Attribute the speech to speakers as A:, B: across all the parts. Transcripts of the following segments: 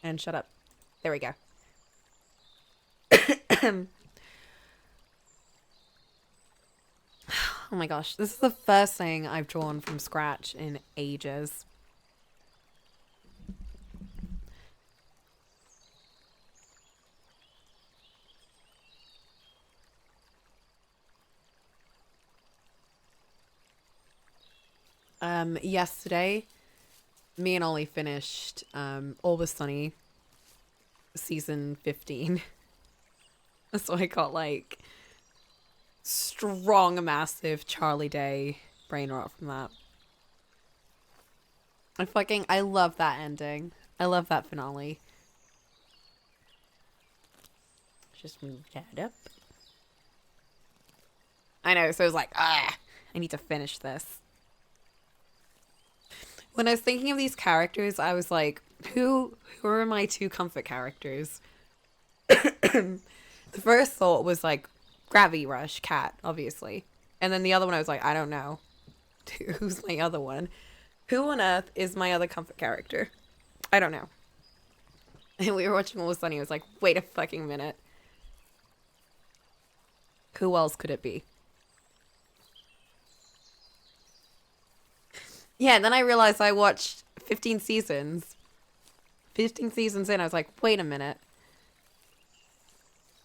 A: And shut up. There we go. Oh my gosh, this is the first thing I've drawn from scratch in ages. Yesterday, me and Ollie finished Always Sunny season 15. So I got like strong, massive Charlie Day brain rot from that. I love that ending. I love that finale. Just move that up. I know, so I was like, I need to finish this. When I was thinking of these characters, I was like, who are my two comfort characters? The first thought was like Gravity Rush, Cat, obviously. And then the other one I was like, I don't know. Who's my other one? Who on earth is my other comfort character? I don't know. And we were watching Always Sunny. I was like, wait a fucking minute. Who else could it be? Yeah, and then I realized I watched 15 seasons. 15 seasons in, I was like, wait a minute.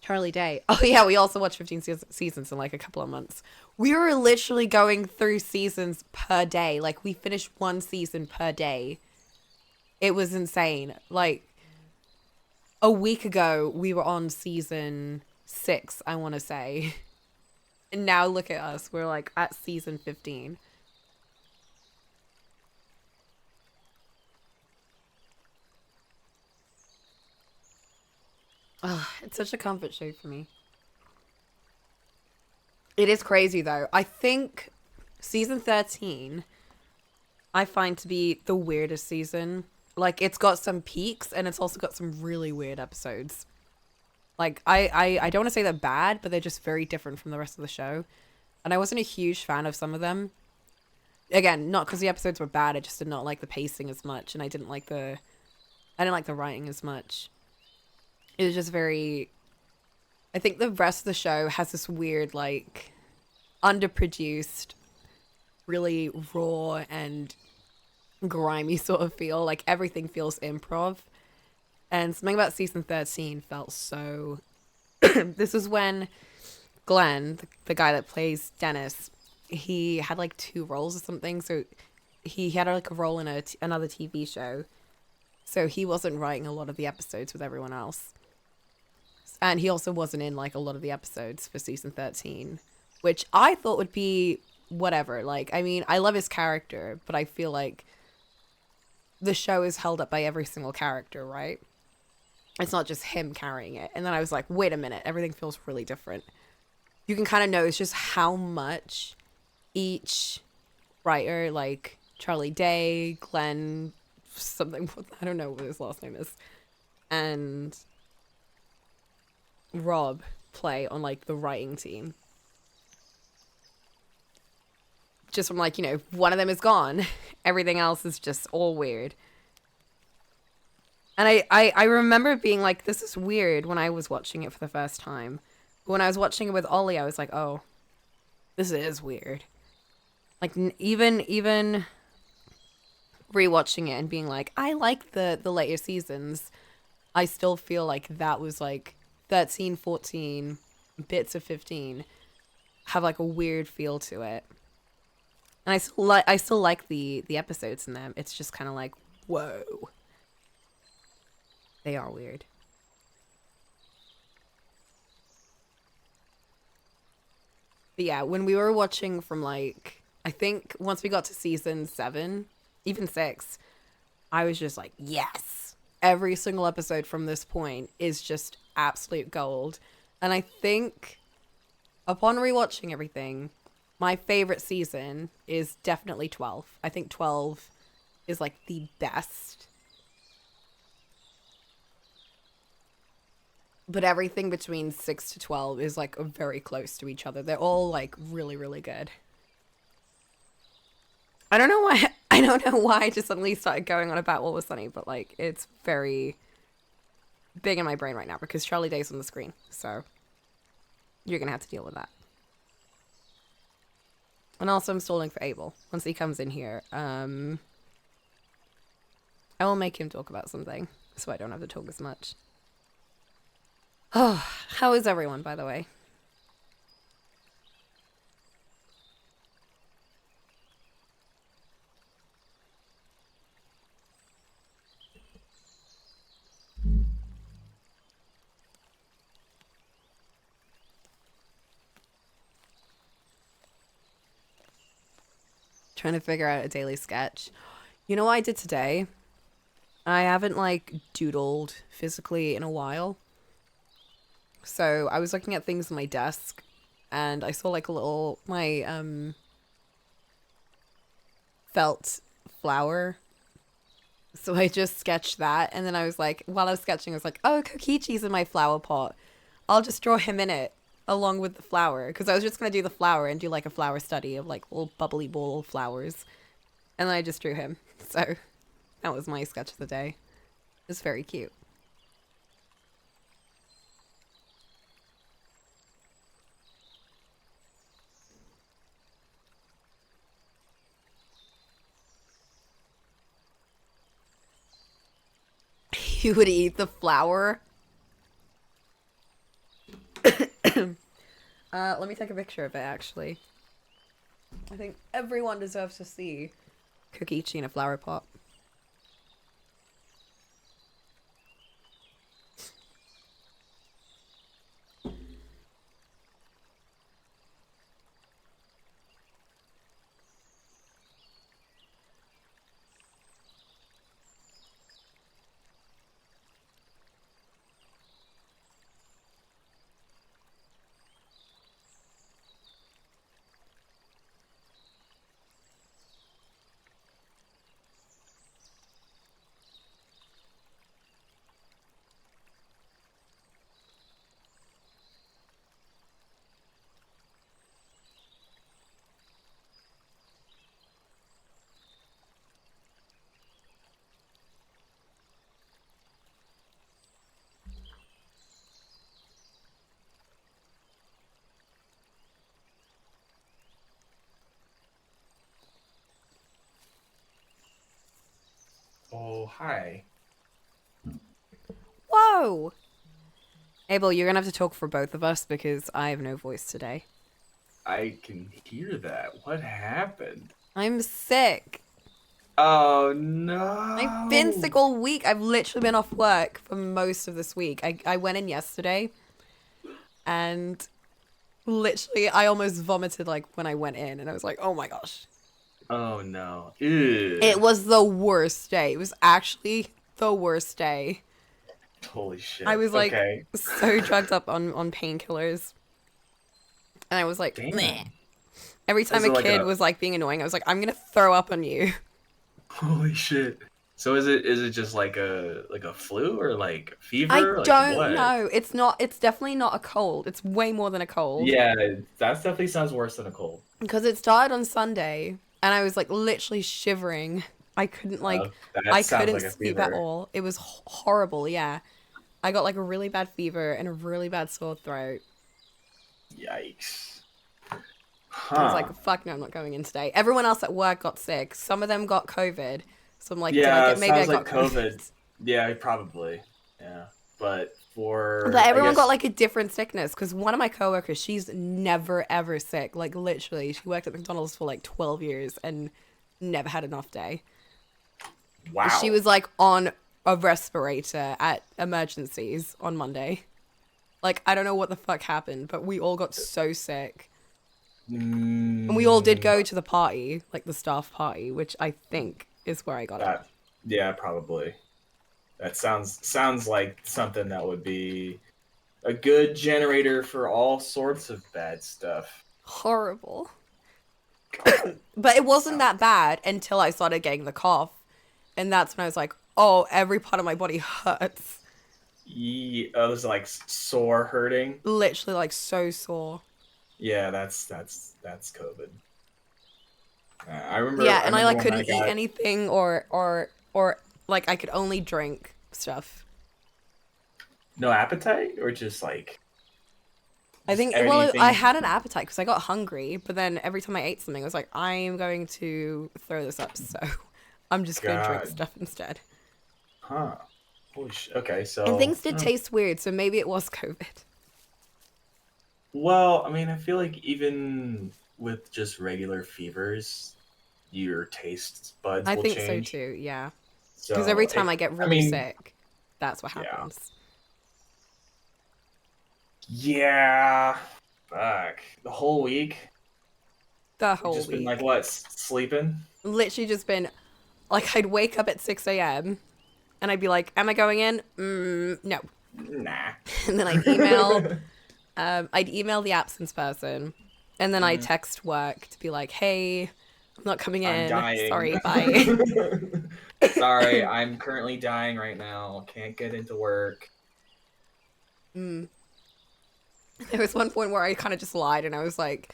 A: Charlie Day. Oh yeah, we also watched 15 seasons in like a couple of months. We were literally going through seasons per day. Like, we finished one season per day. It was insane. Like, a week ago, we were on season 6, I want to say. And now look at us. We're like at season 15. Oh, it's such a comfort show for me. It is crazy though. I think season 13 I find to be the weirdest season. Like, it's got some peaks and it's also got some really weird episodes. Like, I don't want to say they're bad, but they're just very different from the rest of the show. And I wasn't a huge fan of some of them. Again, not because the episodes were bad, I just did not like the pacing as much, and I didn't like the writing as much. It was just very, I think the rest of the show has this weird, like, underproduced, really raw and grimy sort of feel. Like, everything feels improv. And something about season 13 felt so... This is when Glenn, the guy that plays Dennis, he had like 2 roles or something. So he had like a role in another TV show. So he wasn't writing a lot of the episodes with everyone else. And he also wasn't in like a lot of the episodes for season 13, which I thought would be whatever. Like, I mean, I love his character, but I feel like the show is held up by every single character, right? It's not just him carrying it. And then I was like, wait a minute, everything feels really different. You can kind of notice just how much each writer, like Charlie Day, Glenn, something, I don't know what his last name is, and Rob play on like the writing team. Just from like, you know, one of them is gone. Everything else is just all weird. And I remember being like, this is weird when I was watching it for the first time. But when I was watching it with Ollie, I was like, oh, this is weird. Like, even rewatching it and being like, I like the later seasons, I still feel like that was like 13, 14, bits of 15 have like a weird feel to it. And I still like the episodes in them. It's just kind of like, whoa. They are weird. But yeah, when we were watching from like, I think once we got to season 7, even 6, I was just like, yes. Every single episode from this point is just absolute gold. And I think upon rewatching everything, my favorite season is definitely 12. I think 12 is like the best. But everything between 6 to 12 is like very close to each other. They're all like really, really good. I don't know why I just suddenly started going on about What Was Sunny, but like it's very big in my brain right now because Charlie Day's on the screen. So you're going to have to deal with that. And also I'm stalling for Abel. Once he comes in here, I will make him talk about something so I don't have to talk as much. Oh, how is everyone, by the way? Trying to figure out a daily sketch. You know what I did today? I haven't like doodled physically in a while. So I was looking at things on my desk and I saw like a little my felt flower. So I just sketched that and then I was like while I was sketching I was like, oh, Kokichi's in my flower pot. I'll just draw him in it along with the flower because I was just going to do the flower and do like a flower study of like little bubbly ball flowers. And then I just drew him. So that was my sketch of the day. It was very cute. You would eat the flower? Let me take a picture of it, actually. I think everyone deserves to see Kokichi in a flower pot.
B: Oh, hi.
A: Whoa! Abel, you're gonna have to talk for both of us because I have no voice today.
B: I can hear that. What happened?
A: I'm sick.
B: Oh
A: I've been sick
B: no.
A: all week. I've literally been off work for most of this week. I went in yesterday and literally I almost vomited like when I went in and I was like, oh my gosh.
B: Oh no. Ew.
A: It was the worst day. It was actually the worst day.
B: Holy
A: I
B: shit.
A: was like
B: Okay.
A: so drugged up on painkillers. And I was like, meh.
B: Damn.
A: Every time
B: Is
A: a
B: it like
A: kid
B: a
A: was like being annoying, I was like, I'm gonna throw up on you.
B: holy shit? So is it just like a flu or like
A: I
B: fever? Like
A: don't
B: what?
A: know. It's not, it's definitely not a cold. It's way more than a cold.
B: Yeah, that definitely sounds worse than a cold.
A: Because it started on Sunday and I was like literally shivering. I couldn't like,
B: That
A: I
B: sounds
A: couldn't
B: like a
A: sleep at
B: fever.
A: all. It was horrible, yeah. I got like a really bad fever and a really bad sore throat.
B: Yikes.
A: I was like,
B: Huh.
A: fuck no, I'm not going in today. Everyone else at work got sick. Some of them got COVID. So I'm like, did I
B: Yeah,
A: get, maybe I
B: sounds like
A: got
B: COVID.
A: COVID.
B: Yeah, probably. Yeah. But
A: But
B: for I
A: everyone got
B: guess
A: like a different sickness because one of my coworkers, she's never ever sick. Like literally, she worked at McDonald's for like 12 years and never had an off day. She
B: wow.
A: was like on a respirator at emergencies on Monday. Like, I don't know what the fuck happened, but we all got so sick. And we all did
B: Mm,
A: go to the party, like the staff party, which I think is where I got it.
B: that yeah, probably. That sounds like something that would be a good generator for all sorts of bad stuff.
A: Horrible.
B: God,
A: But it wasn't
B: sounds
A: that bad until I started getting the cough. And that's when I was like, oh, every part of my body hurts.
B: it was like sore hurting.
A: Literally, like, so sore.
B: Yeah, that's COVID. I remember
A: Yeah,
B: I
A: and I
B: remember
A: like
B: when I
A: couldn't eat
B: got.
A: anything, or like I could only drink stuff.
B: No appetite, or just like
A: I
B: just
A: think, well, I
B: anything?
A: had an appetite because I got hungry, but then every time I ate something, I was like, I am going to throw this up, so I'm just going to drink
B: God,
A: stuff instead.
B: huh? Holy Okay,
A: And
B: so
A: things did taste weird, so maybe it was COVID.
B: well, I mean, I feel like even with just regular fevers, your taste buds
A: I
B: will
A: think so
B: change.
A: too, yeah. Because every
B: So
A: time I get
B: I
A: really
B: mean,
A: sick, that's what
B: yeah,
A: happens.
B: yeah. Fuck, the whole week
A: The
B: you've
A: whole
B: just been like
A: week.
B: what, sleeping?
A: Literally just been, like, I'd wake up at 6 a.m. and I'd be like, am I going in? No.
B: Nah.
A: And then I'd email the absence person, and then I'd
B: Mm,
A: text work to be like, hey, I'm not coming
B: I'm
A: in.
B: dying.
A: Sorry, bye.
B: Sorry, I'm currently dying right now. Can't get into work.
A: Mm. There was one point where I kind of just lied and I was like,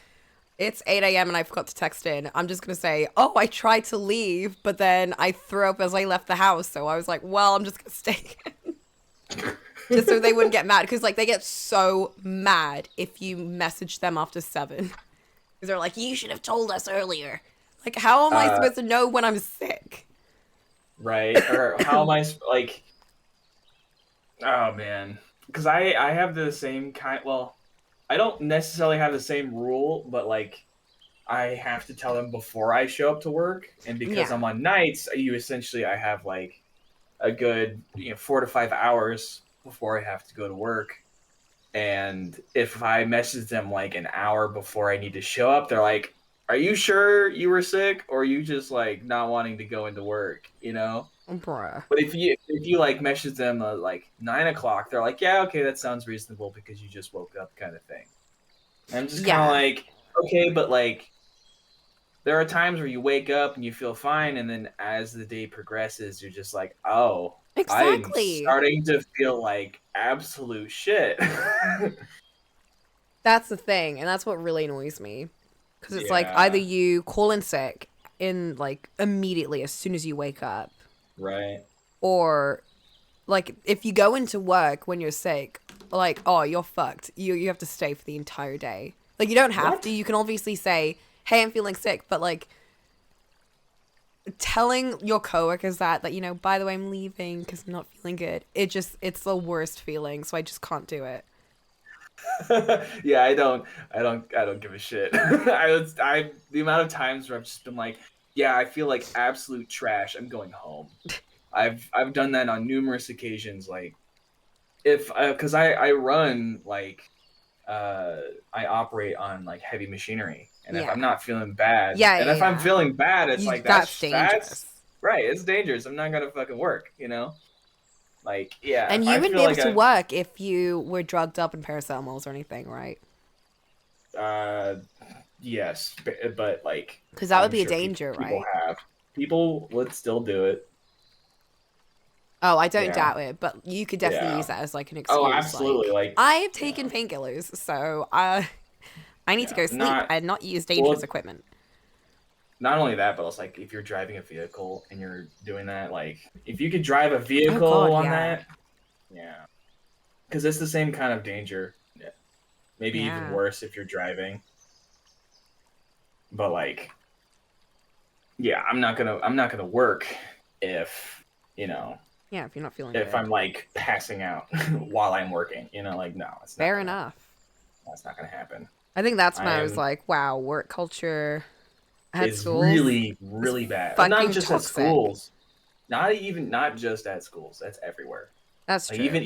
A: it's 8 a.m. and I forgot to text in. I'm just going to say, oh, I tried to leave, but then I threw up as I left the house. So I was like, well, I'm just going to stay. Just so they wouldn't get mad. Because, like, they get so mad if you message them after 7. Because they're like, you should have told us earlier. Like, how am I
B: Uh,
A: supposed to know when I'm sick?
B: right? Or how am I like? Oh man, because I have the same kind. Well, I don't necessarily have the same rule, but like I have to tell them before I show up to work, and because
A: Yeah.
B: I'm on nights, I have like a good 4 to 5 hours before I have to go to work. And if I message them like an hour before I need to show up, they're like, "Are you sure you were sick, or are you just like not wanting to go into work?" You know.
A: Bruh.
B: But if you like message them like 9 o'clock, they're like, "Yeah, okay, that sounds reasonable because you just woke up," kind of thing. And I'm just kind of
A: Yeah.
B: like, okay, but like there are times where you wake up and you feel fine, and then as the day progresses, you're just like, oh, I'm
A: Exactly.
B: starting to feel like absolute shit.
A: That's the thing. And that's what really annoys me. Because it's like either
B: Yeah,
A: you call in sick in like immediately as soon as you wake up,
B: right.
A: or like if you go into work when you're sick, like, oh, you're fucked. You have to stay for the entire day. Like, you don't have to.
B: What?
A: You can obviously say, hey, I'm feeling sick, but like telling your coworkers that by the way, I'm leaving because I'm not feeling good. It's the worst feeling. So I just can't do it.
B: Yeah, I don't give a shit. The amount of times where I've just been like, yeah, I feel like absolute trash. I'm going home. I've done that on numerous occasions. Like if because I run like uh I operate on like heavy machinery, and if
A: Yeah.
B: I'm not feeling bad,
A: Yeah,
B: and
A: yeah,
B: if I'm
A: yeah.
B: feeling bad, it's like
A: That's
B: that's
A: dangerous.
B: right. It's dangerous. I'm not gonna fucking work. Like yeah.
A: And
B: If
A: you
B: I
A: wouldn't
B: feel
A: be able
B: like
A: to work if you were drugged up in paracetamols or anything, right?
B: uh yes, but like
A: Because that would
B: I'm
A: be a
B: sure
A: danger,
B: people
A: right?
B: have people would still do it.
A: Oh, I don't
B: Yeah,
A: doubt it, but you could definitely use
B: yeah.
A: that as like an
B: Oh,
A: excuse.
B: absolutely.
A: Like,
B: Like
A: I've taken
B: yeah,
A: painkillers, so I need to
B: yeah.
A: go sleep
B: Not
A: and not use dangerous
B: well.
A: equipment.
B: Not only that, but it's like if you're driving a vehicle and you're doing that, like if you could drive a
A: Oh
B: vehicle
A: God,
B: on
A: yeah,
B: that, yeah, because it's the same kind of danger. Yeah. Maybe even
A: yeah,
B: worse if you're driving. But like, yeah, I'm not gonna work if you know
A: yeah. If you're not feeling
B: if
A: good,
B: I'm like passing out while I'm working. Like no,
A: fair enough.
B: that's not gonna happen.
A: I think that's
B: I
A: when I was
B: am
A: like, wow, work culture at
B: is
A: schools
B: really
A: is
B: really bad. Not
A: fucking
B: just at
A: toxic.
B: schools. Not just at schools. That's everywhere.
A: That's
B: Like
A: true.
B: even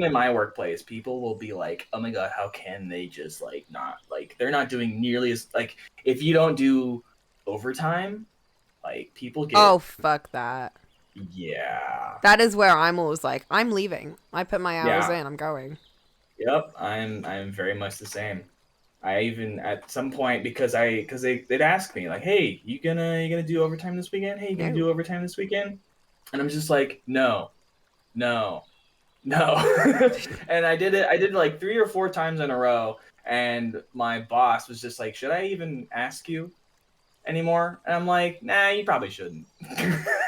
B: in my workplace, people will be like, "Oh my god, how can they just like not like they're not doing nearly as like if you don't do overtime, like people
A: Oh
B: get
A: fuck that.
B: yeah.
A: That is where I'm always like, I'm leaving. I put my hours
B: Yeah.
A: in. I'm going.
B: Yep, I'm very much the same. I even at some point because they'd ask me like, "Hey, you gonna do overtime this weekend? Hey, you gonna
A: No.
B: do overtime this weekend?" And I'm just like, "No. No. No." And I did like 3 or 4 times in a row, and my boss was just like, "Should I even ask you anymore?" And I'm like, "Nah, you probably shouldn't."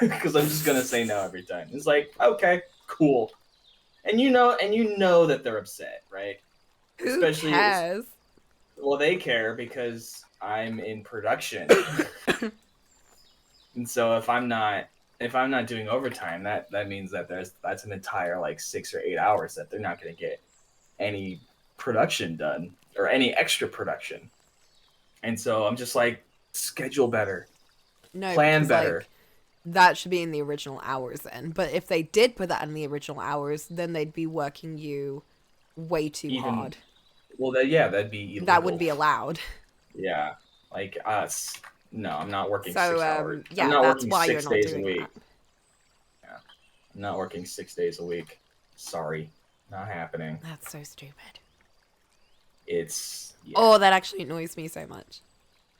B: Because I'm just gonna say no every time. It's like, okay, cool. and you know that they're upset, right?
A: Who
B: Especially,
A: cares?
B: well, they care because I'm in production. And so if I'm not doing overtime, that means that that's an entire like 6 or 8 hours that they're not going to get any production done or any extra production. And so I'm just like, schedule better,
A: No,
B: plan
A: because
B: better.
A: like that should be in the original hours then. But if they did put that in the original hours, then they'd be working you way too
B: Even
A: hard.
B: well, that yeah, that'd be
A: That wouldn't
B: illegal.
A: be allowed.
B: Yeah, like us. No, I'm not working
A: So
B: 6 hours. I'm
A: yeah,
B: not
A: that's
B: working
A: why you're
B: six
A: not
B: days a
A: doing that.
B: week. Yeah, I'm not working 6 days a week. Sorry, not happening.
A: That's so stupid.
B: It's
A: Oh,
B: yeah.
A: that actually annoys me so much.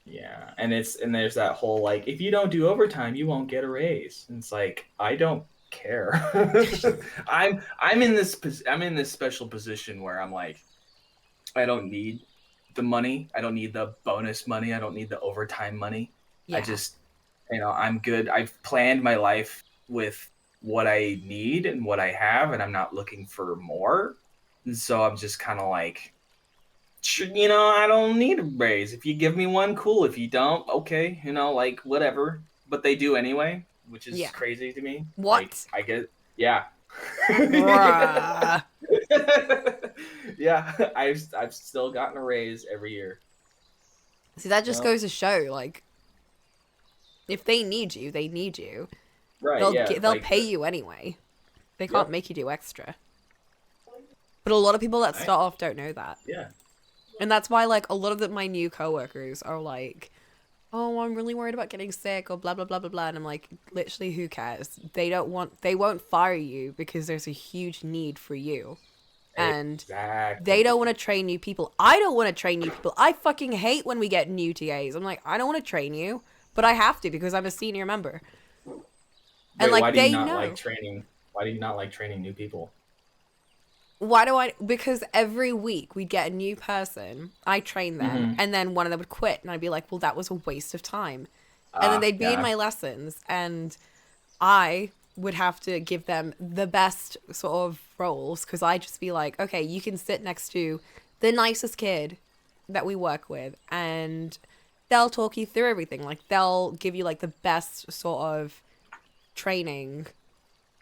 B: Yeah, and there's that whole like if you don't do overtime, you won't get a raise. And it's like I don't care. I'm in this special position where I'm like I don't need the money. I don't need the bonus money. I don't need the overtime money. I
A: Yeah.
B: just I'm good. I've planned my life with what I need and what I have, and I'm not looking for more. And so I'm just kind of like I don't need a raise. If you give me one, cool. If you don't, okay, like whatever. But they do anyway, which is
A: Yeah.
B: crazy to me. Like,
A: What?
B: I get, yeah.
A: Bruh.
B: Yeah, I've still gotten a raise every year.
A: See, that just
B: No,
A: goes to show, like, if they need you, they need you.
B: right, yeah,
A: They'll
B: like,
A: pay you anyway. They can't
B: yep.
A: make you do extra. But a lot of people that
B: I,
A: start off don't know that.
B: yeah,
A: And that's why, like, a lot of my new coworkers are like, oh, I'm really worried about getting sick or blah, blah, blah, blah, blah. And I'm like, literally, who cares? They won't fire you because there's a huge need for you. And they don't want
B: exactly.
A: to train new people. I don't want to train new people. I fucking hate when we get new TAs. I'm like, I don't want to train you, but I have to because I'm a senior member. And
B: Wait,
A: like, they know.
B: why do you not like training new people?
A: Why do I? Because every week we'd get a new person, I train them,
B: Mm-hmm.
A: and then one of them would quit, and I'd be like, well, that was a waste of time. And then they'd be in
B: Yeah,
A: my lessons, and I would have to give them the best sort of roles because I'd just be like, okay, you can sit next to the nicest kid that we work with, and they'll talk you through everything. Like, they'll give you like the best sort of training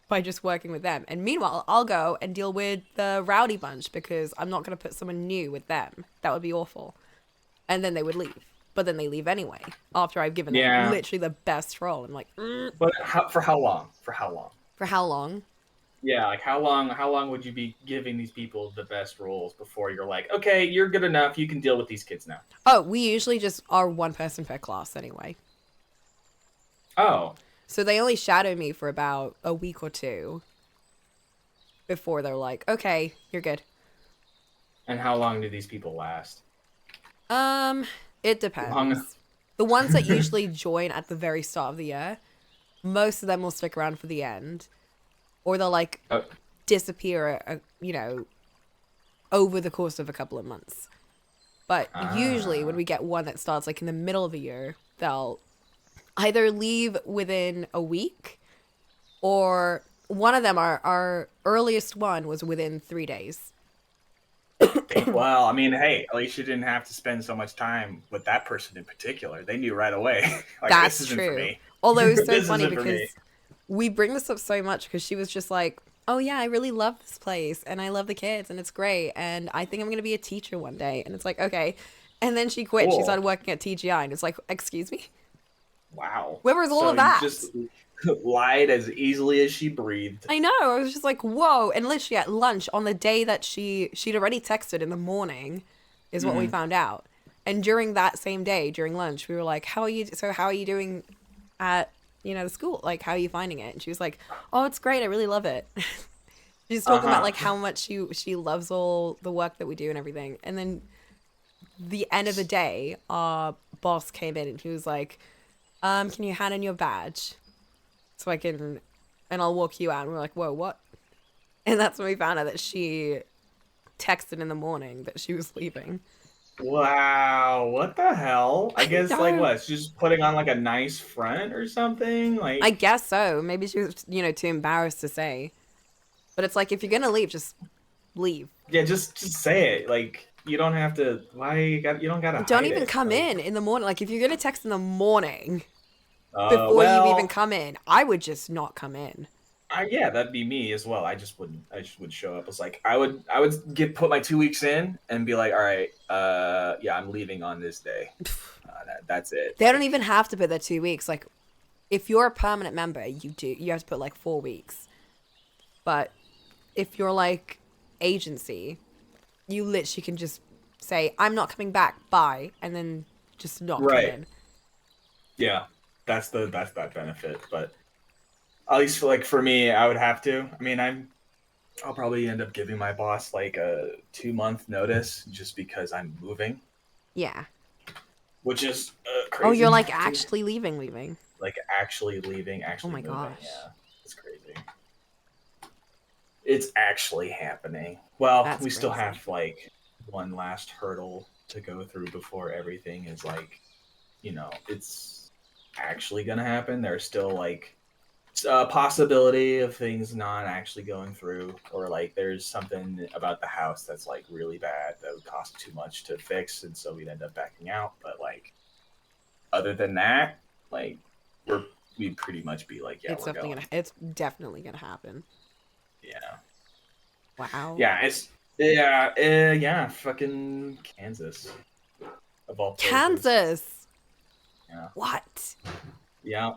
A: by just working with them. And meanwhile, I'll go and deal with the rowdy bunch because I'm not going to put someone new with them. That would be awful. And then they would leave. But then they leave anyway after I've given them
B: yeah.
A: literally the best role. I'm like,
B: But for how long? For how long?
A: for how long?
B: Yeah, like how long? How long would you be giving these people the best roles before you're like, okay, you're good enough. You can deal with these kids now.
A: Oh, we usually just are one person per class anyway.
B: Oh,
A: So they only shadow me for about a week or two before they're like, okay, you're good.
B: and how long do these people last?
A: Um, it
B: Long.
A: depends. The ones that usually join at the very start of the year, most of them will stick around for the end, or they'll like
B: Oh,
A: disappear, over the course of a couple of months. But usually, when
B: ah,
A: we get one that starts like in the middle of the year, they'll either leave within a week, or one of them, our earliest one, was within 3 days.
B: well, I mean, hey, at least you didn't have to spend so much time with that person in particular. They knew right away, like this
A: That's
B: isn't for
A: true.
B: me.
A: Although it's so
B: This
A: funny
B: isn't for me.
A: because we bring this up so much because she was just like, oh yeah, I really love this place and I love the kids and it's great and I think I'm going to be a teacher one day. And it's like, okay. And then she quit. She
B: Cool.
A: started working at TGI and it's like, excuse me?
B: Wow.
A: Where was all
B: So
A: of
B: you
A: that?
B: just lied as easily as she breathed.
A: I know. I was just like, whoa. And literally at lunch on the day that she'd already texted in the morning is what we
B: Hmm.
A: found out. And during that same day, during lunch, we were like, how are you doing at, the school? Like, how are you finding it? And she was like, oh, it's great. I really love it. She's
B: Uh
A: talking about like
B: huh.
A: how much she loves all the work that we do and everything. And then the end of the day, our boss came in and he was like, can you hand in your badge so I can, and I'll walk you out. And we're like, whoa, what? And that's when we found out that she texted in the morning that she was leaving.
B: Wow, what the hell? I
A: I
B: guess like
A: know.
B: what? She's just putting on like a nice front or something.
A: I
B: Like,
A: guess so. Maybe she was, too embarrassed to say. But it's like, if you're gonna leave, just leave.
B: Yeah, just say it. Like you don't have to. Why you don't gotta
A: Don't
B: hide
A: even
B: it.
A: come
B: Like,
A: in the morning. Like, if you're gonna text in the morning before you even
B: well,
A: come in, I would just not come in.
B: yeah, that'd be me as well. I just wouldn't. I just would show up. It's like I would put my 2 weeks in and be like, all right, yeah, I'm leaving on this day. That's it.
A: They don't
B: Like,
A: even have to put their 2 weeks. Like, if you're a permanent member, you have to put like 4 weeks. But if you're like agency, you literally can just say, I'm not coming back, bye, and then just not come
B: right.
A: in.
B: Yeah, that's that benefit. But at least like for me, I would have to. I mean, I'll probably end up giving my boss like a 2 month notice just because I'm moving,
A: Yeah.
B: which is
A: Oh, you're
B: crazy.
A: like
B: To
A: actually leaving.
B: like actually leaving,
A: Oh
B: actually
A: my
B: moving.
A: gosh.
B: Yeah, it's crazy. It's actually happening. Well,
A: That's
B: we still
A: crazy.
B: have like one last hurdle to go through before everything is like, it's actually gonna happen. There's still like a possibility of things not actually going through, or like there's something about the house that's like really bad that would cost too much to fix, and so we'd end up backing out. But like, other than that, like we're we'd pretty much be like, yeah, we're going.
A: It's definitely gonna happen.
B: Yeah.
A: Wow.
B: Yeah, yeah, fucking Kansas of all places.
A: Kansas.
B: Yeah,
A: What?
B: yeah.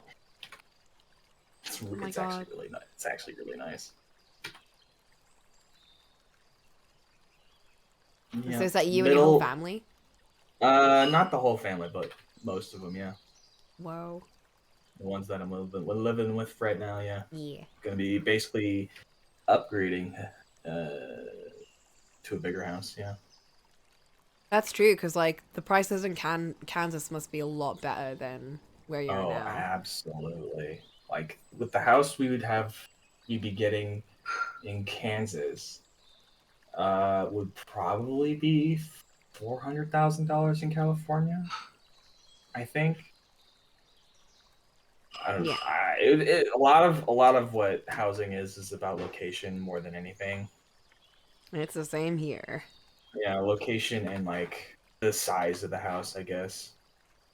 A: Oh my
B: It's actually
A: god.
B: really nice. It's actually really nice.
A: So
B: Yeah,
A: is that you and your whole
B: middle.
A: family?
B: Not the whole family, but most of them. Yeah,
A: Whoa.
B: the ones that I'm living with right now. Yeah,
A: Yeah.
B: gonna be basically upgrading to a bigger house. Yeah.
A: That's true, because like the prices in Kansas must be a lot better than where you're
B: Oh,
A: now.
B: absolutely. Like with the house you'd be getting in Kansas would probably be $400,000 in California. I think. I don't.
A: Yeah.
B: A lot of what housing is about location more than anything.
A: It's the same here.
B: Yeah, location and like the size of the house, I guess.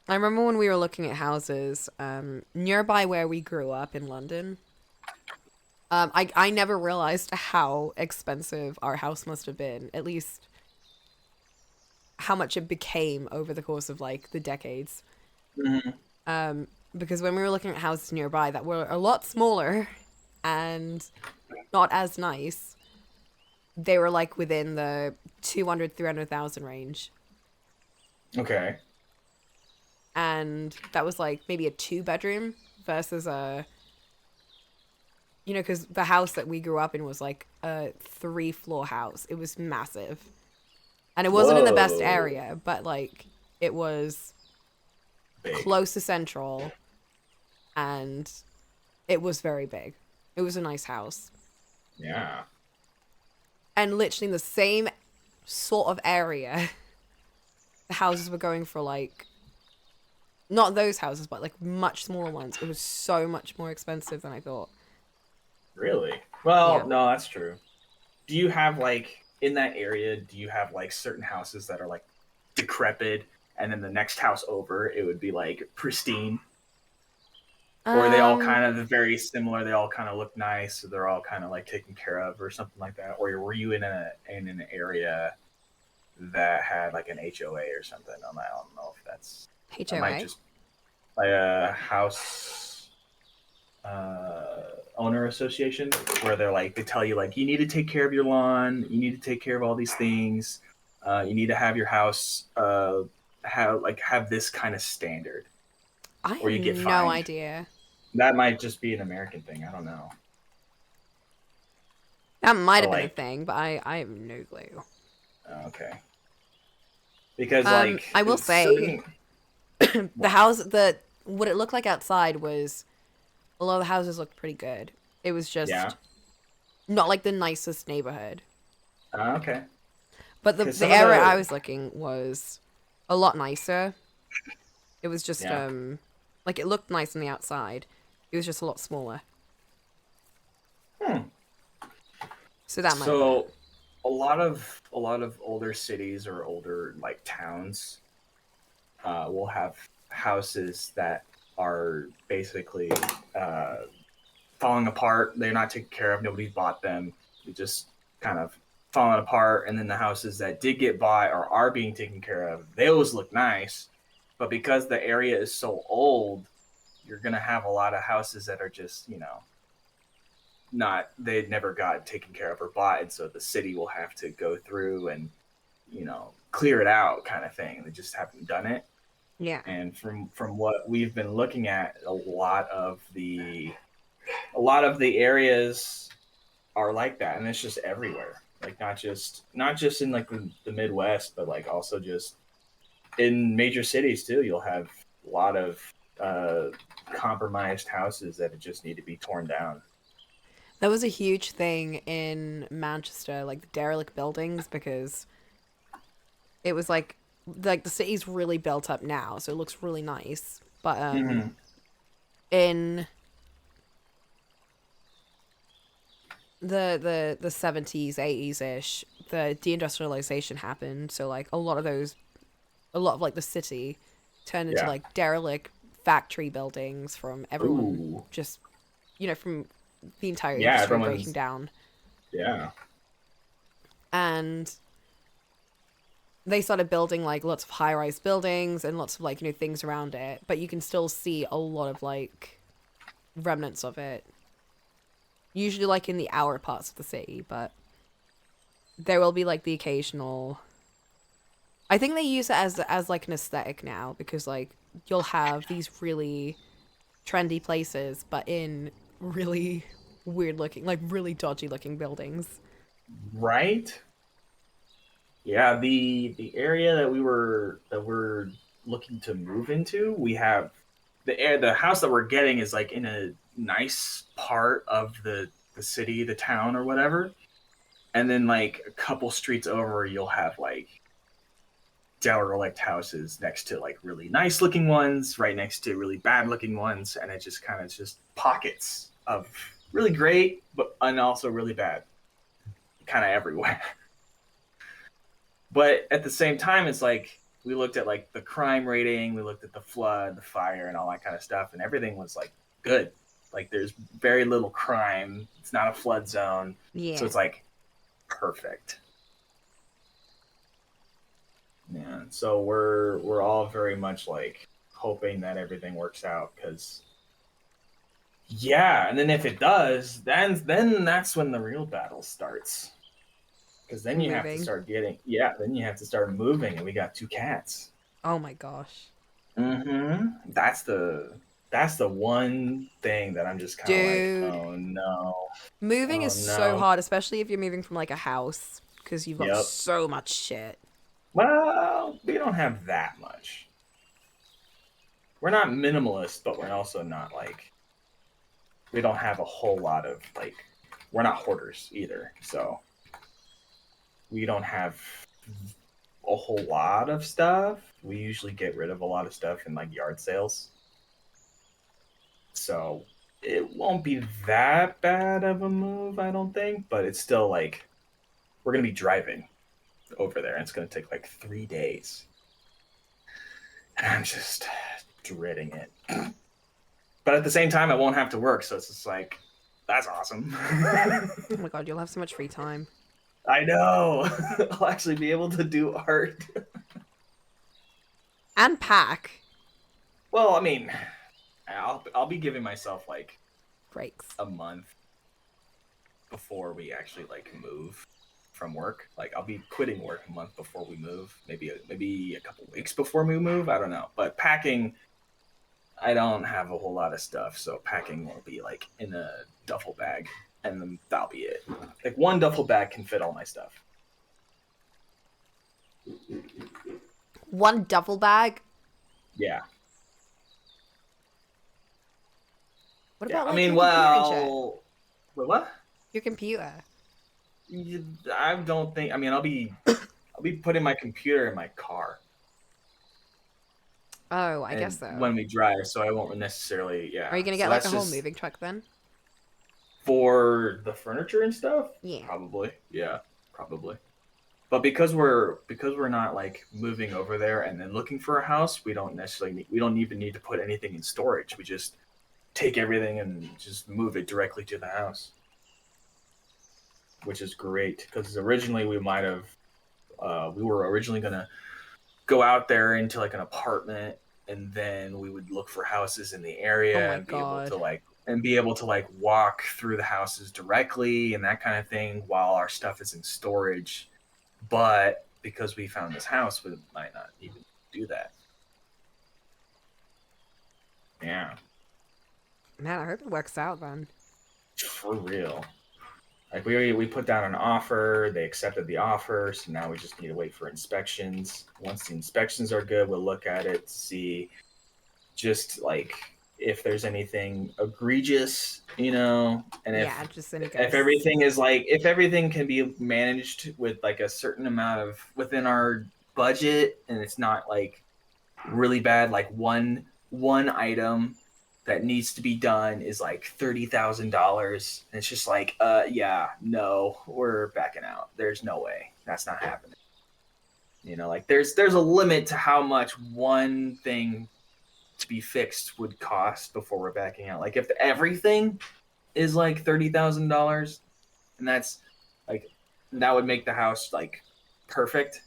A: I remember when we were looking at houses nearby where we grew up in London. I never realized how expensive our house must have been. At least how much it became over the course of like the decades.
B: Hmm.
A: Because when we were looking at houses nearby that were a lot smaller and not as nice, they were like within the 200, 300,000 range.
B: Okay.
A: And that was like maybe a 2 bedroom versus because the house that we grew up in was like a 3 floor house. It was massive. And it wasn't in the best
B: Whoa.
A: area, but like it was
B: Big.
A: close to central and it was very big. It was a nice house.
B: Yeah.
A: And literally in the same sort of area, the houses were going for like not those houses, but like much smaller ones. It was so much more expensive than I thought.
B: Really?
A: Yeah.
B: Well, no, that's true. Do you have like in that area? Do you have like certain houses that are like decrepit, and then the next house over it would be like pristine? Or are they all
A: Um,
B: kind of very similar? They all kind of look nice. Or they're all kind of like taken care of, or something like that. Or were you in an area that had like an HOA or something? I don't know if that might
A: HOA.
B: just like a house owner association where they tell you like you need to take care of your lawn, you need to take care of all these things, you need to have your house have this kind of standard,
A: I
B: or
A: have
B: you get
A: no
B: fined.
A: idea.
B: That might just be an American thing. I don't know.
A: That might
B: But
A: have been a
B: like,
A: thing, but I have no clue.
B: okay, because like
A: I will
B: it's
A: say
B: certain.
A: the
B: What?
A: house the what it looked like outside was a lot of the houses looked pretty good. It was
B: Yeah.
A: just not like the nicest neighborhood.
B: Okay.
A: But
B: Because
A: the
B: some of
A: area I
B: the
A: was looking was a lot nicer. It was just
B: yeah.
A: like it looked nice on the outside. It was just a lot smaller.
B: Hmm.
A: So that might be it.
B: So a lot of older cities or older like towns will have houses that are basically uh, falling apart. They're not taken care of. Nobody's bought them. They just kind of falling apart. And then the houses that did get bought or are being taken care of, they always look nice. But because the area is so old, you're gonna have a lot of houses that are just, not they never got taken care of or bought, and so the city will have to go through and clear it out, kind of thing. They just haven't done it.
A: Yeah.
B: And from what we've been looking at, a lot of the areas are like that, and it's just everywhere. Like not just in like the Midwest, but like also just in major cities too. You'll have a lot of uh, compromised houses that just need to be torn down.
A: That was a huge thing in Manchester, like the derelict buildings, because it was like the city's really built up now, so it looks really nice. But
B: Hmm.
A: in the 70s, 80s ish, the deindustrialization happened. So like a lot of like the city turned into
B: Yeah.
A: like derelict factory buildings from everyone
B: Ooh.
A: just from the entire
B: Yeah.
A: industry breaking
B: Everyone's.
A: down.
B: Yeah.
A: And they started building like lots of high-rise buildings and lots of like things around it, but you can still see a lot of like remnants of it, usually like in the outer parts of the city. But there will be like the occasional, I think they use it as like an aesthetic now, because like you'll have these really trendy places but in really weird looking, like really dodgy looking buildings.
B: Right. Yeah, the area that we're looking to move into, we have the house that we're getting is like in a nice part of the city, the town or whatever. And then like a couple streets over, you'll have like derelict houses next to like really nice looking ones, right next to really bad looking ones, and it just kind of just pockets of really great but and also really bad, kind of everywhere. But at the same time, it's like we looked at like the crime rating, we looked at the flood, the fire, and all that kind of stuff, and everything was like good. Like there's very little crime. It's not a flood zone, so
A: Yeah.
B: it's like perfect. Yeah. So we're all very much like hoping that everything works out because yeah, and then if it does, then that's when the real battle starts. Because then you have to
A: Moving.
B: start getting yeah, then you have to start moving, and we got two cats.
A: Oh my gosh.
B: That's the one thing that I'm just kind of like,
A: Dude,
B: oh no,
A: moving
B: oh
A: is so
B: no.
A: hard, especially if you're moving from like a house, because you've got
B: Yep.
A: so much shit.
B: Well, we don't have that much. We're not minimalist, but we're also not like we don't have a whole lot of like we're not hoarders either. So we don't have a whole lot of stuff. We usually get rid of a lot of stuff in like yard sales. So it won't be that bad of a move, I don't think, but it's still like we're gonna be driving over there, and it's gonna take like 3 days, and I'm just dreading it. But at the same time, I won't have to work, so it's just like that's awesome.
A: Oh my god, you'll have so much free time.
B: I know. I'll actually be able to do art.
A: And pack.
B: Well, I mean, I'll be giving myself like
A: Breaks.
B: a month before we actually like move from work. Like I'll be quitting work a month before we move. Maybe a couple weeks before we move. I don't know. But packing, I don't have a whole lot of stuff, so packing will be like in a duffel bag, and then that'll be it. Like one duffel bag can fit all my stuff.
A: One duffel bag?
B: Yeah,
A: What
B: yeah.
A: about
B: I
A: like
B: mean,
A: your computer and shit?
B: well, wait, what?
A: Your computer.
B: I don't think. I mean, I'll be putting my computer in my car
A: Oh, I guess
B: and
A: so.
B: when we drive, so I won't necessarily.
A: Are
B: Yeah.
A: you gonna
B: So
A: get like
B: that's
A: a whole
B: just
A: moving truck then?
B: For the furniture and stuff,
A: Yeah.
B: probably. Yeah, probably. But because we're not like moving over there and then looking for a house, we don't even need to put anything in storage. We just take everything and just move it directly to the house, which is great because originally we were originally gonna go out there into like an apartment and then we would look for houses in the
A: Oh
B: area
A: my
B: and
A: god.
B: be able to like walk through the houses directly and that kind of thing while our stuff is in storage. But because we found this house, we might not even do that. Yeah,
A: Man, I hope it works out then.
B: for real. Like we put down an offer, they accepted the offer, so now we just need to wait for inspections. Once the inspections are good, we'll look at it, see just like if there's anything egregious, and
A: Yeah, just any
B: if
A: ghosts.
B: everything is like if everything can be managed with like a certain amount of within our budget and it's not like really bad, like one item that needs to be done is like $30,000. And it's just like, yeah, no, we're backing out. There's no way. That's not happening. Like there's a limit to how much one thing to be fixed would cost before we're backing out. Like if everything is like $30,000, and that's like that would make the house like perfect.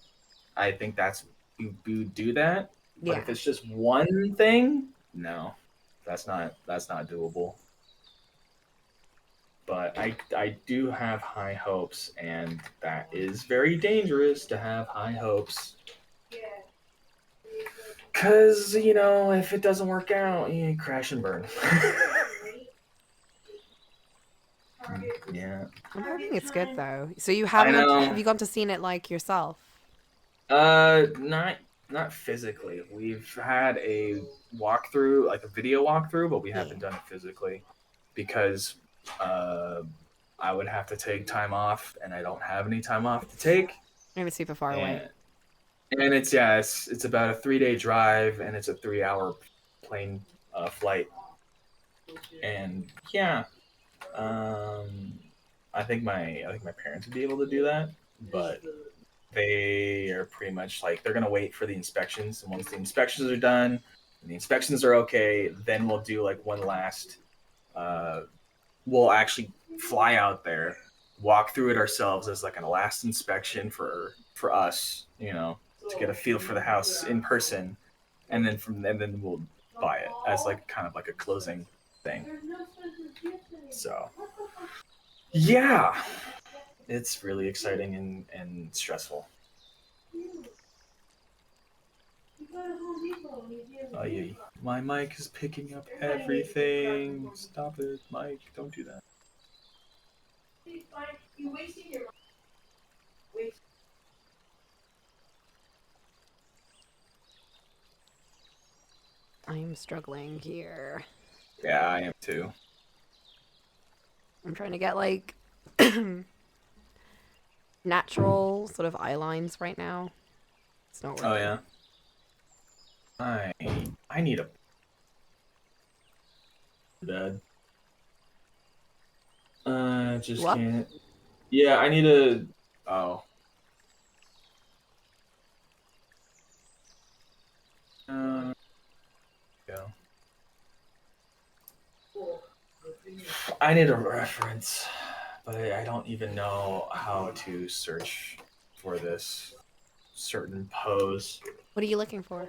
B: I think we would do that. But
A: Yeah.
B: if it's just one thing, no, that's not doable. But I do have high hopes, and that is very dangerous to have high hopes. Cause if it doesn't work out, you crash and burn. Yeah,
A: I'm hoping it's good though. So you
B: I
A: haven't have
B: know.
A: you gone to seen it like yourself?
B: Not physically. We've had a walkthrough, like a video walkthrough, but we
A: Yeah.
B: haven't done it physically because uh, I would have to take time off, and I don't have any time off to take.
A: Maybe super far away.
B: And it's about a 3 day drive, and it's a 3 hour plane flight. And yeah, um, I think my parents would be able to do that, but they are pretty much like they're gonna wait for the inspections, and once the inspections are done and the inspections are okay, then we'll do like one last. Uh, we'll actually fly out there, walk through it ourselves as like a last inspection for us, to get a feel for the house in person, and then we'll buy it as like kind of like a closing thing. So yeah, it's really exciting and stressful. Oh, yeah. My mic is picking up everything. Stop it, Mike. Don't do that.
A: I am struggling here.
B: Yeah, I am too.
A: I'm trying to get like natural sort of eye lines right now. It's not
B: Oh
A: working.
B: yeah. I I need a bed. Just
A: What?
B: can't. Yeah, I need a. Oh. Uh, yeah. I need a reference, but I don't even know how to search for this certain pose.
A: What are you looking for?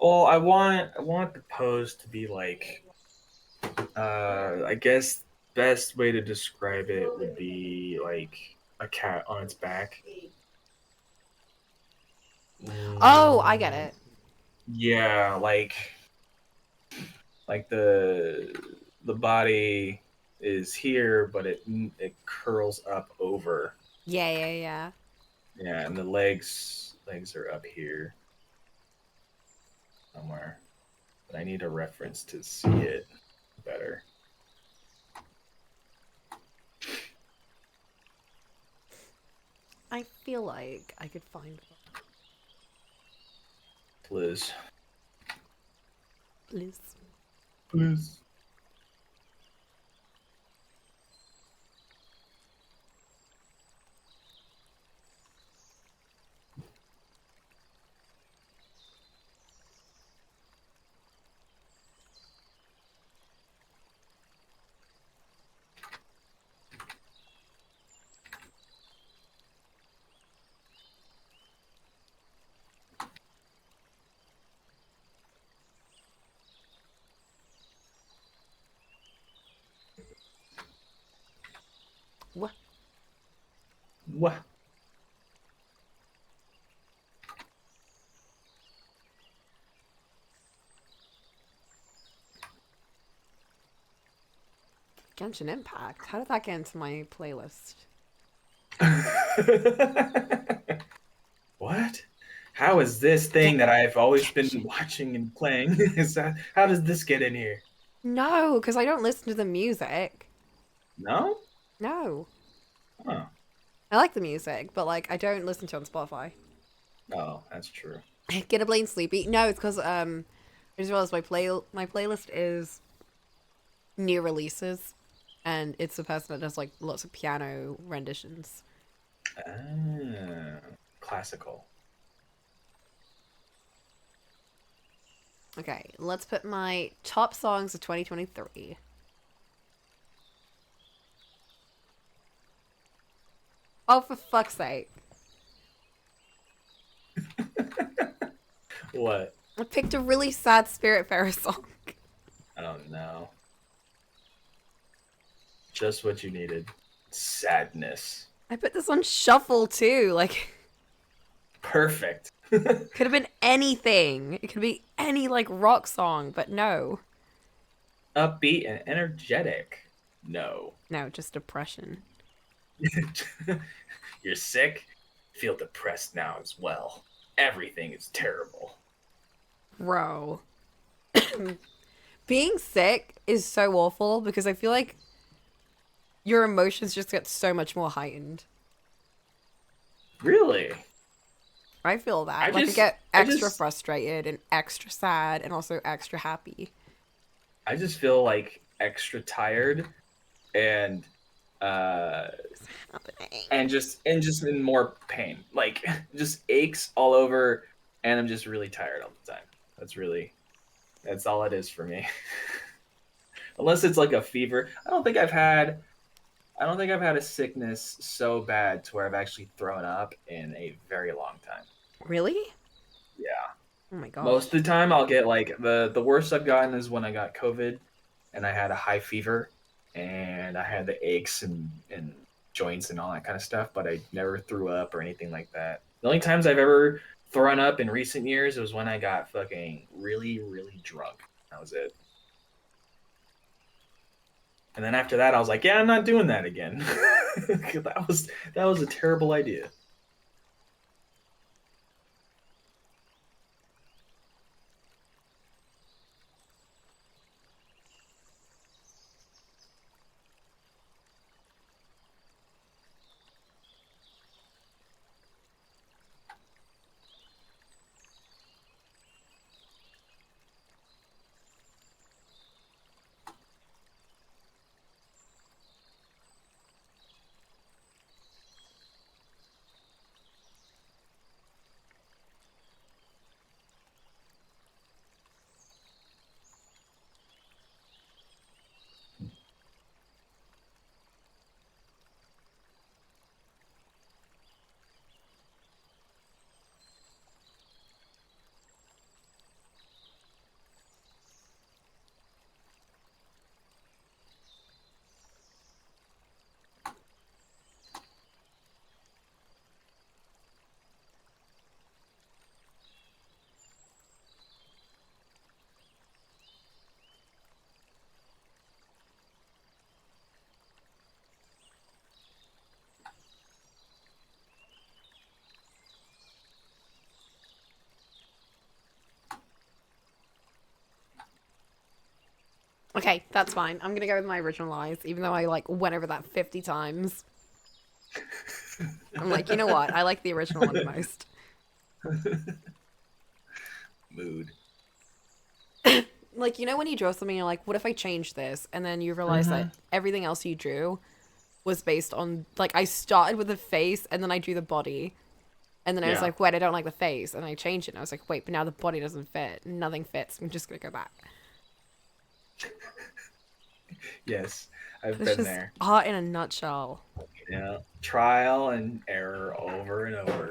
B: Well, I want the pose to be like I guess best way to describe it would be like a cat on its back.
A: Oh, I get
B: Mm,
A: it.
B: yeah, like the body is here, but it curls up over.
A: Yeah, yeah, yeah.
B: Yeah, and the legs are up here somewhere. But I need a reference to see it better.
A: I feel like I could find
B: Liz.
A: Liz.
B: Liz.
A: What?
B: What?
A: Genshin Impact? How did that get into my playlist?
B: What? How is this thing that I've always been
A: Genshin.
B: watching and playing? Is that how does this get in here?
A: No, because I don't listen to the music.
B: No?
A: No.
B: Oh,
A: I like the music, but like I don't listen to it on Spotify.
B: oh, that's true.
A: Get a Blaine Sleepy. No, it's because I just realized my playlist is new releases, and it's a person that does like lots of piano renditions.
B: Ah, classical.
A: Okay, let's put my top songs of 2023. Oh, for fuck's sake!
B: What?
A: I picked a really sad Spiritfarer song.
B: Oh no. Just what you needed. Sadness.
A: I put this on shuffle too. Like,
B: Perfect.
A: could have been anything. It could be any like rock song, but no,
B: Upbeat and energetic. No.
A: no, just depression.
B: You're sick? Feel depressed now as well. Everything is terrible.
A: Bro, being sick is so awful because I feel like your emotions just get so much more heightened.
B: Really?
A: I feel
B: I
A: that. Like I
B: just
A: get
B: I
A: extra
B: just
A: frustrated and extra sad and also extra happy.
B: I just feel like extra tired and uh
A: Happening.
B: and just in more pain. Like just aches all over and I'm just really tired all the time. That's all it is for me. Unless it's like a fever. I don't think I've had a sickness so bad to where I've actually thrown up in a very long time.
A: Really?
B: Yeah.
A: Oh my
B: Most
A: gosh.
B: of the time I'll get like the worst I've gotten is when I got COVID and I had a high fever and I had the aches and joints and all that kind of stuff, but I never threw up or anything like that. The only times I've ever thrown up in recent years was when I got fucking really, really drunk. That was it. And then after that I was like, yeah, I'm not doing that again. that was a terrible idea.
A: Okay, that's fine. I'm gonna go with my original lies, even though I like went over that 50 times. I'm like, you know what? I like the original one the most.
B: Mood.
A: Like, you know when you draw something, you're like, what if I change this? And then you realize that
B: Mhm.
A: everything else you drew was based on like I started with the face and then I drew the body. And then I was
B: Yeah.
A: like, wait, I don't like the face. And I changed it. And I was like, wait, but now the body doesn't fit. Nothing fits. I'm just gonna go back.
B: Yes, I've
A: It's
B: been
A: just
B: there.
A: art in a nutshell.
B: Yeah, trial and error over and over.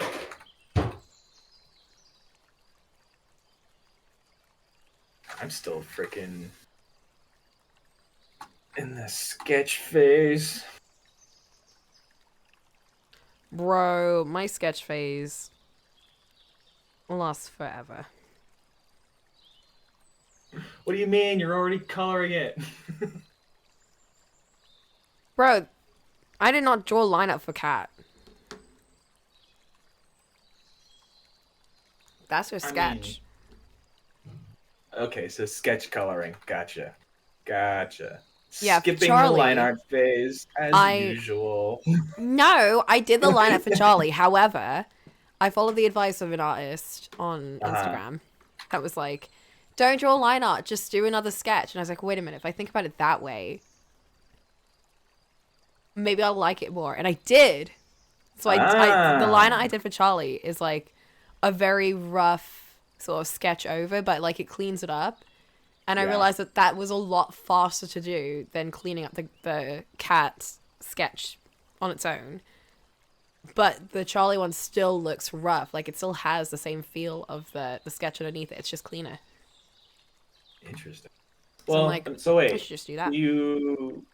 B: I'm still freaking in the sketch phase.
A: Bro, my sketch phase lasts forever.
B: What do you mean? You're already coloring it.
A: Bro, I did not draw a lineup for Cat. That's your
B: I
A: sketch.
B: Okay, so sketch coloring. Gotcha. Gotcha.
A: Yeah, for
B: Skipping the line
A: Charlie,
B: art phase as
A: I
B: usual.
A: no, I did the lineup for Charlie. However, I followed the advice of an artist on
B: Uh-huh.
A: Instagram that was like, "Don't draw line art, just do another sketch." And I was like, "Wait a minute, if I think about it that way, maybe I'll like it more." And I did. So the line art I
B: Ah.
A: did for Charlie is like a very rough sort of sketch over, but like it cleans it up. And I
B: Yeah.
A: realized that that was a lot faster to do than cleaning up the cat sketch on its own. But the Charlie one still looks rough. Like it still has the same feel of the sketch underneath it. It's just cleaner.
B: Interesting.
A: So I'm
B: Well,
A: like,
B: so
A: I
B: wait,
A: should just do that.
B: you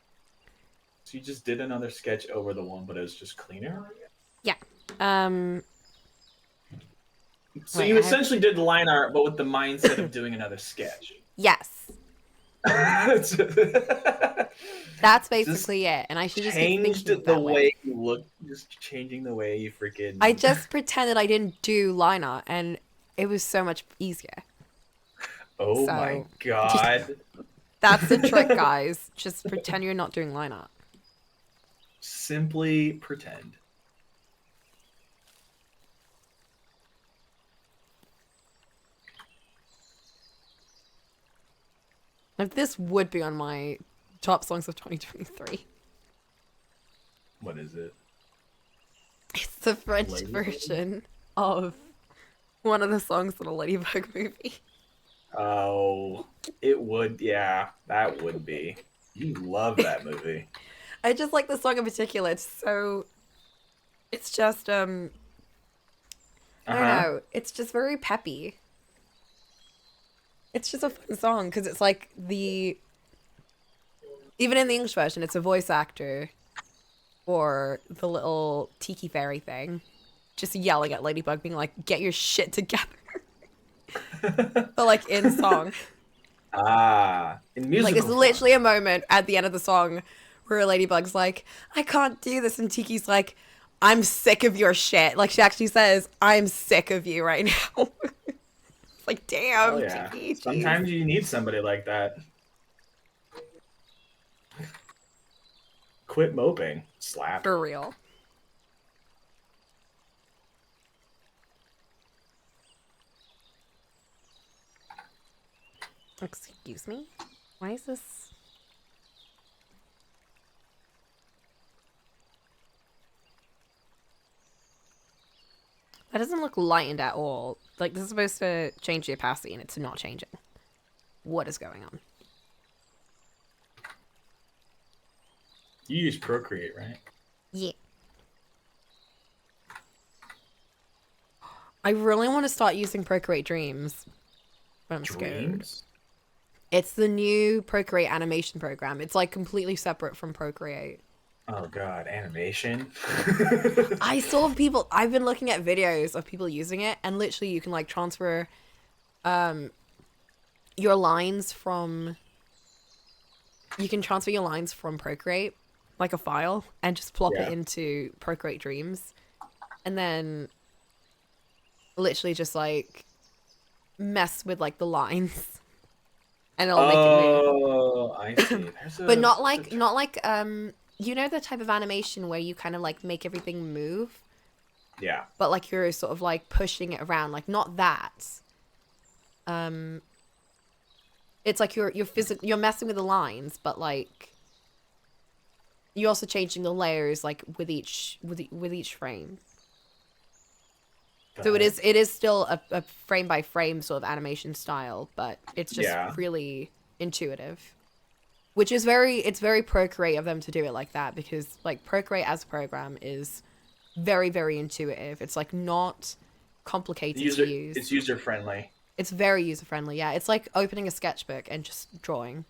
B: so you just did another sketch over the one, but it was just cleaner?
A: Yeah. Um.
B: So
A: Wait.
B: you essentially did line art, but with the mindset of doing another sketch.
A: Yes.
B: Just
A: That's basically it. And I should just keep
B: changed
A: thinking
B: the
A: that way.
B: way you look, just changing the way you
A: I
B: freaking.
A: just pretended I didn't do line art, and it was so much easier.
B: Oh my
A: So
B: god.
A: that's the trick, guys. Just pretend you're not doing line art.
B: Simply pretend.
A: If this would be on my top songs of 2023.
B: What is it?
A: It's the French
B: Ladybug?
A: version of one of the songs in a Ladybug movie.
B: Oh, it would. Yeah, that would be. You love that movie.
A: I just like the song in particular. It's just I
B: Uh
A: don't
B: huh.
A: know. It's just very peppy. It's just a fun song because it's like even in the English version, it's a voice actor or the little tiki fairy thing just yelling at Ladybug, being like, "Get your shit together." But like in song.
B: Ah, in
A: Like there's
B: musical form.
A: literally a moment at the end of the song where Ladybug's like, "I can't do this," and Tiki's like, "I'm sick of your shit." Like she actually says, "I'm sick of you right now." It's like,
B: Oh
A: damn,
B: yeah.
A: Tiki, jeez.
B: Sometimes you need somebody like that. Quit moping. Slap.
A: For real. Excuse me? Why is this? That doesn't look lightened at all. Like, this is supposed to change the opacity, and it's not changing. What is going on?
B: You use Procreate, right?
A: Yeah. I really want to start using Procreate Dreams, but I'm scared.
B: Dreams?
A: It's the new Procreate animation program. It's like completely separate from Procreate.
B: Oh god, animation.
A: I saw people. I've been looking at videos of people using it, and literally, you can like transfer, your lines from. You can transfer your lines from Procreate, like a file, and just plop it
B: Yeah.
A: into Procreate Dreams, and then literally just like mess with like the lines, and it'll make it move.
B: Oh, I see.
A: But not
B: There's
A: like you know the type of animation where you kind of like make everything move,
B: yeah.
A: but like you're sort of like pushing it around, like not that. It's like you're messing with the lines, but like you're also changing the layers like with each frame. So it is still a frame by frame sort of animation style, but it's just
B: Yeah.
A: really intuitive. Which is very Procreate of them to do it like that, because like Procreate as a program is very, very intuitive. It's like not complicated to use.
B: It's user friendly.
A: It's very user friendly, yeah. It's like opening a sketchbook and just drawing.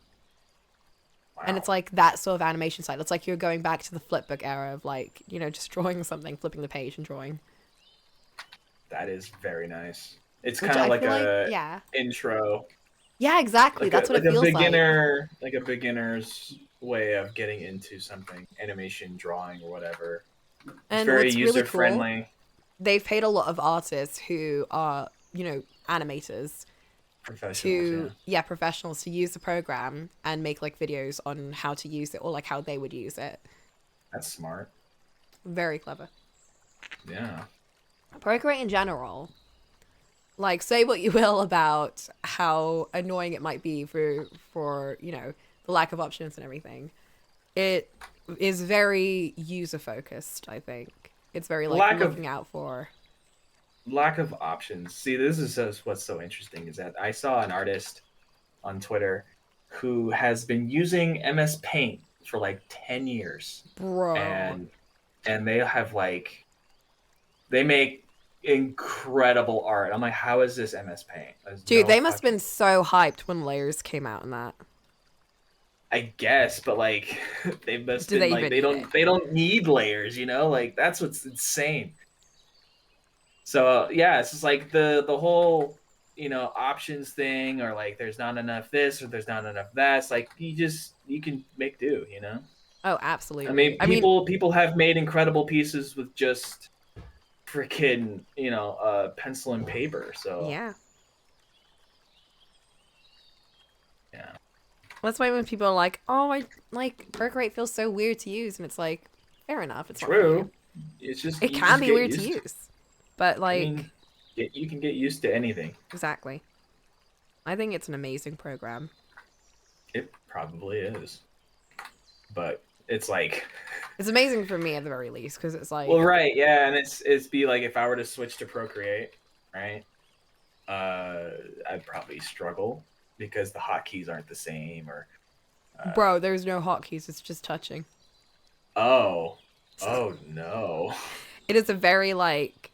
A: And
B: Wow.
A: it's like that sort of animation style. It's like you're going back to the flipbook era of like, just drawing something, flipping the page and drawing.
B: That is very nice. It's
A: Which
B: kind of
A: I
B: like
A: feel like,
B: a
A: yeah.
B: intro,
A: Yeah, exactly. That's what it feels like.
B: like a beginner's way of getting into something, animation, drawing, or whatever. It's
A: And
B: very
A: what's really
B: user
A: cool,
B: friendly.
A: they've paid a lot of artists who are, animators
B: Professionals,
A: to,
B: yeah.
A: yeah, professionals to use the program and make like videos on how to use it or like how they would use it.
B: That's smart.
A: Very clever.
B: Yeah.
A: Procreate in general, like say what you will about how annoying it might be for the lack of options and everything. It is very user focused, I think. It's very like
B: Lack of
A: looking out for.
B: options. See, this is what's so interesting is that I saw an artist on Twitter who has been using MS Paint for like 10 years,
A: Bro.
B: and they have like they make incredible art. I'm like, how is this MS Paint? There's
A: Dude,
B: no
A: they must have
B: fucking.
A: been so hyped when layers came out in that.
B: I guess, but like they must
A: Do
B: been
A: they
B: like
A: even need it?
B: they don't need layers, Like that's what's insane. So yeah, it's just like the whole options thing, or like there's not enough this or there's not enough that. It's like you can make do.
A: Oh,
B: I
A: absolutely.
B: mean,
A: I mean,
B: people have made incredible pieces with just freaking pencil and paper. So
A: yeah.
B: yeah,
A: That's why when people are like, "Oh, I like Procreate feels so weird to use," and it's like, fair enough, it's not for you.
B: true. It's just
A: It
B: you
A: can
B: just
A: be
B: get
A: weird to
B: used to.
A: use, but
B: I mean,
A: like,
B: you can get used to anything.
A: exactly. I think it's an amazing program.
B: It probably is, but it's like
A: It's amazing for me at the very least because it's
B: well,
A: like,
B: right, yeah, and it's be like if I were to switch to Procreate, right? I'd probably struggle because the hotkeys aren't the same, or
A: bro, there's no hotkeys. It's just touching.
B: oh, oh no,
A: It is a very like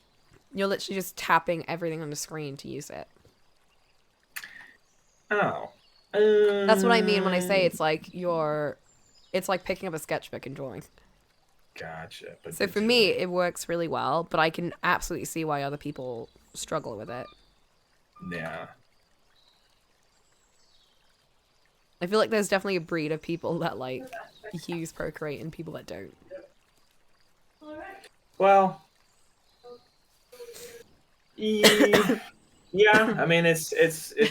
A: you're literally just tapping everything on the screen to use it.
B: oh,
A: That's what I mean when I say
B: um,
A: it's like it's like picking up a sketchbook and drawing.
B: gotcha, but
A: So for me,
B: digitally,
A: it works really well, but I can absolutely see why other people struggle with it.
B: yeah.
A: I feel like there's definitely a breed of people that like use Procreate and people that don't.
B: Well, yeah. I mean, it's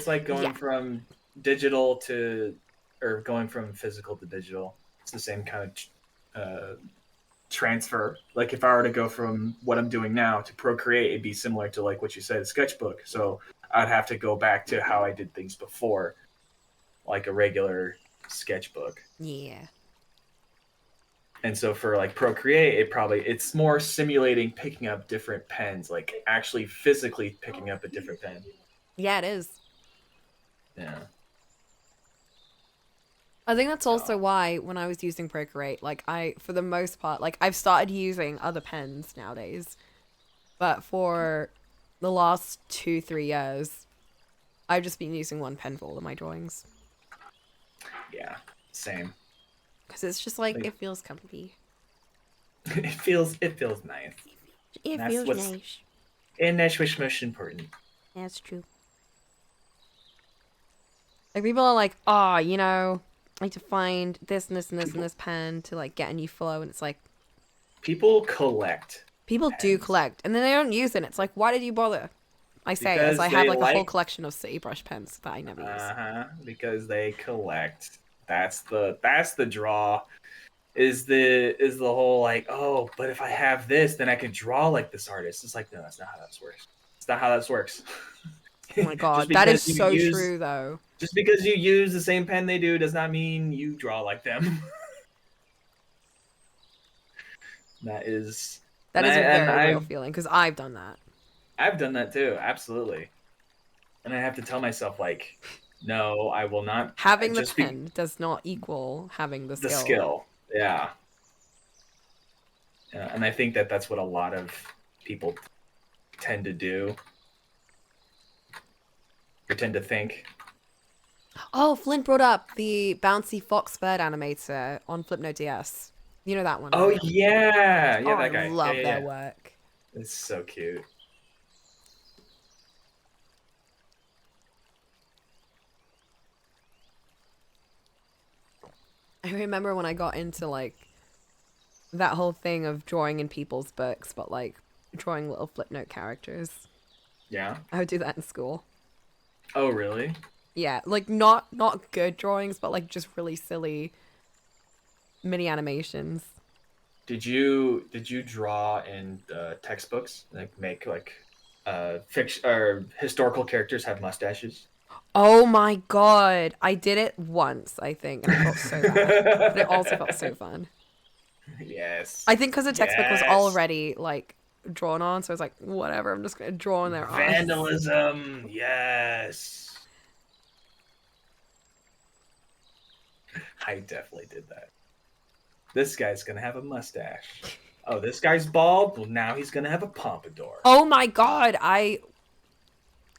B: like
A: Yeah.
B: going from digital to, or going from physical to digital. It's the same kind of transfer. Like if I were to go from what I'm doing now to Procreate, it'd be similar to like what you said, a sketchbook. So I'd have to go back to how I did things before, like a regular sketchbook.
A: Yeah.
B: And so for like Procreate, it's more simulating picking up different pens, like actually physically picking up a different pen.
A: Yeah, it is.
B: Yeah.
A: I think that's
B: So
A: also why when I was using Procreate, like for the most part, like I've started using other pens nowadays, but for the last 2, 3 years, I've just been using one pen for all of my drawings
B: yeah, same.
A: because it's just like
B: Like
A: it feels comfy.
B: it feels nice.
A: It
B: And that's
A: feels
B: what's
A: nice.
B: and that's what's most important.
A: That's true. Like people are like, oh, I need to find this and this and this and
B: People
A: this pen to like get a new flow, and it's like
B: people collect
A: people do
B: pens
A: collect, and then they don't use it. And it's like, why did you bother? I say as
B: because
A: I have
B: they
A: like a whole
B: like
A: collection of city brush pens that I never use.
B: because they collect. That's the draw. Is the whole like, oh, but if I have this, then I can draw like this artist. It's like, no, that's not how that works. It's not how that works.
A: Oh my
B: just
A: god, that is
B: because you
A: so
B: use
A: true though.
B: just because you use the same pen they do does not mean you draw like them. that is
A: That is a
B: and
A: very real
B: I've
A: feeling because I've done that.
B: I've done that too, absolutely. And I have to tell myself like, no, I will not.
A: Having the
B: Just be
A: pen does not equal having the
B: the
A: skill.
B: skill. Yeah. Yeah, and I think that that's what a lot of people tend to do or tend to think.
A: Oh, Flint brought up the bouncy fox bird animator on Flipnote DS. You know that one,
B: Oh
A: right?
B: yeah,
A: Oh,
B: yeah,
A: I
B: that guy. Yeah,
A: love
B: yeah,
A: their
B: yeah.
A: work.
B: It's so cute.
A: I remember when I got into like that whole thing of drawing in people's books, but like drawing little Flipnote characters.
B: Yeah.
A: I would do that in school.
B: Oh really?
A: Yeah, like not good drawings, but like just really silly mini animations.
B: Did you draw in textbooks like make like fiction or historical characters have mustaches?
A: Oh my god, I did it once, I think, and I felt so bad, but it also felt so fun.
B: Yes.
A: I think because the textbook was
B: Yes.
A: already like drawn on, so I was like, whatever, I'm just gonna draw on their eyes.
B: Vandalism. Yes. I definitely did that. This guy's gonna have a mustache. Oh, this guy's bald. Well, now he's gonna have a pompadour.
A: Oh my god, I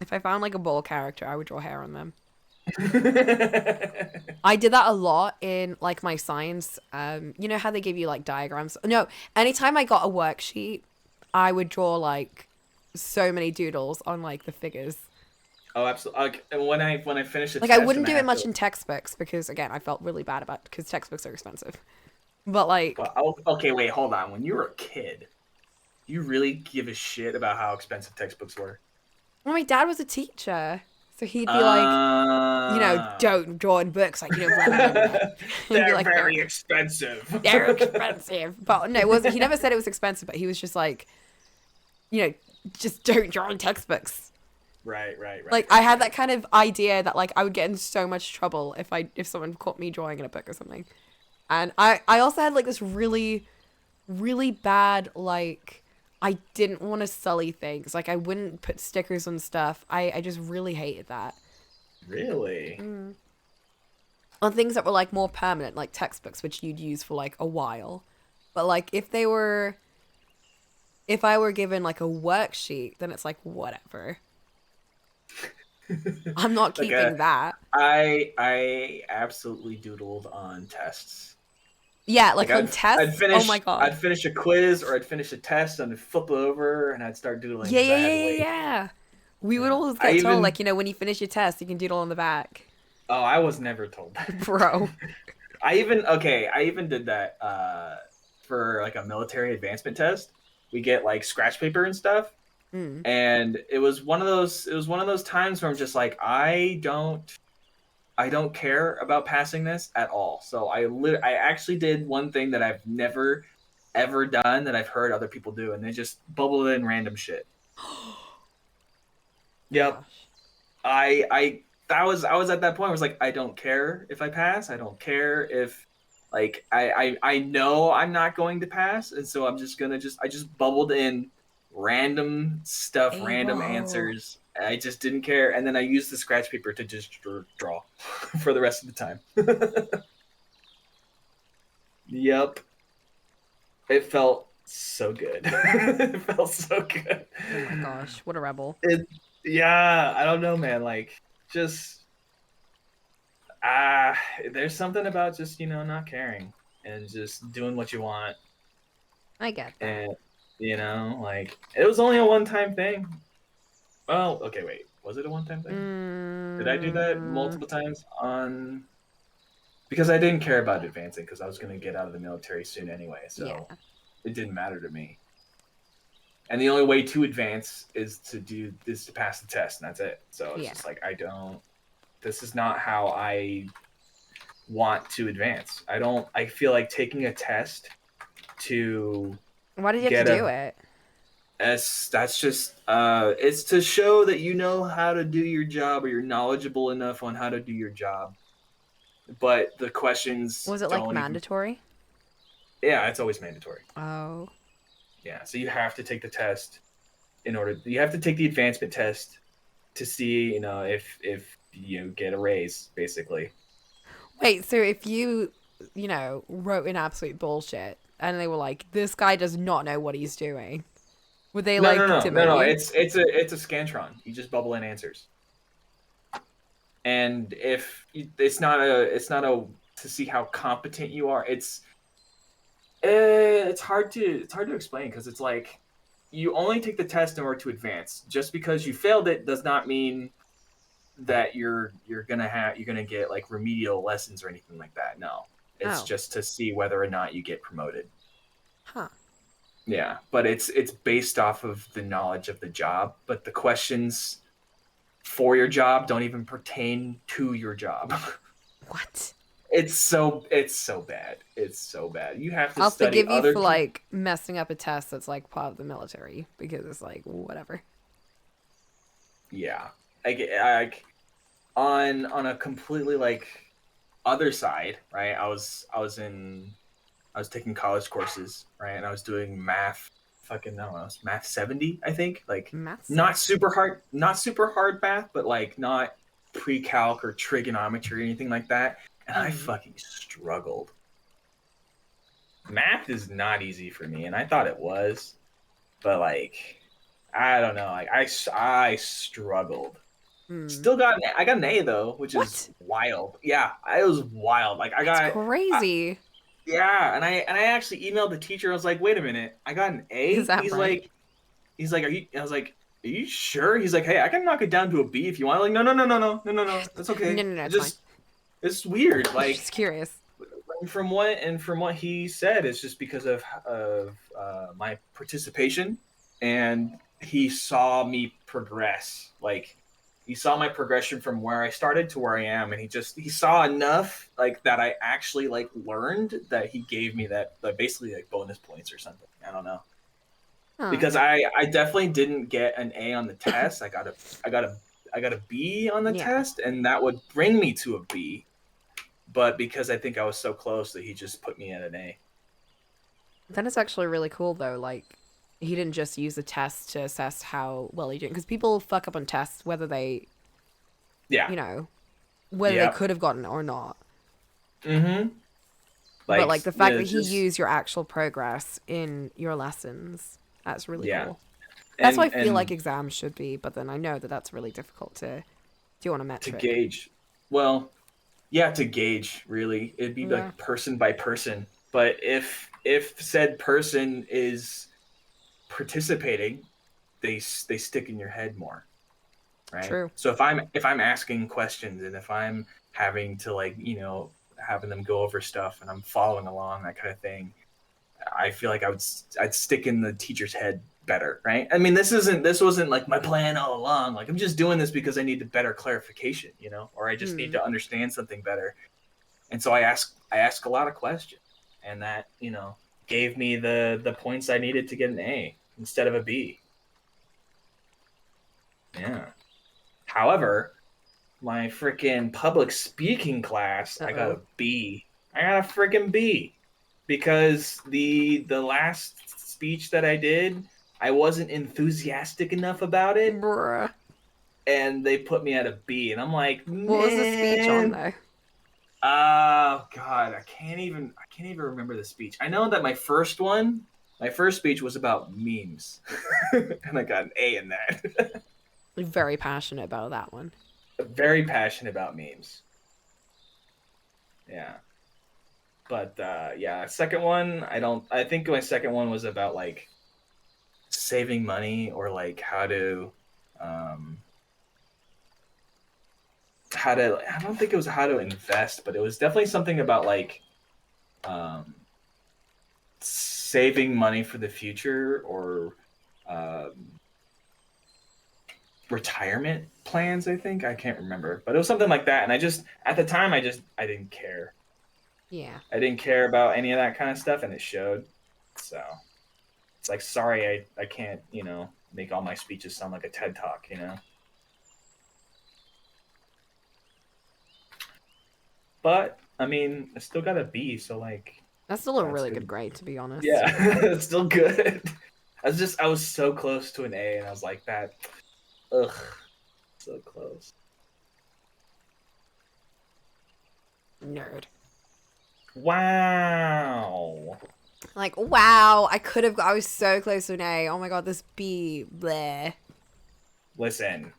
A: if I found like a bull character, I would draw hair on them. I did that a lot in like my science. You know how they give you like diagrams? No, anytime I got a worksheet, I would draw like so many doodles on like the figures.
B: Oh, absolutely. Like, when I finish a
A: Like I
B: test
A: wouldn't
B: and I
A: do it
B: have
A: much
B: to.
A: in textbooks because again, I felt really bad about because textbooks are expensive. But like,
B: Well, oh, okay, wait, hold on. When you were a kid, you really give a shit about how expensive textbooks were?
A: well, my dad was a teacher, so he'd be like,
B: Uh,
A: don't draw in books, like blah blah blah blah. He'd be
B: they're
A: like,
B: very expensive.
A: they're expensive. But no, it wasn't. He never said it was expensive, but he was just like, you know, just don't draw in textbooks.
B: Right, right, right,
A: Like I
B: right,
A: had
B: right.
A: that kind of idea that like I would get in so much trouble if someone caught me drawing in a book or something. And I also had like this really bad like I didn't want to sully things. Like I wouldn't put stickers on stuff. I just really hated that.
B: Really?
A: On things that were like more permanent, like textbooks, which you'd use for like a while. But like if I were given like a worksheet, then it's like whatever. I'm not
B: Like
A: keeping that.
B: I absolutely doodled on tests.
A: Yeah,
B: Like
A: like on tests. Oh my
B: I'd
A: god.
B: finish a quiz or I'd finish a test and I'd flip it over and I'd start doodling
A: Yeah,
B: because
A: yeah,
B: I had
A: yeah,
B: to
A: yeah,
B: wait.
A: yeah. We would
B: Yeah.
A: always
B: I
A: get told, like,
B: even
A: when you finish your test, you can doodle on the back.
B: Oh, I was never told that.
A: Bro.
B: I even did that for like a military advancement test. We get like scratch paper and stuff.
A: Mm.
B: And it was one of those times where I'm just like I don't care about passing this at all. So I actually did one thing that I've never ever done that I've heard other people do, and they just bubble in random shit. Yep.
A: Gosh.
B: I I was at that point where I was like, I don't care if I pass. I don't care if like I know I'm not going to pass, and so I'm just gonna just I just bubbled in random stuff,
A: Hey,
B: random
A: bro.
B: answers. I just didn't care, and then I used the scratch paper to just draw for the rest of the time. Yep, it felt so good. It felt so good.
A: Oh my gosh. What a rebel.
B: It, yeah, I don't know, man. Like, just ah, there's something about just not caring and just doing what you want,
A: I get that.
B: and like it was only a one-time thing. Well, okay, wait, was it a one-time thing? Did I do that
A: Mm,
B: multiple times on? Because I didn't care about advancing because I was going to get out of the military soon anyway,
A: yeah.
B: so it didn't matter to me. And the only way to advance is to pass the test, and that's it. So it's
A: Yeah.
B: just like I don't. This is not how I want to advance. I feel like taking a test to
A: Why did you have to
B: get
A: do
B: a
A: it?
B: S that's just it's to show that you know how to do your job or you're knowledgeable enough on how to do your job. But the questions
A: Was it like
B: don't even
A: mandatory?
B: yeah, it's always mandatory.
A: Oh.
B: Yeah, so you have to take the test you have to take the advancement test to see, if you get a raise basically.
A: Wait, so if you, wrote in absolute bullshit and they were like, this guy does not know what he's doing, would they
B: No, no,
A: like
B: no. No,
A: demote
B: no.
A: you?
B: It's a scantron. You just bubble in answers. And if it's not a to see how competent you are. It's hard to explain because it's like you only take the test in order to advance. Just because you failed it does not mean that you're gonna get like remedial lessons or anything like that. No, it's
A: Oh,
B: just to see whether or not you get promoted.
A: huh.
B: Yeah, but it's based off of the knowledge of the job, but the questions for your job don't even pertain to your job.
A: What?
B: It's so bad. It's so bad. You have to
A: I'll
B: study
A: forgive you
B: other
A: for
B: people.
A: like messing up a test that's like part of the military because it's like whatever.
B: Yeah. Like on a completely like other side, right? I was taking college courses, right? And I was doing math, fucking no, I was math 70, I think. Like
A: Math
B: not super hard math, but like not pre-calc or trigonometry or anything like that. And I
A: Mm.
B: fucking struggled. Math is not easy for me, and I thought it was, but like I don't know, like I struggled.
A: Mm.
B: Still I got an A though, which is
A: What?
B: wild. Yeah, it was wild. Like
A: That's
B: I,
A: crazy.
B: yeah, and I actually emailed the teacher. I was like, wait a minute, I got an
A: Is
B: A.
A: that
B: He's
A: right?
B: like, are you? I was like, are you sure? He's like, hey, I can knock it down to a B if you want. I'm like, no, no, no, no, no, no, no, no. That's
A: No,
B: okay.
A: no, no,
B: It
A: it's fine.
B: just it's weird.
A: Just
B: Like
A: curious.
B: from what he said, it's just because of my participation, and he saw me progress. Like he saw my progression from where I started to where I am, and he saw enough like that I actually like learned that he gave me that like, basically like bonus points or something. I don't know
A: Huh.
B: because I definitely didn't get an A on the test. I got a I got a B on the
A: Yeah.
B: test, and that would bring me to a B, but because I think I was so close that he just put me at an A.
A: That is actually really cool though. Like he didn't just use a test to assess how well you're doing because people fuck up on tests whether they,
B: Yeah.
A: you know, whether they
B: Yep.
A: could have gotten it or not.
B: Mm-hmm.
A: But
B: Like
A: like the fact
B: yeah,
A: that he
B: just
A: used your actual progress in your lessons, that's really
B: yeah.
A: cool. That's what I feel like
B: And
A: exams should be, but then I know that that's really difficult to do on a
B: to
A: metric.
B: gauge, well, yeah, to gauge really, it'd be
A: Yeah,
B: like person by person. But if said person is participating, they stick in your head more, right?
A: true.
B: So if I'm asking questions and if I'm having to like having them go over stuff and I'm following along that kind of thing, I feel like I'd stick in the teacher's head better, right? I mean, this wasn't like my plan all along. Like I'm just doing this because I need a better clarification, or I just need
A: Hmm.
B: to understand something better. And so I ask a lot of questions, and that gave me the points I needed to get an A instead of a B. Yeah. However, my freaking public speaking class,
A: Uh
B: I got
A: oh.
B: a B. I got a freaking B because the last speech that I did, I wasn't enthusiastic enough about it,
A: Bruh.
B: and they put me at a B. And I'm like,
A: What was the speech on
B: man,
A: though?
B: oh god, I can't even remember the speech. I know that my first speech was about memes, and I got an A in that.
A: Very passionate about that one.
B: Very passionate about memes. Yeah. But yeah, second one, I think my second one was about like saving money or like um I don't think it was how to invest, but it was definitely something about like um saving money for the future or um retirement plans, I think. I can't remember. But it was something like that, and I just at the time I didn't care.
A: Yeah.
B: I didn't care about any of that kind of stuff, and it showed. So it's like, sorry, I can't, make all my speeches sound like a TED talk. But I mean, I still got a B, so like
A: That's still a
B: that's
A: really good
B: good.
A: grade, to be honest.
B: Yeah, it's still good. I was so close to an A, and I was like that. Ugh, so close.
A: Nerd.
B: Wow.
A: Like, wow, I was so close to an A. Oh my god, this B, bleh.
B: Listen,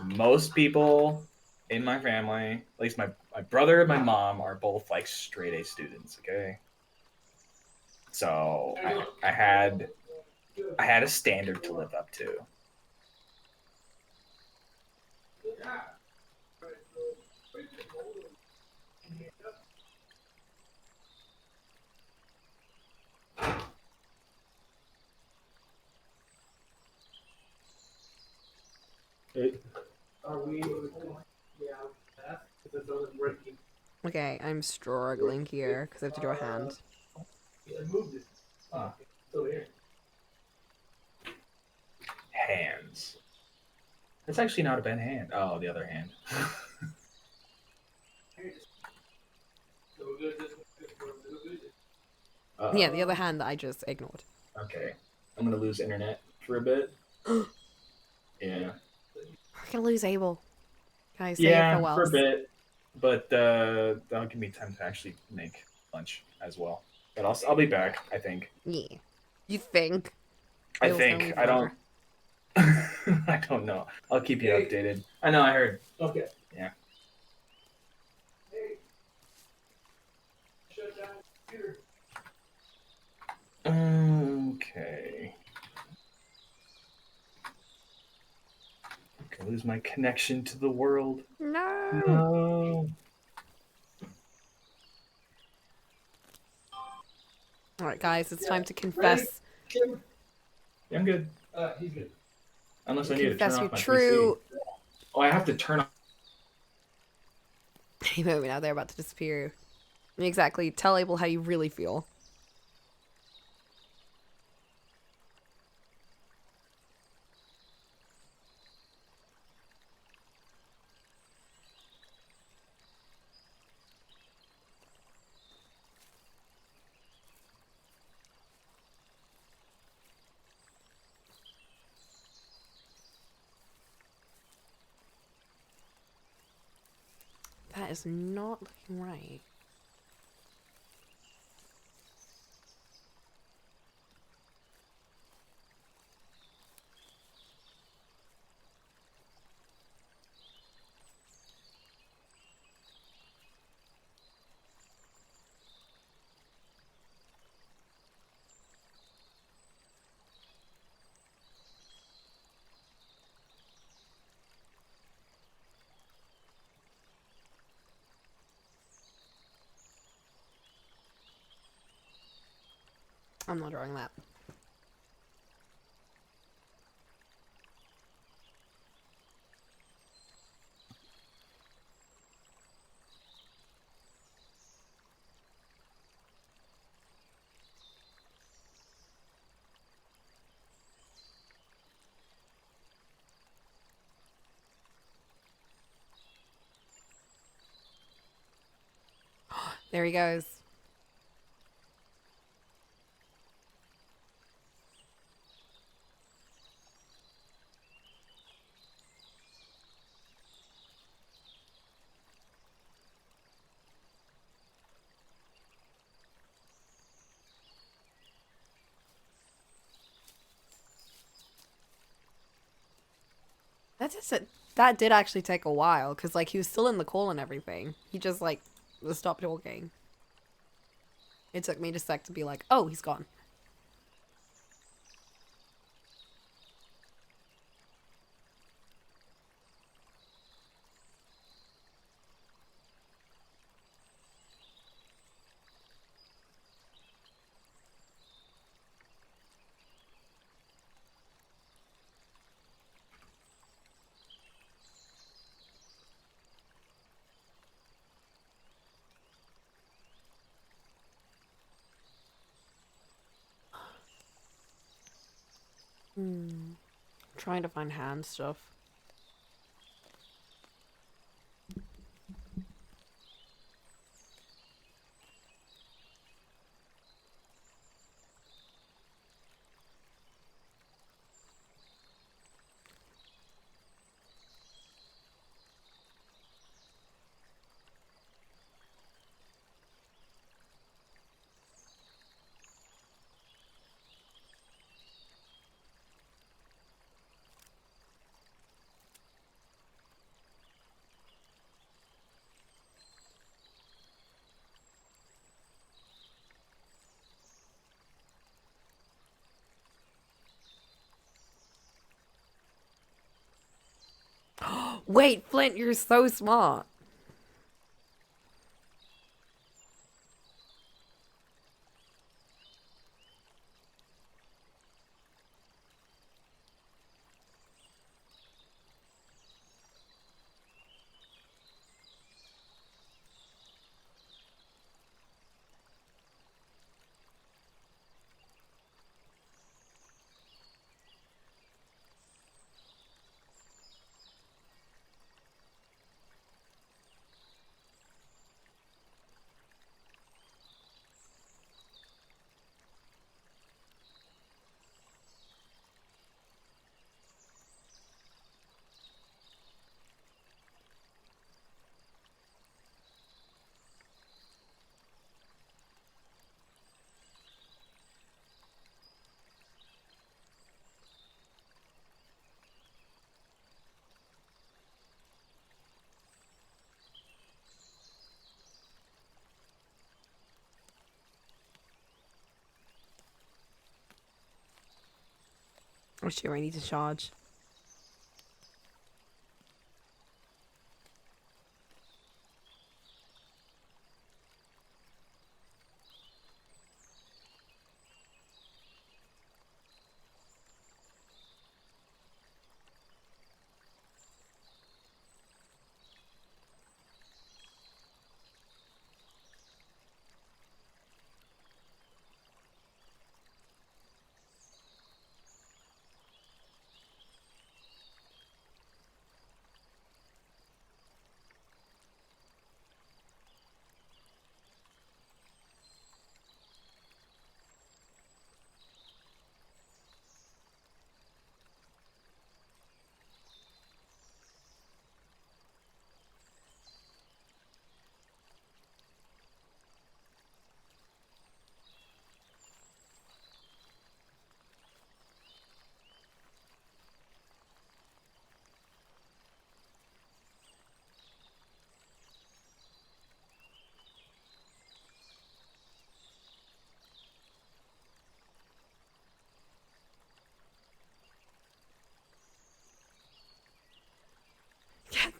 B: most people in my family, at least my brother and my mom are both like straight A students. Okay, so I had a standard to live up to. Are we? Yeah, that's working.
A: Okay, I'm struggling here because I have to do a hand.
B: I moved it. Still here. Hands. That's actually not a bad hand. Oh, the other hand.
A: Yeah, the other hand that I just ignored.
B: Okay. I'm gonna lose internet for a bit. Yeah.
A: We're gonna lose Abel. Guys, say your
B: Yeah, for a
A: farewells.
B: bit. But that'll give me time to actually make lunch as well. But I'll be back, I think.
A: Yeah. You think?
B: I
A: Abel's gonna
B: think.
A: leave
B: I
A: forever.
B: don't I don't know. I'll keep you updated. I know I heard. Okay. Yeah. Shut down the computer. Okay. I lose my connection to the world.
A: No.
B: No.
A: All right, guys, it's time to
B: Ready?
A: confess.
B: Yeah, I'm good. He's good. Unless I need to turn
A: Confess your
B: off my PC.
A: true.
B: Oh, I have to turn off.
A: Any moment now, they're about to disappear. Exactly. Tell Abel how you really feel. That is not looking right. I'm not drawing that. There he goes. That did actually take a while because like he was still in the call and everything. He just like stopped talking. It took me just a sec to be like, oh, he's gone. Hmm. Trying to find hand stuff. Wait, Flint, you're so smart. Oh shit, I need to charge.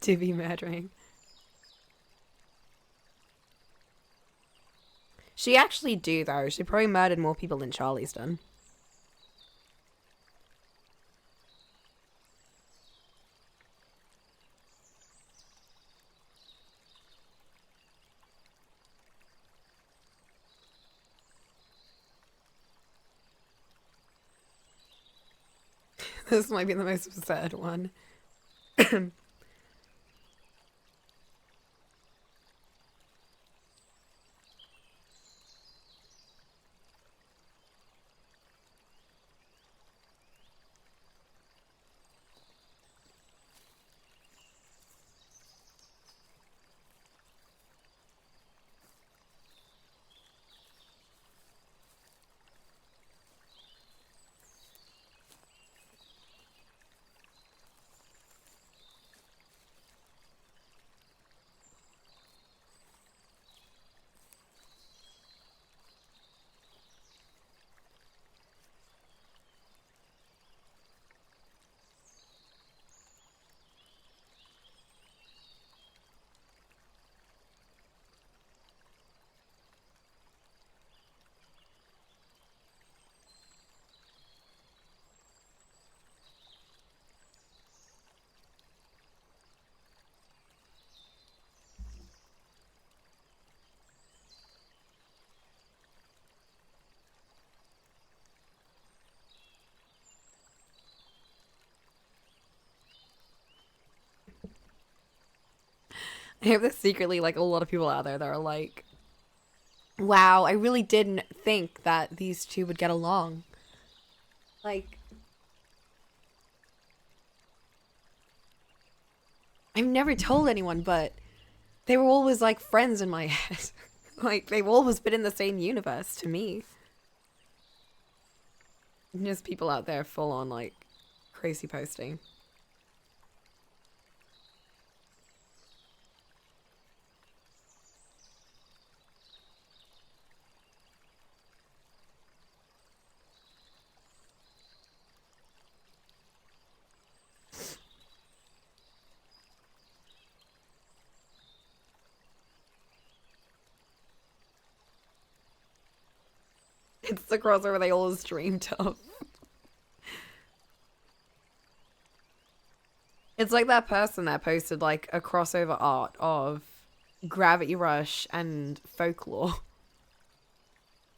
A: To be murdering. She actually do though. She probably murdered more people than Charlie's done. This might be the most absurd one. I hope there's secretly like a lot of people out there that are like, wow, I really didn't think that these two would get along. Like, I've never told anyone, but they were always like friends in my head. Like, they've always been in the same universe to me. Just people out there full on like crazy posting. It's the crossover they always dreamed of. It's like that person that posted like a crossover art of Gravity Rush and Folklore.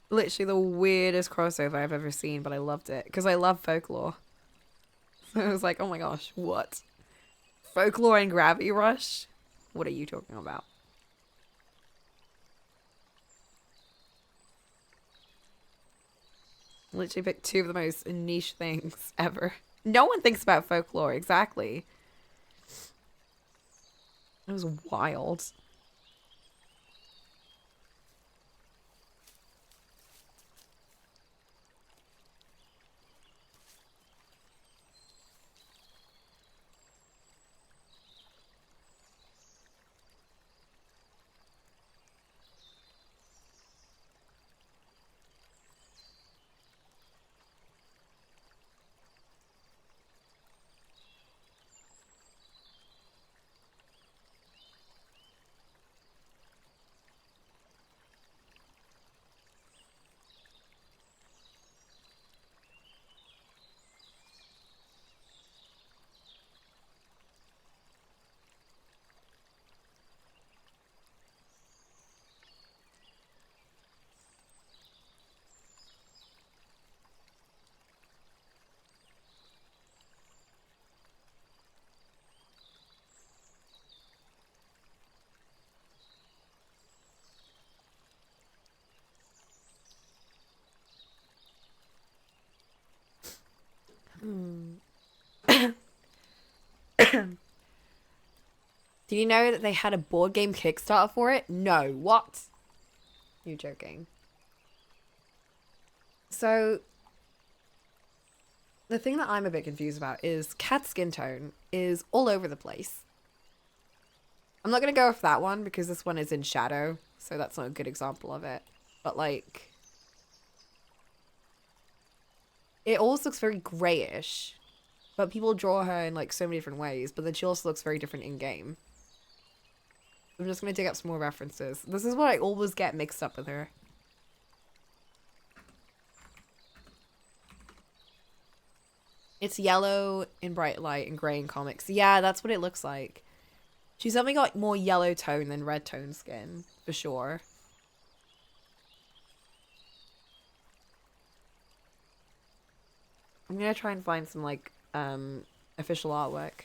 A: Literally the weirdest crossover I've ever seen, but I loved it because I love Folklore. So I was like, oh my gosh, what? Folklore and Gravity Rush? What are you talking about? Literally picked two of the most niche things ever. No one thinks about Folklore, exactly. It was wild. Do you know that they had a board game Kickstarter for it? No. What? You're joking. So, the thing that I'm a bit confused about is Cat's skin tone is all over the place. I'm not going to go with that one because this one is in shadow, so that's not a good example of it. But, like, it always looks very grayish, but people draw her in, like, so many different ways, but then she also looks very different in-game. I'm just going to dig up some more references. This is what I always get mixed up with her. It's yellow in bright light and grey in comics. Yeah, that's what it looks like. She's definitely got more yellow tone than red tone skin, for sure. I'm gonna try and find some, like, official artwork.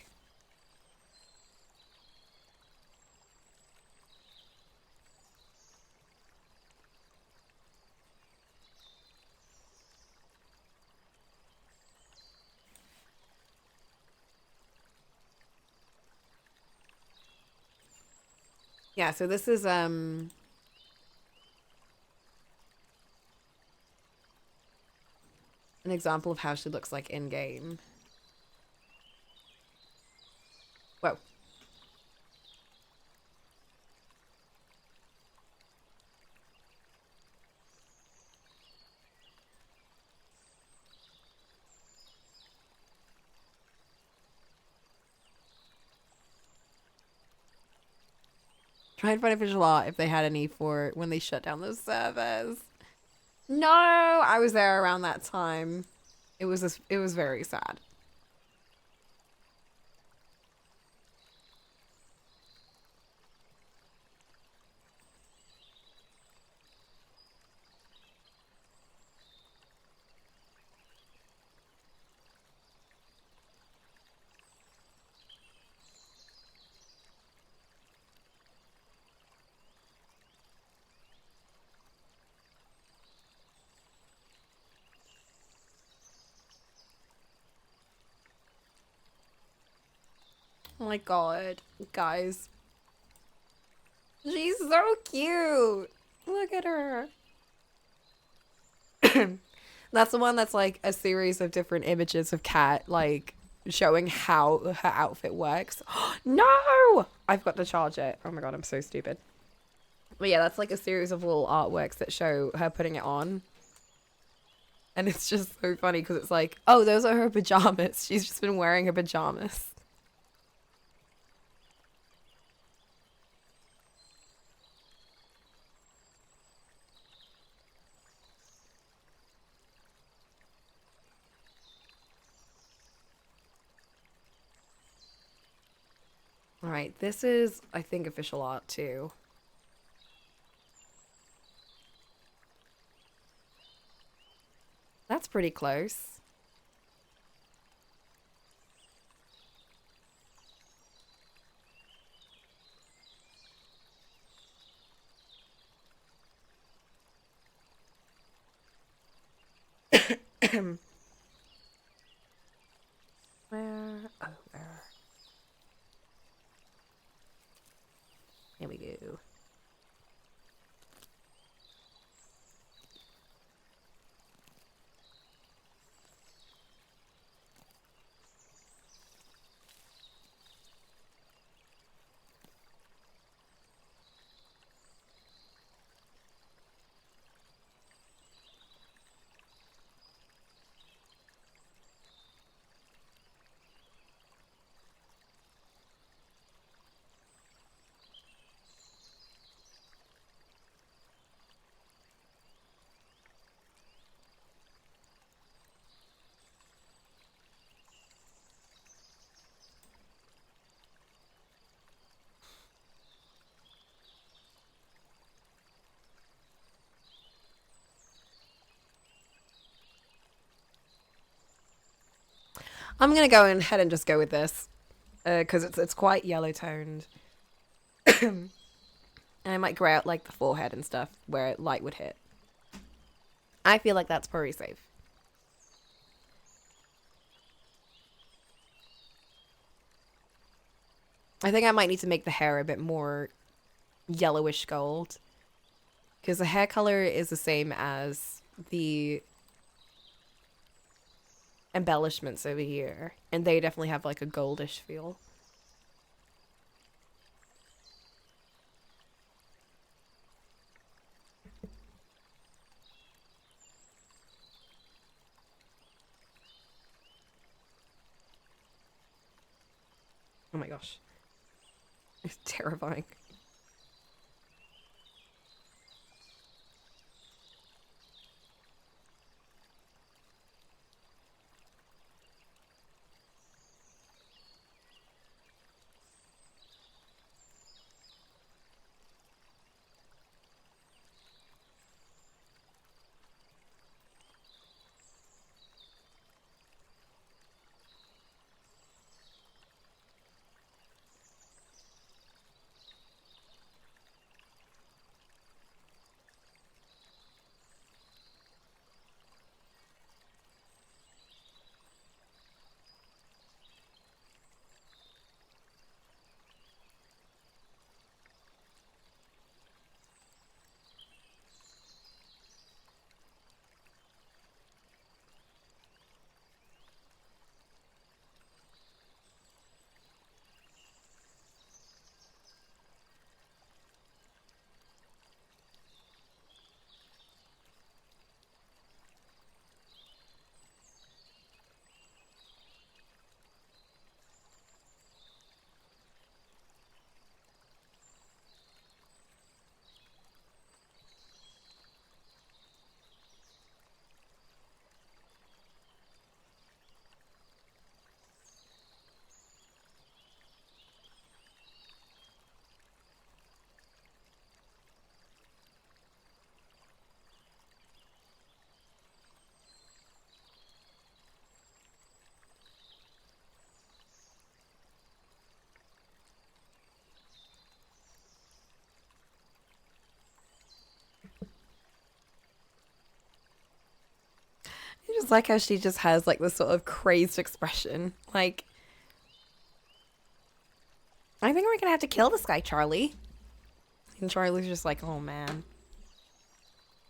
A: Yeah, so this is, an example of how she looks like in-game. Whoa. Try and find a visual art if they had any for when they shut down those servers. No, I was there around that time. It was very sad. Oh my god, guys. She's so cute. Look at her. That's the one that's like a series of different images of Cat, like showing how her outfit works. No! I've got to charge it. Oh my god, I'm so stupid. But yeah, that's like a series of little artworks that show her putting it on. And it's just so funny because it's like, oh, those are her pajamas. She's just been wearing her pajamas. All right, this is, I think, official art too. That's pretty close. Where? Oh, where? Here we go. I'm gonna go ahead and just go with this because it's quite yellow toned, and I might gray out like the forehead and stuff where light would hit. I feel like that's pretty safe. I think I might need to make the hair a bit more yellowish gold because the hair color is the same as the embellishments over here, and they definitely have like a goldish feel. Oh my gosh. It's terrifying. I just like how she just has like this sort of crazed expression. Like, I think we're gonna have to kill this guy, Charlie. And Charlie's just like, oh man.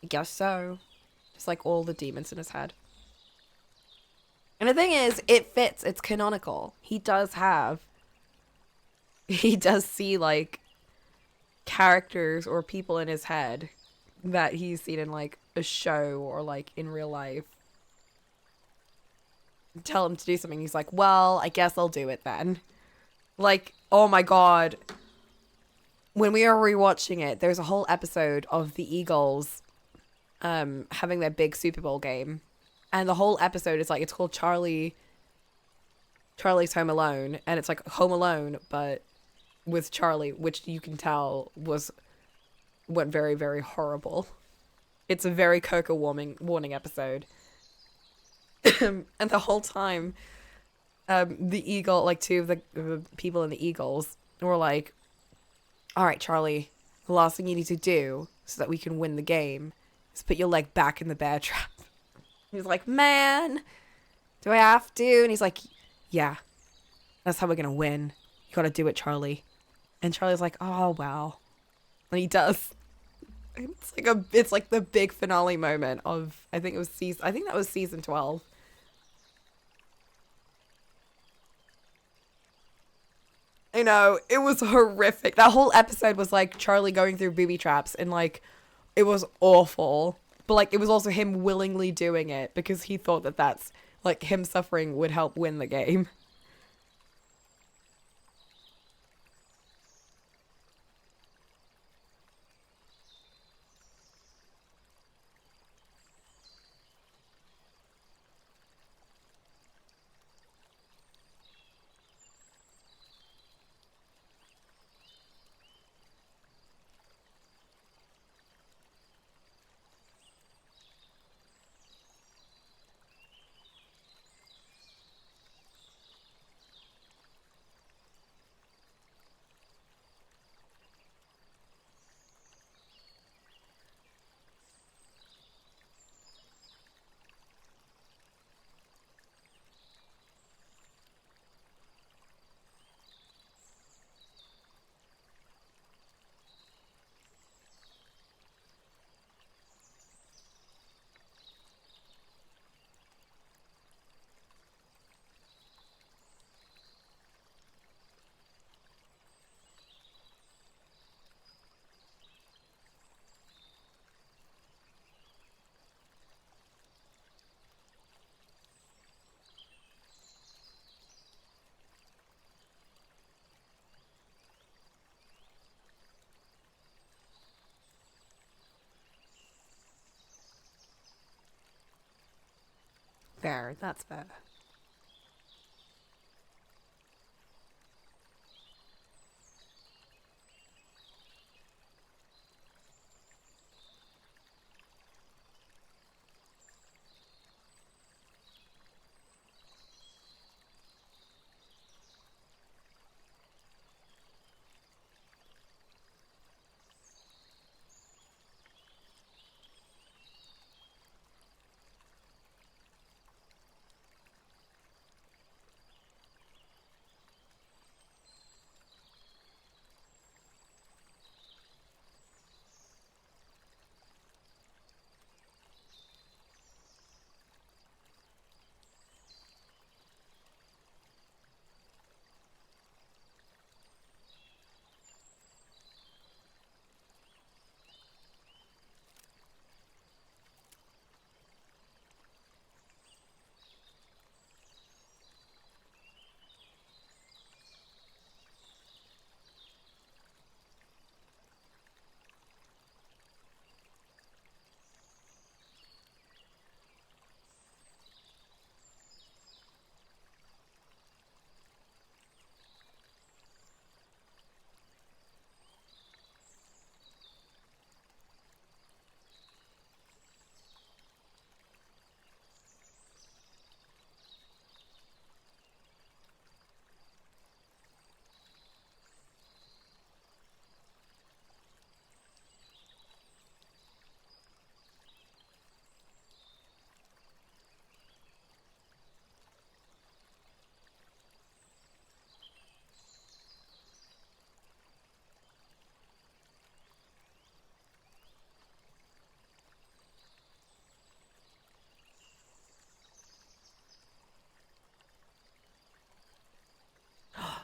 A: I guess so. Just like all the demons in his head. And the thing is, it fits. It's canonical. He does see like characters or people in his head that he's seen in like a show or like in real life. Tell him to do something. He's like, well, I guess I'll do it then. Like, oh my god. When we are rewatching it, there's a whole episode of the Eagles having their big Super Bowl game. And the whole episode is like, it's called Charlie's Home Alone. And it's like Home Alone, but with Charlie, which you can tell went very, very horrible. It's a very Coca warning episode. And the whole time, the eagle, like two of the people in the Eagles, were like, "All right, Charlie, the last thing you need to do so that we can win the game is put your leg back in the bear trap." He's like, "Man, do I have to?" And he's like, "Yeah, that's how we're gonna win. You gotta do it, Charlie." And Charlie's like, "Oh well," and he does. It's like the big finale moment of I think that was season 12. I know, it was horrific. That whole episode was like Charlie going through booby traps, and like it was awful. But like it was also him willingly doing it because he thought that that's like him suffering would help win the game. Fair, that's fair.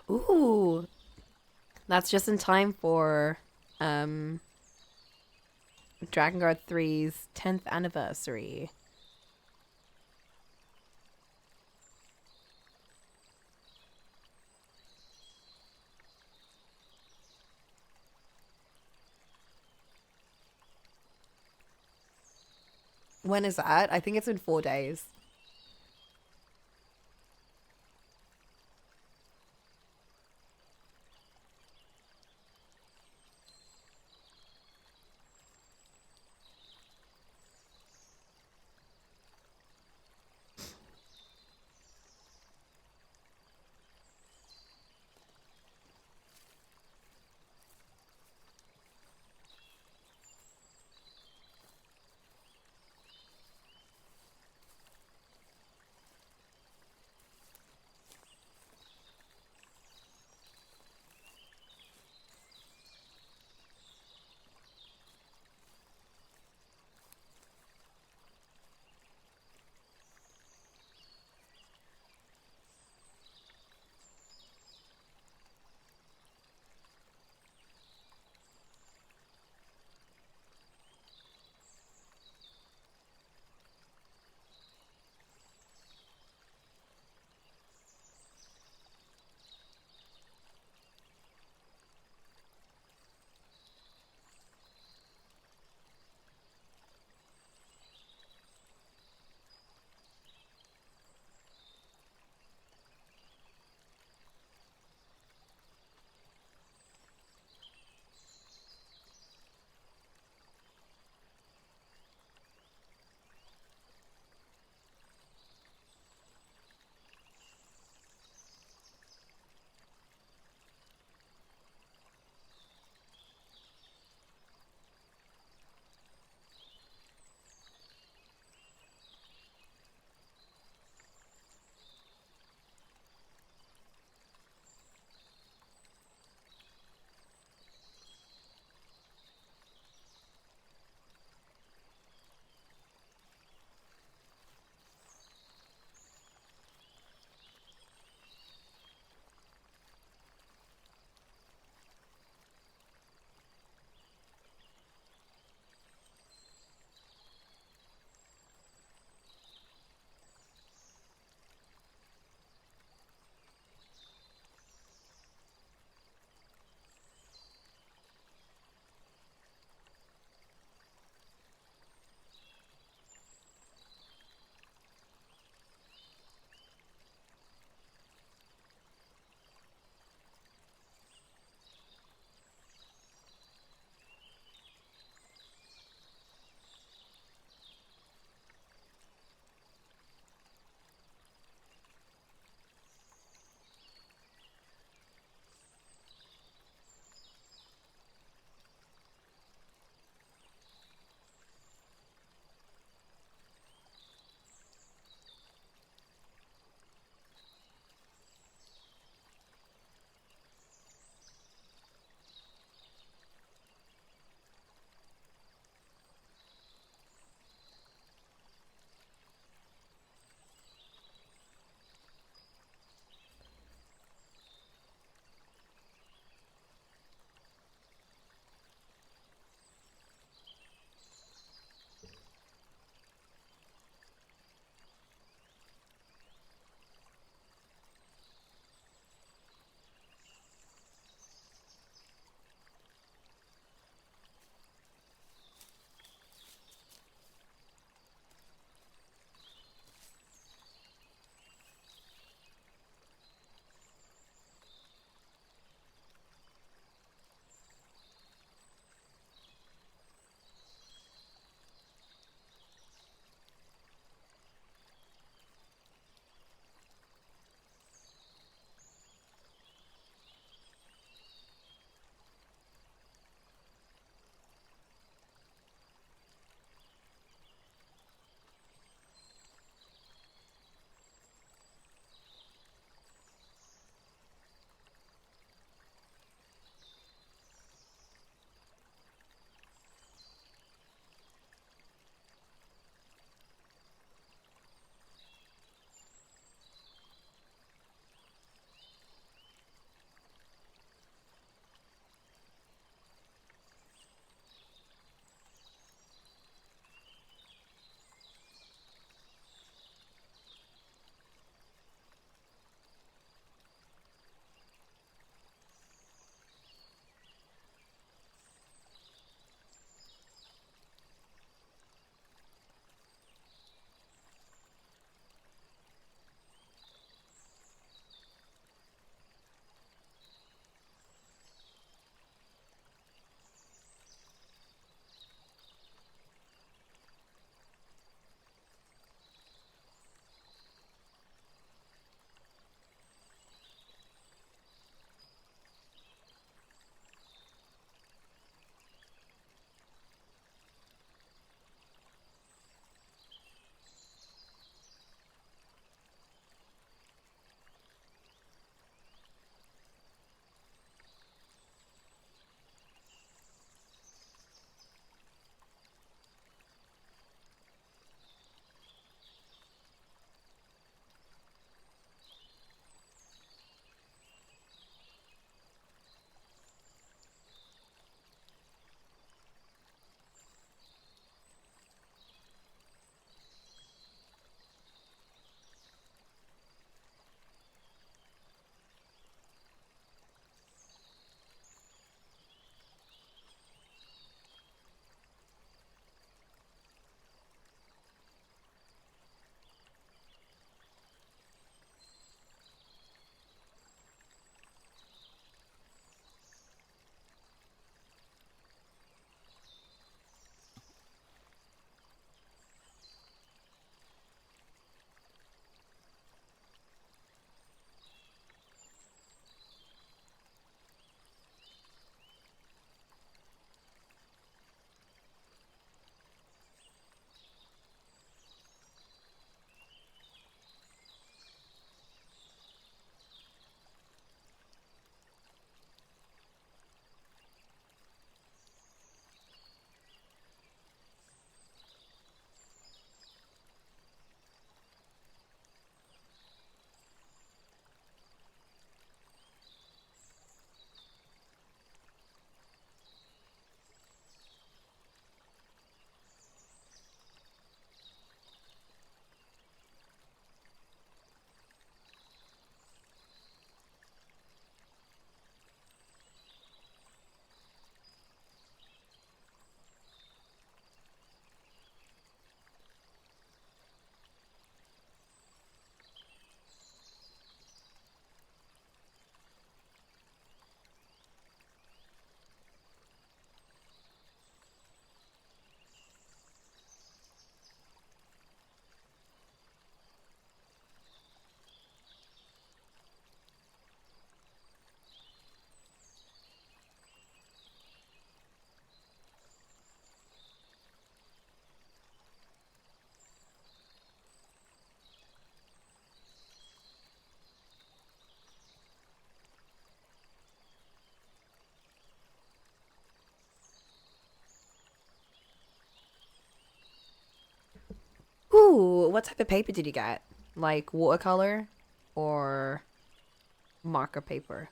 A: Ooh, that's just in time for um Dragon Guard 3's 10th anniversary. When is that? I think it's in 4 days. what type of paper did you get? Like watercolor or marker paper?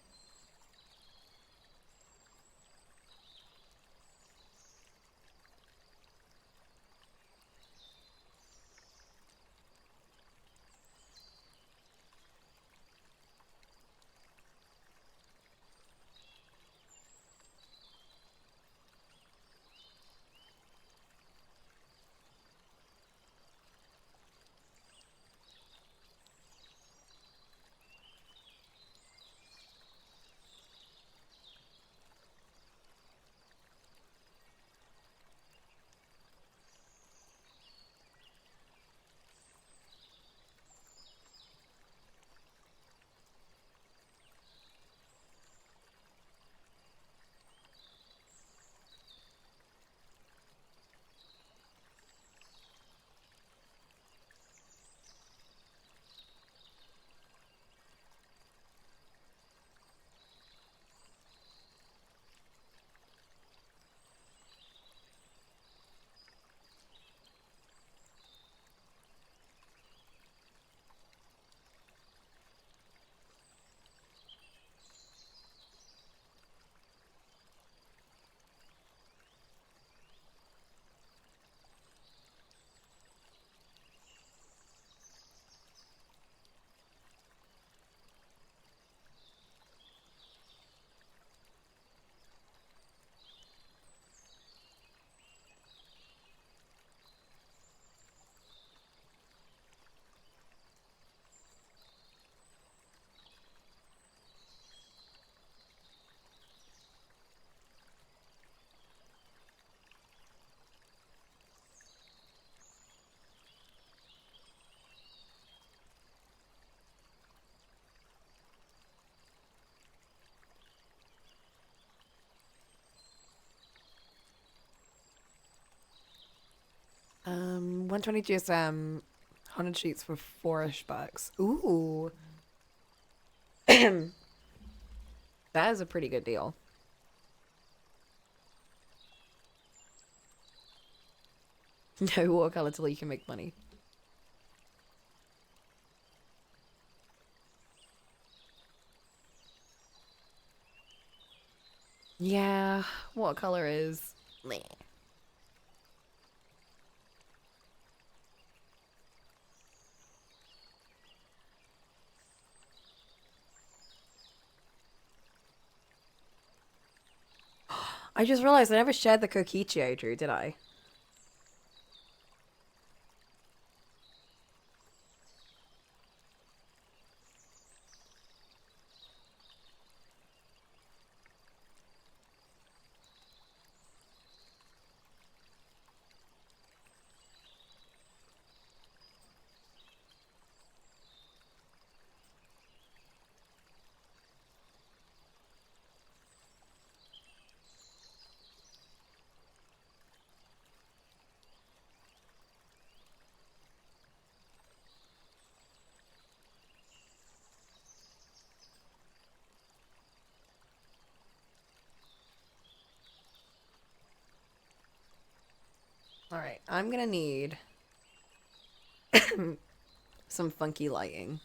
A: Um, 120 GSM, 100 sheets for 4-ish bucks. Ooh, that is a pretty good deal. No watercolor till you can make money. Yeah, watercolor is meh. I just realized I never shared the kokichi I drew, did I? All right, I'm gonna need some funky lighting.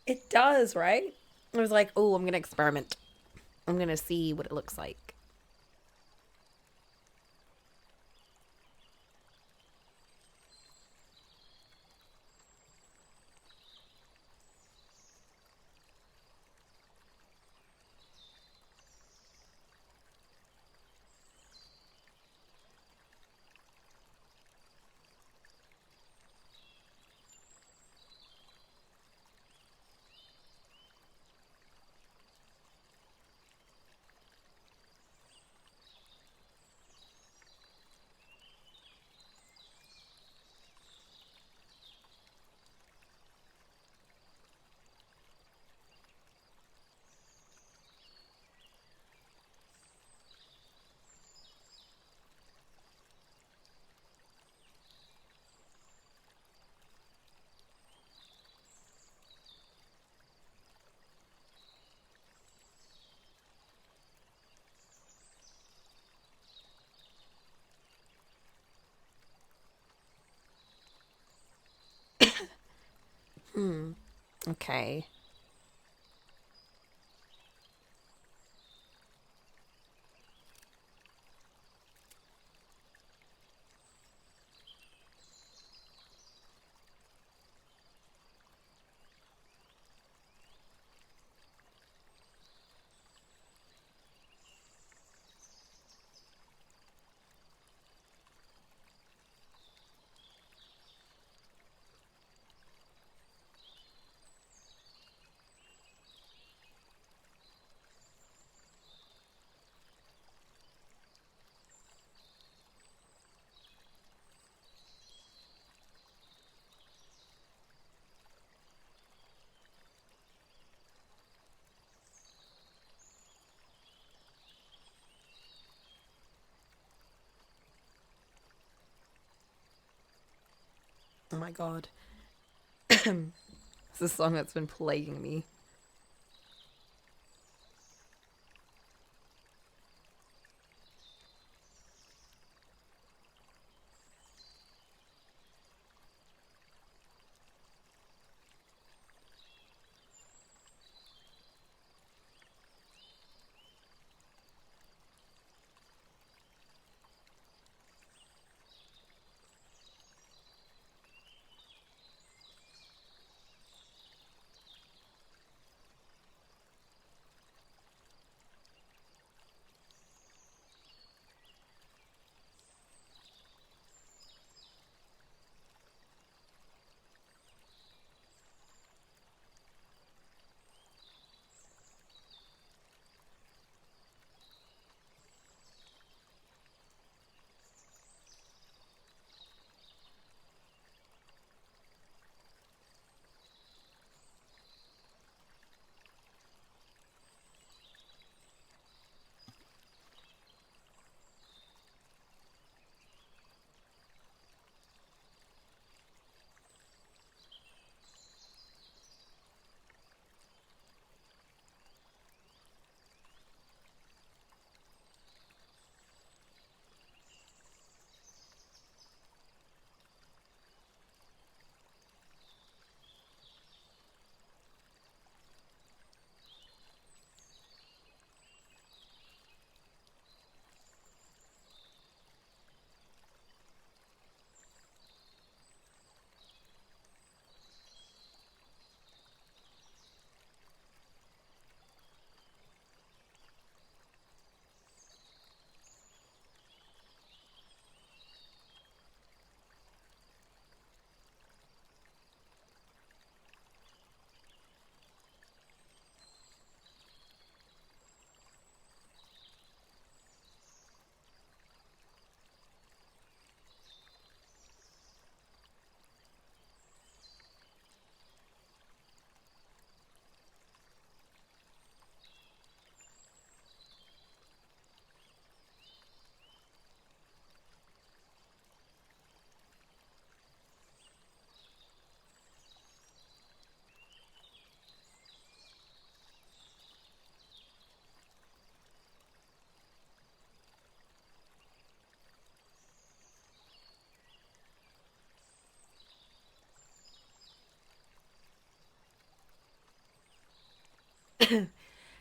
A: It does, right? I was like, oh, I'm gonna experiment. I'm gonna see what it looks like. Okay. Oh my god. It's a song that's been plaguing me.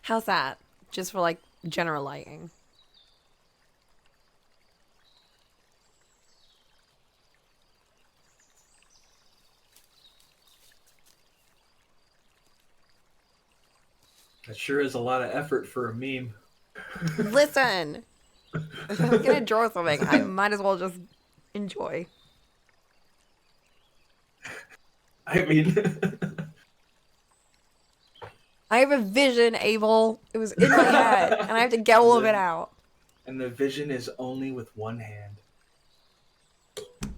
A: How's that? Just for like general lighting.
B: That sure is a lot of effort for a meme.
A: Listen, if I'm gonna draw something, I might as well just enjoy.
B: I mean,
A: I have a vision, Abel. It was in my head, and I have to get all of it out.
B: and the vision is only with one hand.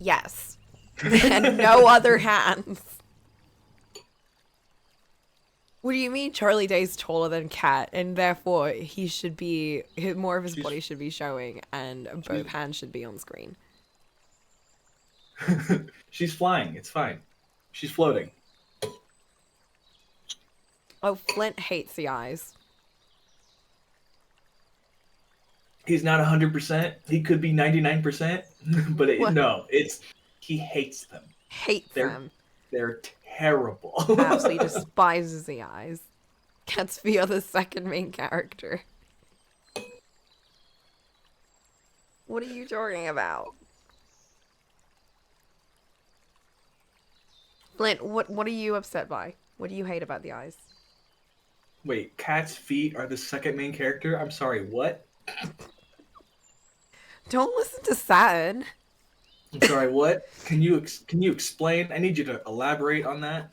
A: Yes. And no other hands. What do you mean Charlie Day's taller than Cat, and therefore he should be, more of his body should be showing, and both hands should be on screen?
B: She's flying. It's fine. She's floating.
A: Oh, Flint hates the eyes.
B: He's not 100%. He could be 99%, but
A: What?
B: no, he hates them.
A: Hates them.
B: They're terrible.
A: Absolutely despises the eyes. Cat's the other second main character. What are you talking about? Flint, what are you upset by? What do you hate about the eyes?
B: Wait, Cat's feet are the second main character? I'm sorry, what?
A: Don't listen to Saturn.
B: I'm sorry, what? Can you explain? I need you to elaborate on that.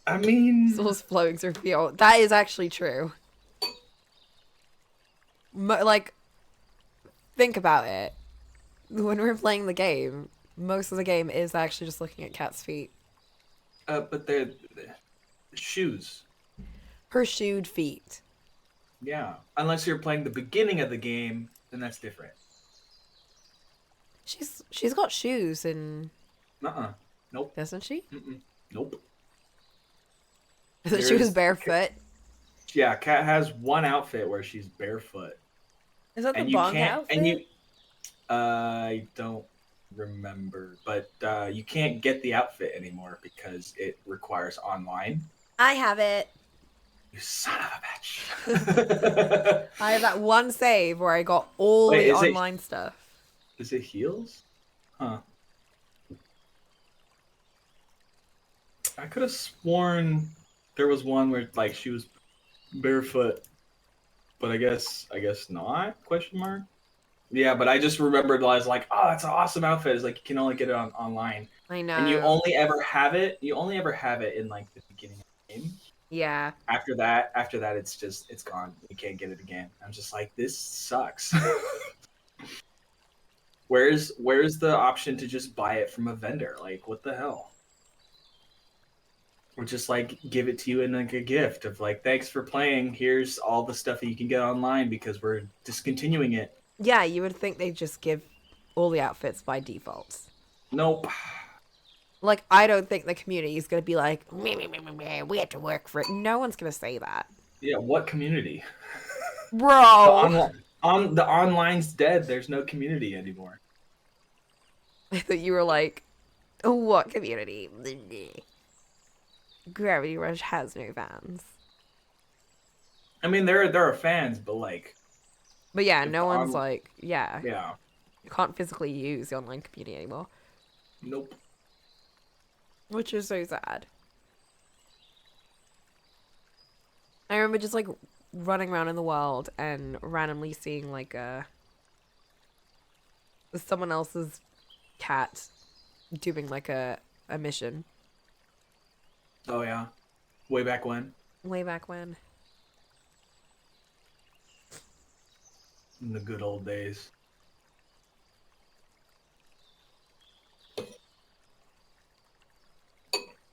B: I mean,
A: Soul's flowings reveal. That is actually true. Like, think about it. When we're playing the game, most of the game is actually just looking at Cat's feet.
B: but they're shoes.
A: Her shoed feet.
B: Yeah, unless you're playing the beginning of the game, then that's different.
A: She's got shoes and
B: Nope.
A: doesn't she?
B: Nope.
A: I thought she was barefoot.
B: Yeah, Cat has one outfit where she's barefoot.
A: Is that the
B: And you
A: bong
B: can't,
A: outfit?
B: and you, I don't remember, but you can't get the outfit anymore because it requires online.
A: I have it.
B: You son of a bitch.
A: I have that one save where I got all
B: Wait,
A: the online stuff.
B: Is it heels? Huh. I could have sworn there was one where like she was barefoot, but I guess not? Question mark. Yeah, but I just remembered I was like, oh, that's an awesome outfit. It's like you can only get it online.
A: I know.
B: And you only ever have it in like the beginning of the game.
A: Yeah.
B: After that, it's gone. You can't get it again. I'm just like, this sucks. Where's the option to just buy it from a vendor? Like, what the hell? Or just like give it to you in like a gift of like, thanks for playing. Here's all the stuff that you can get online because we're discontinuing it.
A: Yeah, you would think they'd just give all the outfits by default.
B: Nope.
A: Like, I don't think the community is going to be like, meh, we have to work for it. No one's going to say that.
B: Yeah, what community?
A: Bro!
B: The online's dead. There's no community anymore.
A: I thought you were like, oh, what community? Gravity Rush has no fans.
B: I mean, there are fans, but like...
A: But yeah, no one's like, yeah.
B: Yeah.
A: You can't physically use the online community anymore.
B: Nope.
A: Which is so sad. I remember just like running around in the world and randomly seeing like someone else's cat doing like a mission.
B: Oh yeah. Way back when.
A: Way back when.
B: In the good old days.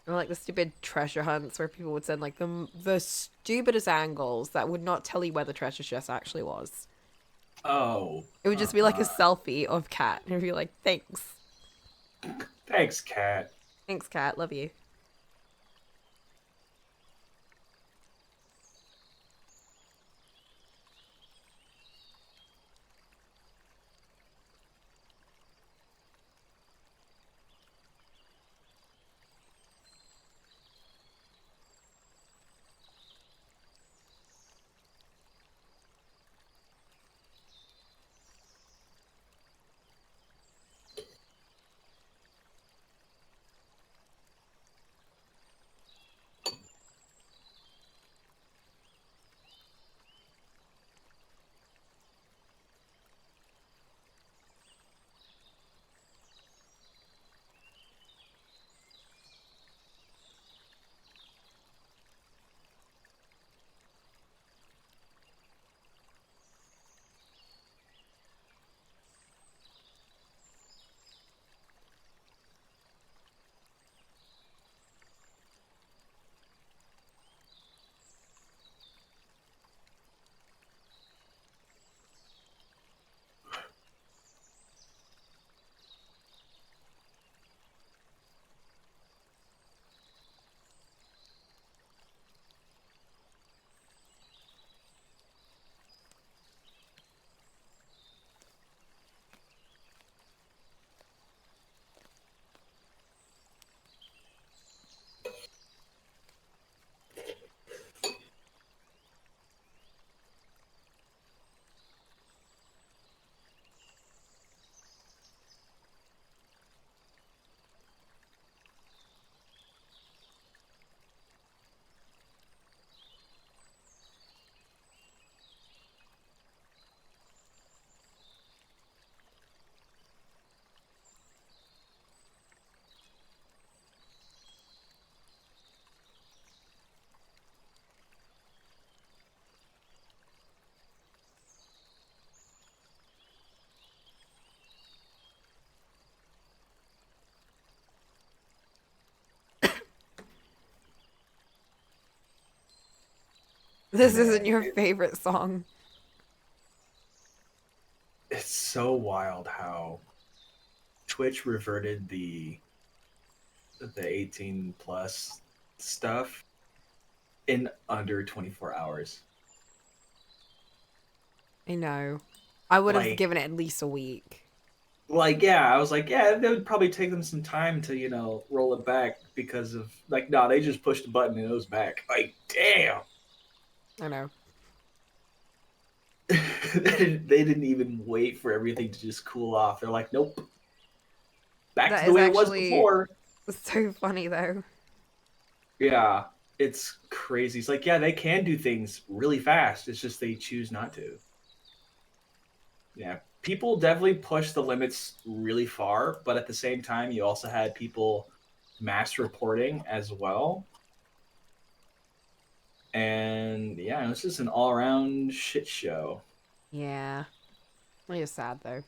A: Or like the stupid treasure hunts where people would send like the stupidest angles that would not tell you where the treasure chest actually was.
B: Oh,
A: It would just be like a selfie of Cat, and it'd be like, "Thanks,
B: thanks, cat.
A: thanks, Cat, love you." This isn't
B: Man,
A: your favorite song.
B: it's so wild how Twitch reverted the 18 plus stuff in under 24 hours.
A: I know. I would have
B: Like,
A: given it at least a week.
B: yeah, I was like, yeah, it would probably take them some time to, roll it back because of like, no, they just pushed the button and it was back. Like, damn.
A: I know.
B: They didn't even wait for everything to just cool off. They're like, nope, back to
A: That
B: the
A: is
B: way it was
A: actually
B: before.
A: so funny though.
B: Yeah, it's crazy. It's like, yeah, they can do things really fast. It's just they choose not to. Yeah, people definitely push the limits really far, but at the same time, you also had people mass reporting as well. And yeah, it was just an all around shit show.
A: Yeah. It is sad though.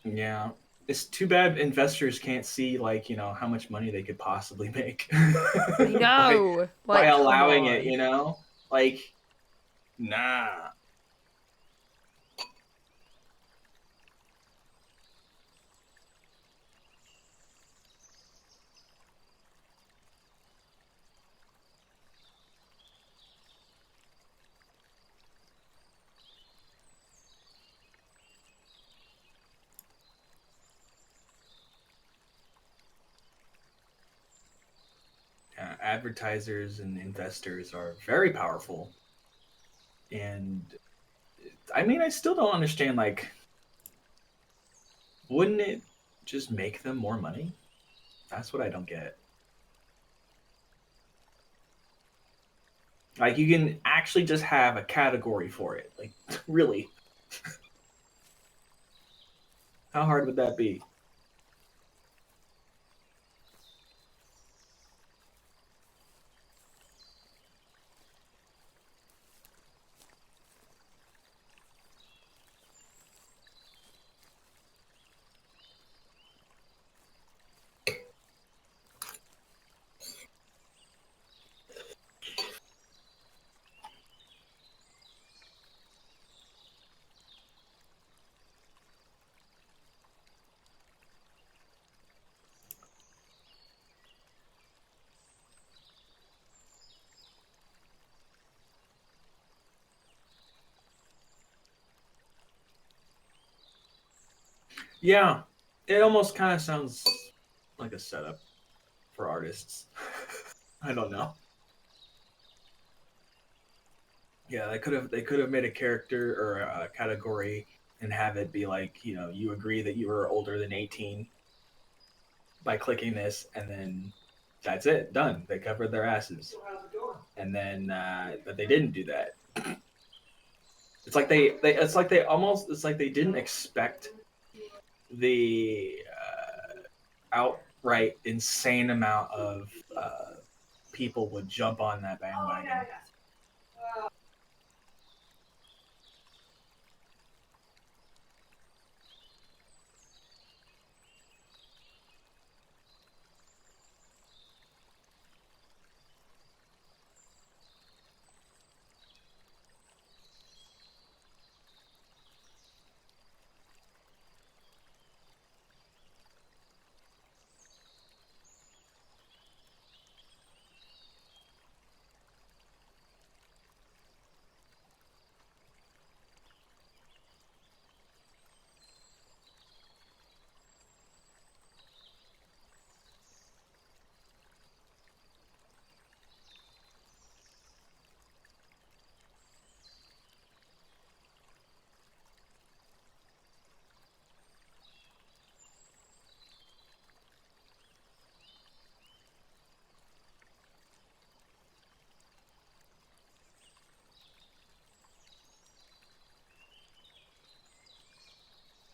B: Yeah. It's too bad investors can't see like, how much money they could possibly make
A: I
B: by
A: know.
B: by
A: Like, come
B: allowing it,
A: on.
B: Like, nah. Advertisers and investors are very powerful. And I mean, I still don't understand like wouldn't it just make them more money? That's what I don't get. Like you can actually just have a category for it. Like really, how hard would that be? Yeah, it almost kind of sounds like a setup for artists. I don't know. Yeah, they could have made a character or a category and have it be like, you agree that you were older than 18 by clicking this, and then that's it, done. They covered their asses, and then but they didn't do that. It's like it's like they didn't expect the outright insane amount of people would jump on that bandwagon.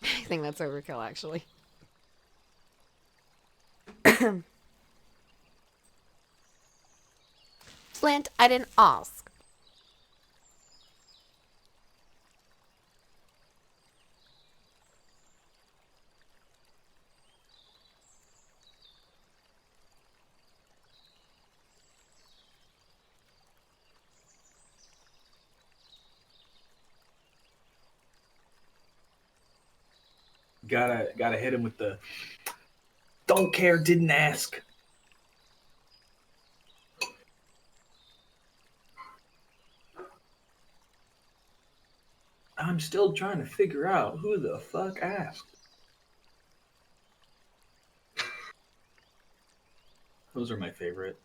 A: I think that's overkill, actually. Flint, I didn't ask.
B: Gotta hit him with the don't care, didn't ask. I'm still trying to figure out who the fuck asked. Those are my favorite.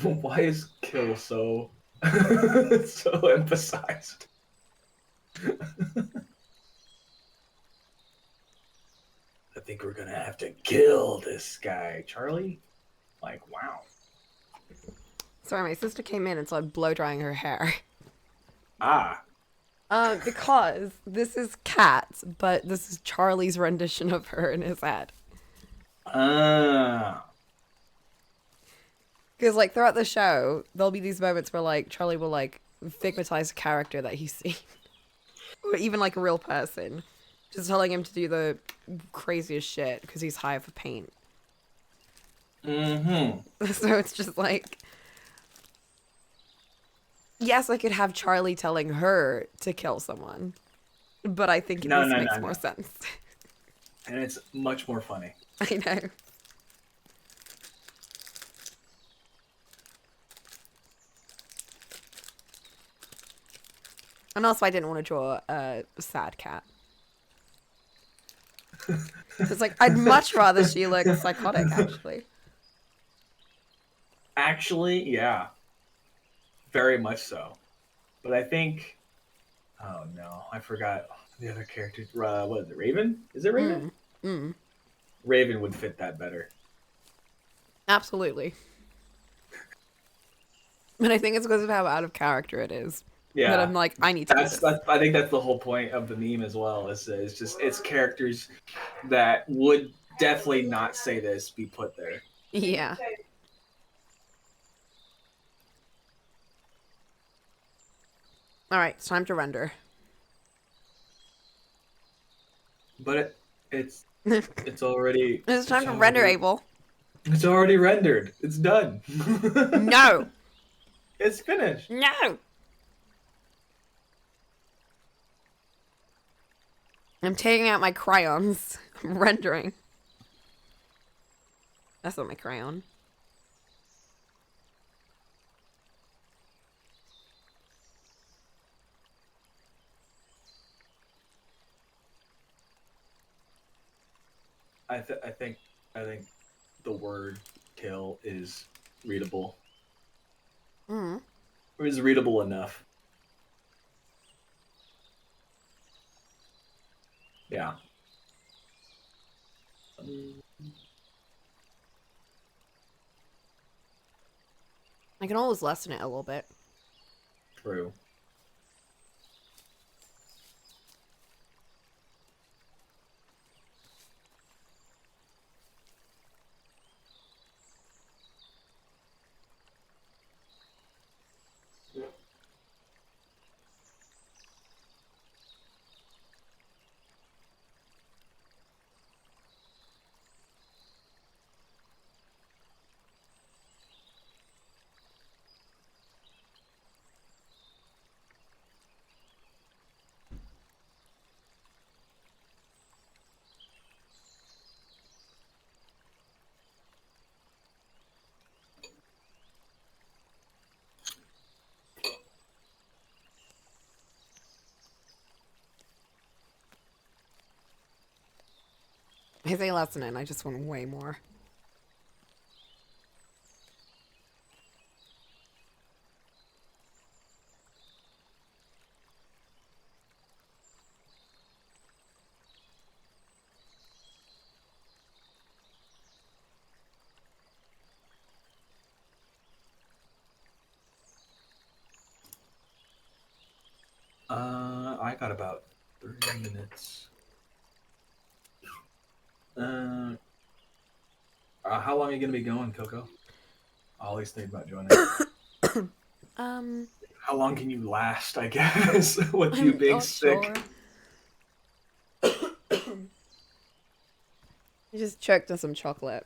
B: Why is kill so so emphasized? I think we're gonna have to kill this guy, Charlie. Like, wow.
A: Sorry, my sister came in and started blow drying her hair.
B: Ah.
A: Because this is Kat, but this is Charlie's rendition of her in his head.
B: Ah.
A: Because, like, throughout the show, there'll be these moments where, like, Charlie will, like, figmatize a character that he's seen. Or even, like, a real person. Just telling him to do the craziest shit because he's high for paint.
B: Mm-hmm.
A: So it's just like... Yes, I could have Charlie telling her to kill someone. But I think
B: No,
A: this
B: no,
A: makes
B: no,
A: more
B: no.
A: sense.
B: And it's much more funny.
A: I know. And also, I didn't want to draw a sad cat. It's like, I'd much rather she look psychotic, actually.
B: Actually, yeah. Very much so. But I think oh no, I forgot the other character. What is it? Raven? Is it Raven? Raven would fit that better.
A: Absolutely. And I think it's because of how out of character it is.
B: Yeah,
A: That I'm like, I need to do this.
B: I think that's the whole point of the meme as well. Is it's just it's characters that would definitely not say this be put there.
A: Yeah. All right, it's time to render.
B: But it's already
A: It's time to render, Abel.
B: It's already rendered. It's done.
A: No.
B: It's finished.
A: No. I'm taking out my crayons. I'm rendering. That's not my crayon.
B: I th- I think the word kill is readable.
A: Mm.
B: Or is readable enough. Yeah.
A: I can always lessen it a little bit.
B: True.
A: I say lessen it, and I just want way more.
B: I got about 30 minutes. Uh, how long are you gonna be going, Coco? I always think about joining.
A: Um,
B: How long can you last? I guess with you
A: I'm
B: being
A: not sure.
B: sick.
A: I just choked on some chocolate.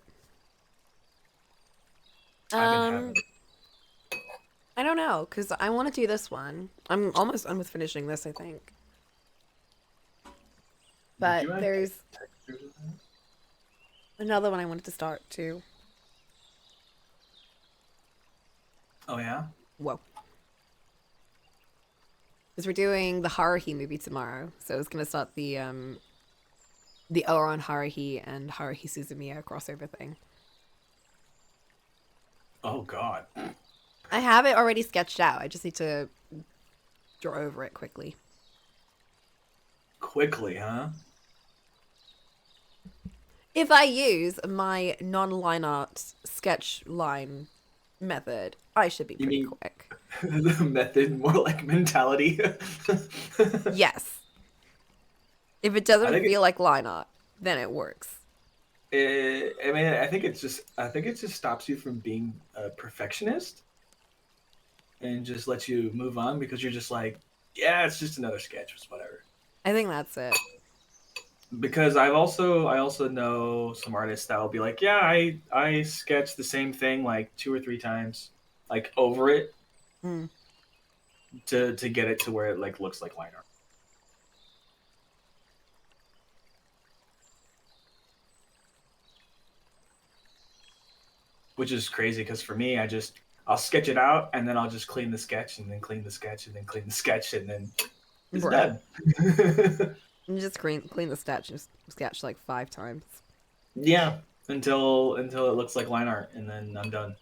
B: I've been having.
A: I don't know, because I want to do this one. I'm almost done with finishing this, I think.
B: Did
A: But
B: you add
A: there's
B: textures with that?
A: another one I wanted to start too.
B: Oh yeah.
A: Whoa. Because we're doing the Haruhi movie tomorrow. So it's going to start the Ouran Haruhi and Haruhi Suzumiya crossover thing.
B: Oh god.
A: I have it already sketched out. I just need to draw over it quickly.
B: Quickly, huh?
A: If I use my non-line art sketch line method, I should be
B: You
A: pretty
B: mean
A: quick.
B: the method, more like mentality?
A: Yes. If it
B: I
A: doesn't
B: think
A: feel like line art, then it works.
B: I mean, I think it just stops you from being a perfectionist and just lets you move on because you're just like, yeah, it's just another sketch, it's whatever.
A: I think that's it.
B: Because I also know some artists that will be like, yeah, I sketch the same thing like 2 or 3 times, like over it
A: Mm.
B: to get it to where it like looks like line art. Which is crazy because for me, I'll sketch it out and then I'll just clean the sketch and then clean the sketch and then clean the sketch and then it's
A: Right.
B: done.
A: You just clean the sketch like 5 times.
B: Yeah, until it looks like line art and then I'm done.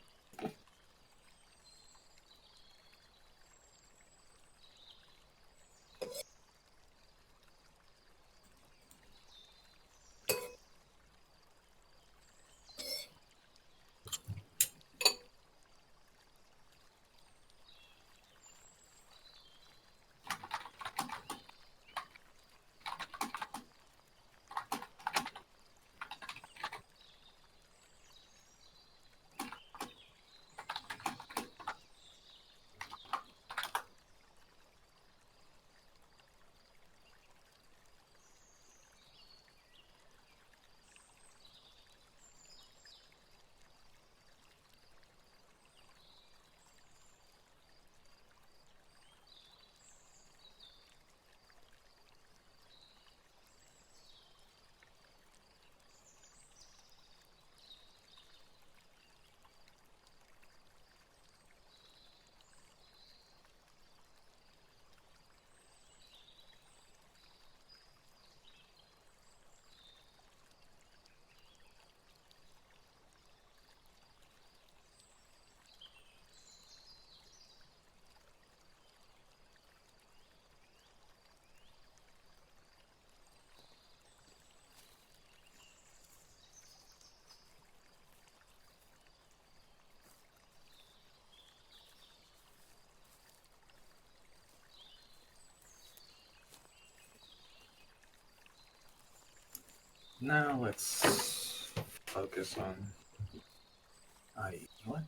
B: Now let's focus on. What?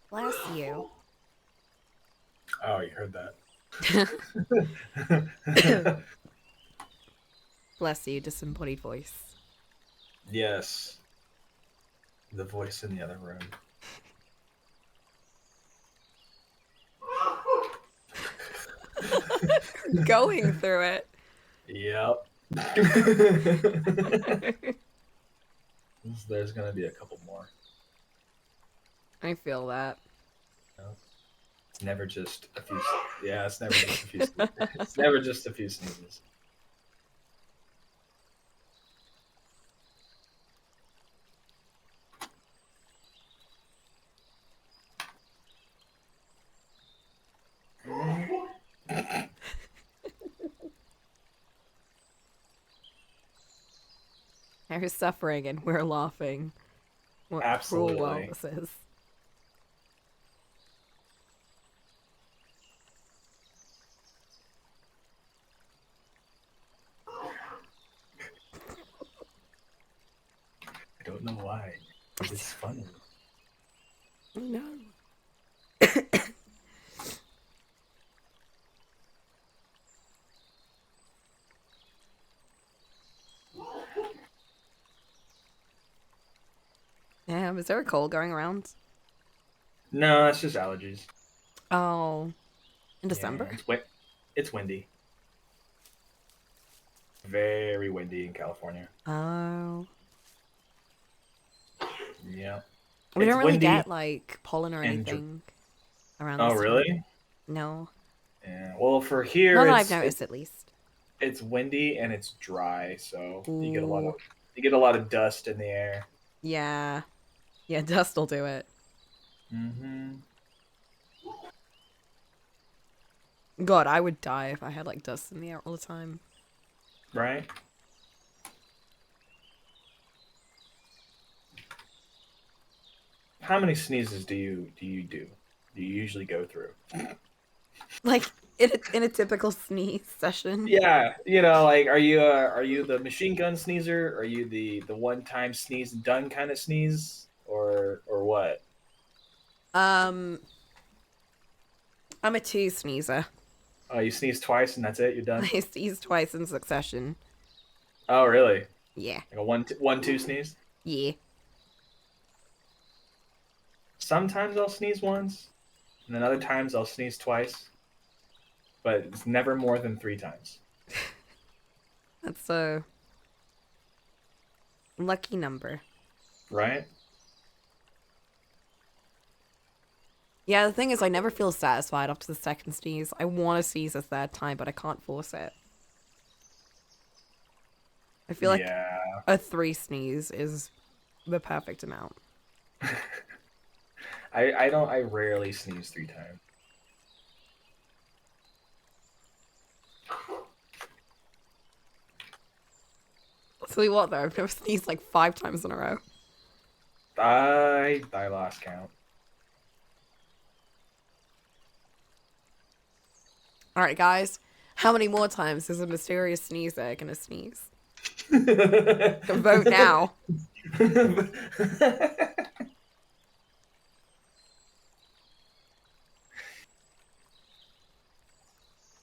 A: Bless you.
B: Oh, you heard that.
A: Bless you, disembodied voice.
B: Yes. The voice in the other room.
A: Going through it.
B: Yep. There's gonna be a couple more.
A: I feel that.
B: It's never just a few. Yeah, it's never just a few. It's never just a few sneezes.
A: They're suffering and we're laughing. What cruel world
B: Absolutely.
A: this is.
B: I don't know why. It's funny.
A: I know. Damn, is there a cold going around?
B: No, that's just allergies.
A: Oh. In
B: Yeah,
A: December?
B: it's windy. Very windy in California.
A: Oh.
B: Yeah.
A: We
B: It's
A: don't really
B: windy
A: get, like, pollen or
B: and
A: anything around
B: oh,
A: this time.
B: really?
A: No.
B: Yeah. Well, for here
A: Not that I've noticed, at least.
B: it's windy and it's dry, so you get a
A: Ooh.
B: lot of dust in the air.
A: Yeah. Yeah, dust will do it.
B: Mm-hmm.
A: God, I would die if I had, like, dust in the air all the time.
B: Right? How many sneezes do you do? Do you usually go through?
A: Like, in a typical sneeze session.
B: Yeah, like are you the machine gun sneezer? Are you the one time sneeze and done kind of sneeze, or what?
A: I'm a two sneezer.
B: Oh, you sneeze twice and that's it. You're done.
A: I sneeze twice in succession.
B: Oh, really?
A: Yeah.
B: Like a one two sneeze.
A: Yeah.
B: Sometimes I'll sneeze once, and then other times I'll sneeze twice, but it's never more than 3 times.
A: That's a lucky number.
B: Right?
A: Yeah, the thing is, I never feel satisfied after the second sneeze. I want to sneeze a third time, but I can't force it. I feel like
B: Yeah.
A: a 3 sneeze is the perfect amount.
B: I rarely sneeze 3 times.
A: So what though? I've never sneezed like 5 times in a row.
B: I lost count.
A: Alright, guys. How many more times is a mysterious sneezer gonna sneeze? Vote now.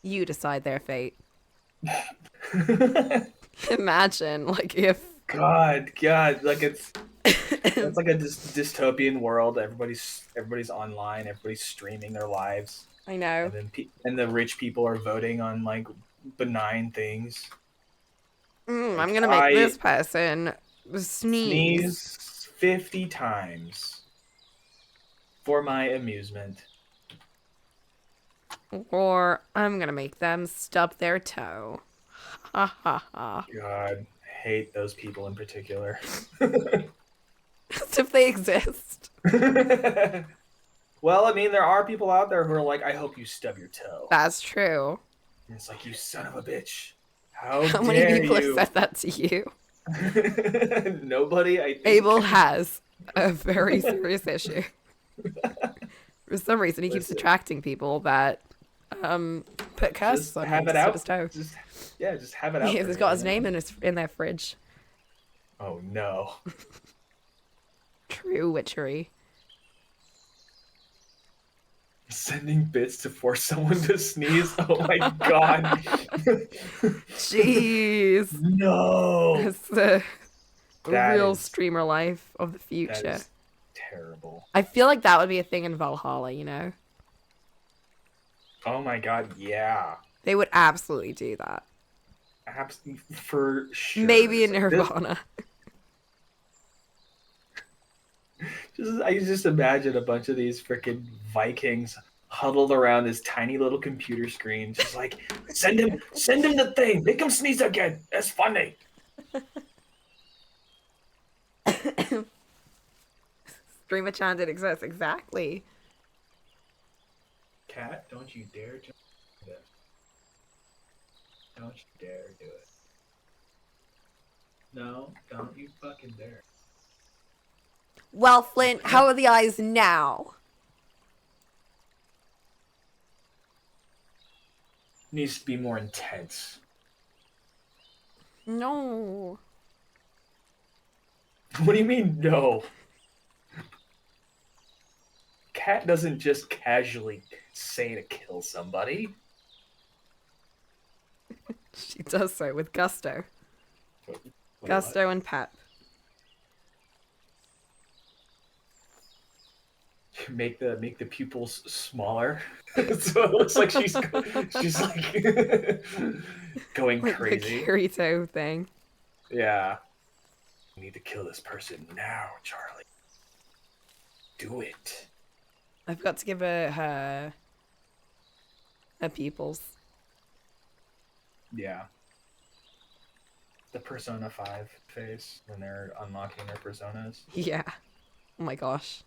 A: You decide their fate. Imagine, like, if...
B: God, like it's like a dystopian world. Everybody's online. Everybody's streaming their lives,
A: I know.
B: and then and the rich people are voting on like benign things.
A: I'm
B: Like
A: gonna make this person sneeze.
B: sneeze 50 times. for my amusement.
A: Or I'm gonna make them stub their toe. Ha ha ha.
B: God, I hate those people in particular.
A: As if they exist.
B: Well, I mean, there are people out there who are like, I hope you stub your toe.
A: That's true.
B: And it's like, you son of a bitch. How
A: How many
B: dare
A: people
B: you?
A: have said that to you?
B: Nobody, I think.
A: Abel has a very serious issue. For some reason, he keeps
B: Listen.
A: attracting people that put curses
B: Just
A: on
B: have
A: him
B: it
A: to stub
B: out.
A: his toe.
B: Just have it out.
A: He's
B: for
A: got
B: me,
A: his
B: you know?
A: name in their fridge.
B: Oh no.
A: True witchery.
B: Sending bits to force someone to sneeze. Oh my god.
A: Jeez.
B: No.
A: It's the
B: That
A: real
B: is-
A: streamer life of the
B: That
A: future.
B: is terrible.
A: I feel like that would be a thing in Valhalla, you know?
B: Oh my god, yeah.
A: They would absolutely do that.
B: For sure.
A: Maybe in
B: It's like this-
A: Nirvana.
B: I just imagine a bunch of these freaking Vikings huddled around this tiny little computer screen, just like send him the thing, make him sneeze again. That's funny.
A: Streamer Chan did exist, exactly.
B: Cat, don't you dare jump this. Don't you dare do it. No, don't you fucking dare.
A: Well, Flint, how are the eyes now?
B: Needs to be more intense.
A: No.
B: What do you mean, no? Cat doesn't just casually say to kill somebody.
A: She does so with gusto.
B: Wait,
A: Gusto and pep.
B: what? Make the pupils smaller, so it looks like she's like going
A: Like
B: crazy.
A: the Kirito thing.
B: Yeah. We need to kill this person now, Charlie. Do it.
A: I've got to give her pupils.
B: Yeah. The Persona 5 phase when they're unlocking their personas.
A: Yeah. Oh my gosh.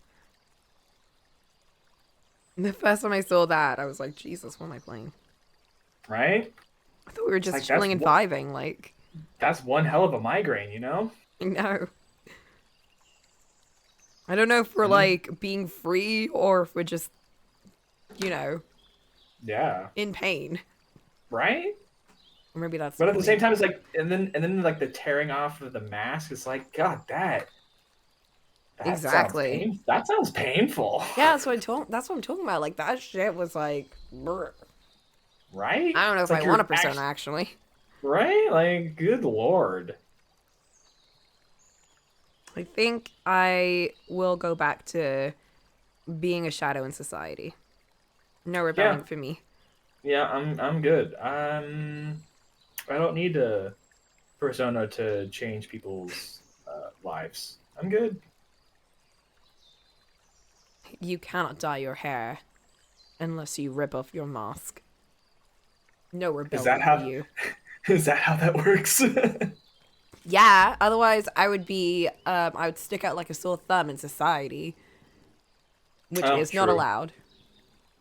A: The first time I saw that, I was like, Jesus, what am I playing?
B: Right?
A: I thought we were just
B: like,
A: chilling
B: that's
A: and vibing, like,
B: That's one hell of a migraine, you know?
A: no. I don't know if we're, like, being free or if we're just, you know,
B: Yeah.
A: in pain.
B: Right?
A: Or maybe that's
B: But at the same time, it's like, and then like the tearing off of the mask is like, God, that
A: Exactly.
B: that sounds painful.
A: Yeah, that's what I'm talking about. Like, that shit was like, brr.
B: Right?
A: I don't know
B: It's
A: if
B: like
A: I want a
B: you're
A: persona, actually.
B: Right? Like, good lord.
A: I think I will go back to being a shadow in society. No rebellion for me.
B: Yeah, I'm good. I don't need a persona to change people's lives. I'm good.
A: You cannot dye your hair unless you rip off your mask. No rebellion
B: that how-
A: for you.
B: Is that how that works?
A: Yeah, otherwise I would be, I would stick out like a sore thumb in society, which
B: Oh,
A: is not
B: true.
A: allowed.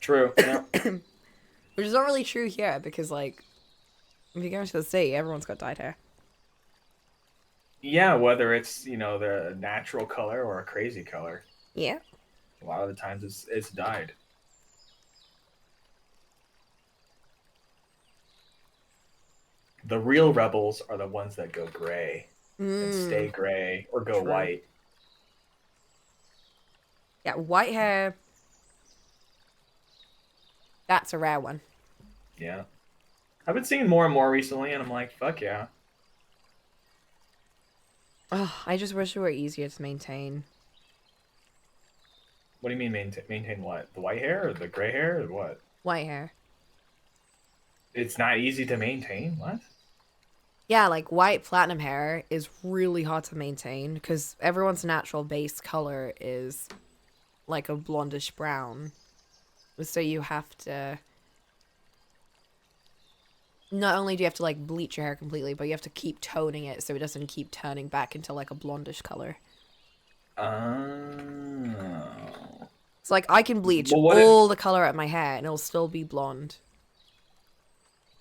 B: True. Yeah.
A: Which is not really true here because, like, if you go into the city, everyone's got dyed hair.
B: Yeah, whether it's, the natural color or a crazy color.
A: Yeah.
B: A lot of the times it's dyed. The real rebels are the ones that go gray and stay gray or go
A: True.
B: white.
A: Yeah, white hair. That's a rare one.
B: Yeah. I've been seeing more and more recently, and I'm like, fuck yeah.
A: Oh, I just wish it were easier to maintain.
B: What do you mean maintain what? The white hair or the gray hair or what?
A: White hair.
B: It's not easy to maintain? What?
A: Yeah, like white platinum hair is really hard to maintain because everyone's natural base color is like a blondish brown. So you have to, not only do you have to like bleach your hair completely, but you have to keep toning it so it doesn't keep turning back into like a blondish color.
B: Oh.
A: So like I can bleach
B: Well, what if?
A: all the color out of my hair and it'll still be blonde.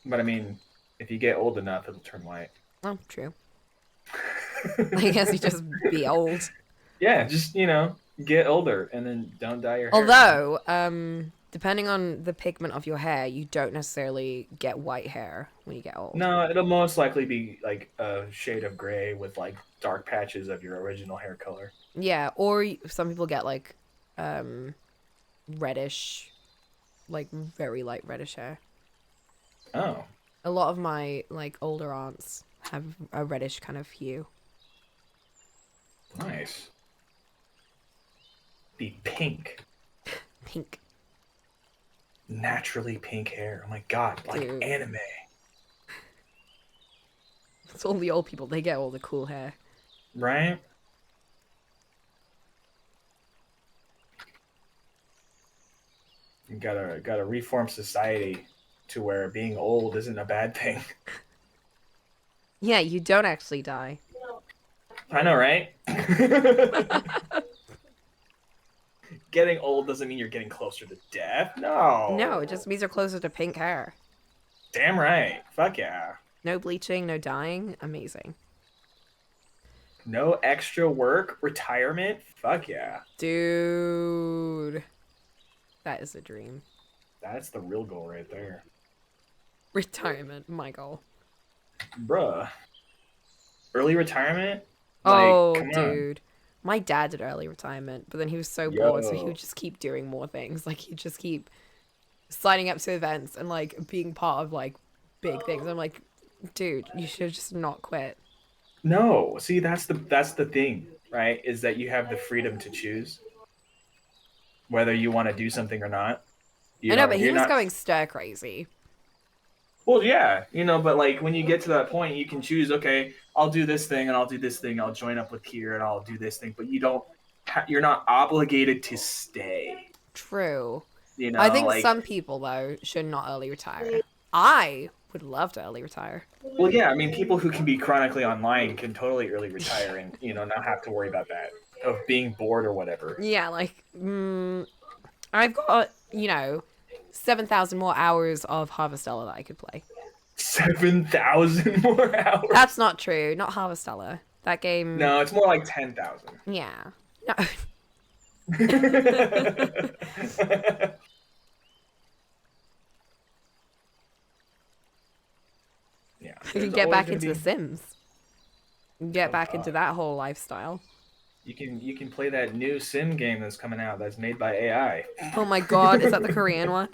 B: But I mean, if you get old enough, it'll turn white.
A: Oh, true. I guess you just be old.
B: Yeah, just get older and then don't dye your hair.
A: Although, depending on the pigment of your hair, you don't necessarily get white hair when you get old.
B: No, it'll most likely be like a shade of gray with like dark patches of your original hair color.
A: Yeah, or some people get like reddish, like very light reddish hair.
B: Oh,
A: A lot of my like older aunts have a reddish kind of hue.
B: nice. Be pink.
A: Pink.
B: Naturally pink hair. Oh my god, like
A: Dude.
B: anime.
A: It's all the old people, they get all the cool hair.
B: Right? You gotta reform society to where being old isn't a bad thing.
A: Yeah, you don't actually die.
B: I know, right? Getting old doesn't mean you're getting closer to death. No.
A: No, it just means you're closer to pink hair.
B: Damn right. Fuck yeah.
A: No bleaching, no dyeing. Amazing.
B: No extra work, retirement. Fuck yeah.
A: Dude. That is a dream.
B: That's the real goal right there.
A: Retirement, my goal.
B: Bruh. Early retirement?
A: Oh,
B: Come
A: dude. My dad did early retirement, but then he was so
B: on.
A: bored, so he
B: Yo.
A: would just keep doing more things. Like, he'd just keep signing up to events and, like, being part of, like, big things. I'm like, dude, you should just not quit.
B: No. See, that's the thing, right? Is that you have the freedom to choose whether you want to do something or not.
A: I know, but he
B: You're
A: was
B: not.
A: going stir crazy.
B: Well, yeah, but like when you get to that point, you can choose. Okay, I'll do this thing, and I'll do this thing. I'll join up with here, and I'll do this thing. But you don't. You're not obligated to stay.
A: True. I think
B: Like.
A: some people, though, should not early retire. I would love to early retire.
B: Well, yeah, I mean, people who can be chronically online can totally early retire and not have to worry about that of being bored or whatever.
A: Yeah, like, I've got, 7,000 more hours of Harvestella that I could play.
B: 7,000 more hours.
A: That's not true. Not Harvestella. That game.
B: No, it's more like 10,000.
A: Yeah. No.
B: Yeah.
A: You can get back into The Sims. Get back into that whole lifestyle.
B: You can play that new Sim game that's coming out that's made by AI.
A: Oh my god, is that the Korean one?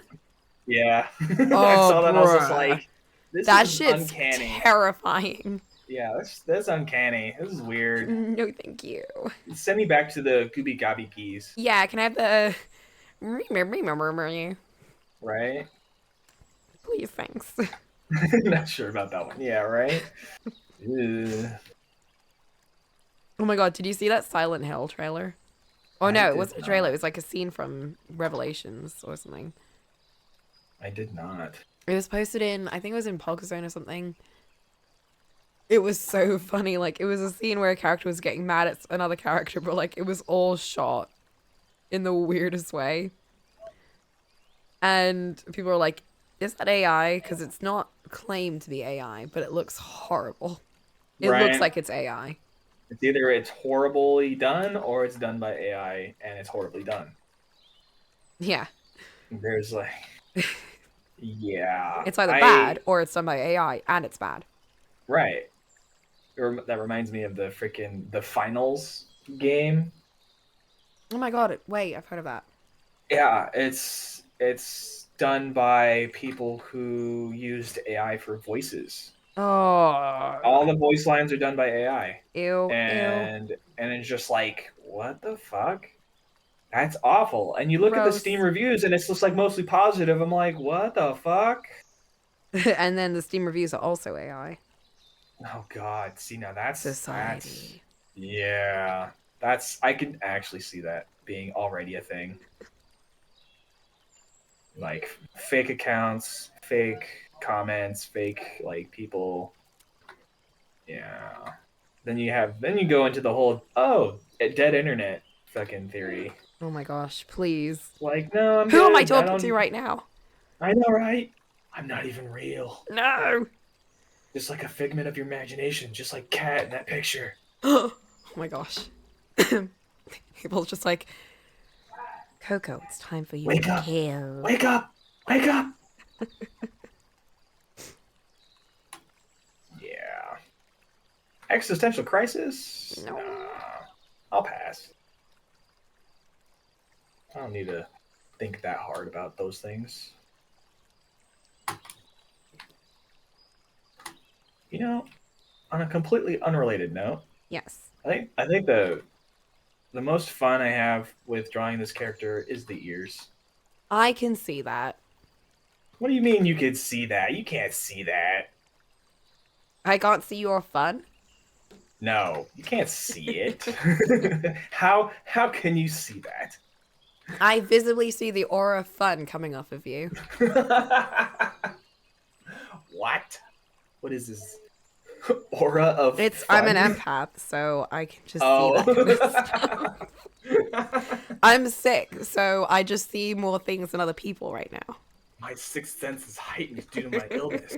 B: Yeah.
A: Oh,
B: I saw that and I was just
A: bruh.
B: like, this
A: That
B: is
A: shit's
B: uncanny.
A: terrifying.
B: Yeah, that's uncanny. This is weird.
A: No, thank you.
B: Send me back to the Gooby Gobby keys.
A: Yeah, can I have the...
B: Right?
A: Please, thanks.
B: Not sure about that one. Yeah, right? Ugh.
A: Oh my god, did you see that Silent Hill trailer? Oh
B: I
A: no, it
B: did
A: wasn't a trailer,
B: not.
A: it was like a scene from Revelations or something.
B: I did not.
A: It was posted in, I think it was in Pogazone or something. It was so funny, like, it was a scene where a character was getting mad at another character, but like, it was all shot in the weirdest way. And people were like, is that AI? Because it's not claimed to be AI, but it looks horrible. It looks
B: Right.
A: like it's AI.
B: It's either it's horribly done or it's done by AI and it's horribly done.
A: Yeah.
B: There's like, yeah.
A: It's either bad or it's done by AI and it's bad.
B: Right. That reminds me of the finals game.
A: Oh my god, wait, I've heard of that.
B: Yeah, it's done by people who used AI for voices.
A: Oh.
B: All the voice lines are done by AI.
A: Ew.
B: And it's just like, what the fuck? That's awful. And you look at the
A: Gross.
B: Steam reviews and it's just like mostly positive. I'm like, what the fuck?
A: And then the Steam reviews are also AI.
B: Oh god. See, now that's
A: Society.
B: yeah. I can actually see that. being already a thing. Like fake accounts, fake comments, fake like people. Yeah. Then you go into the whole dead internet fucking theory.
A: Oh my gosh, please.
B: Like, no, I'm
A: Who am I
B: good.
A: talking to right now?
B: I know, right? I'm not even real.
A: No.
B: Just like a figment of your imagination, just like Cat in that picture.
A: Oh my gosh. People's just like, Coco, it's time for you
B: Wake
A: to
B: up!
A: kill.
B: Wake up! Wake up! Yeah. Existential crisis?
A: No.
B: Nah. I'll pass. I don't need to think that hard about those things. You know, on a completely unrelated note,
A: Yes.
B: I think the most fun I have with drawing this character is the ears.
A: I can see that.
B: What do you mean you could see that? You can't see that.
A: I can't see your fun.
B: No, you can't see it. How can you see that?
A: I visibly see the aura of fun coming off of you.
B: What? What is this? Aura of
A: I'm an
B: fun?
A: empath, so I can just see
B: Oh.
A: that kind of stuff. I'm sick, so I just see more things than other people right now.
B: My sixth sense is heightened due to my illness.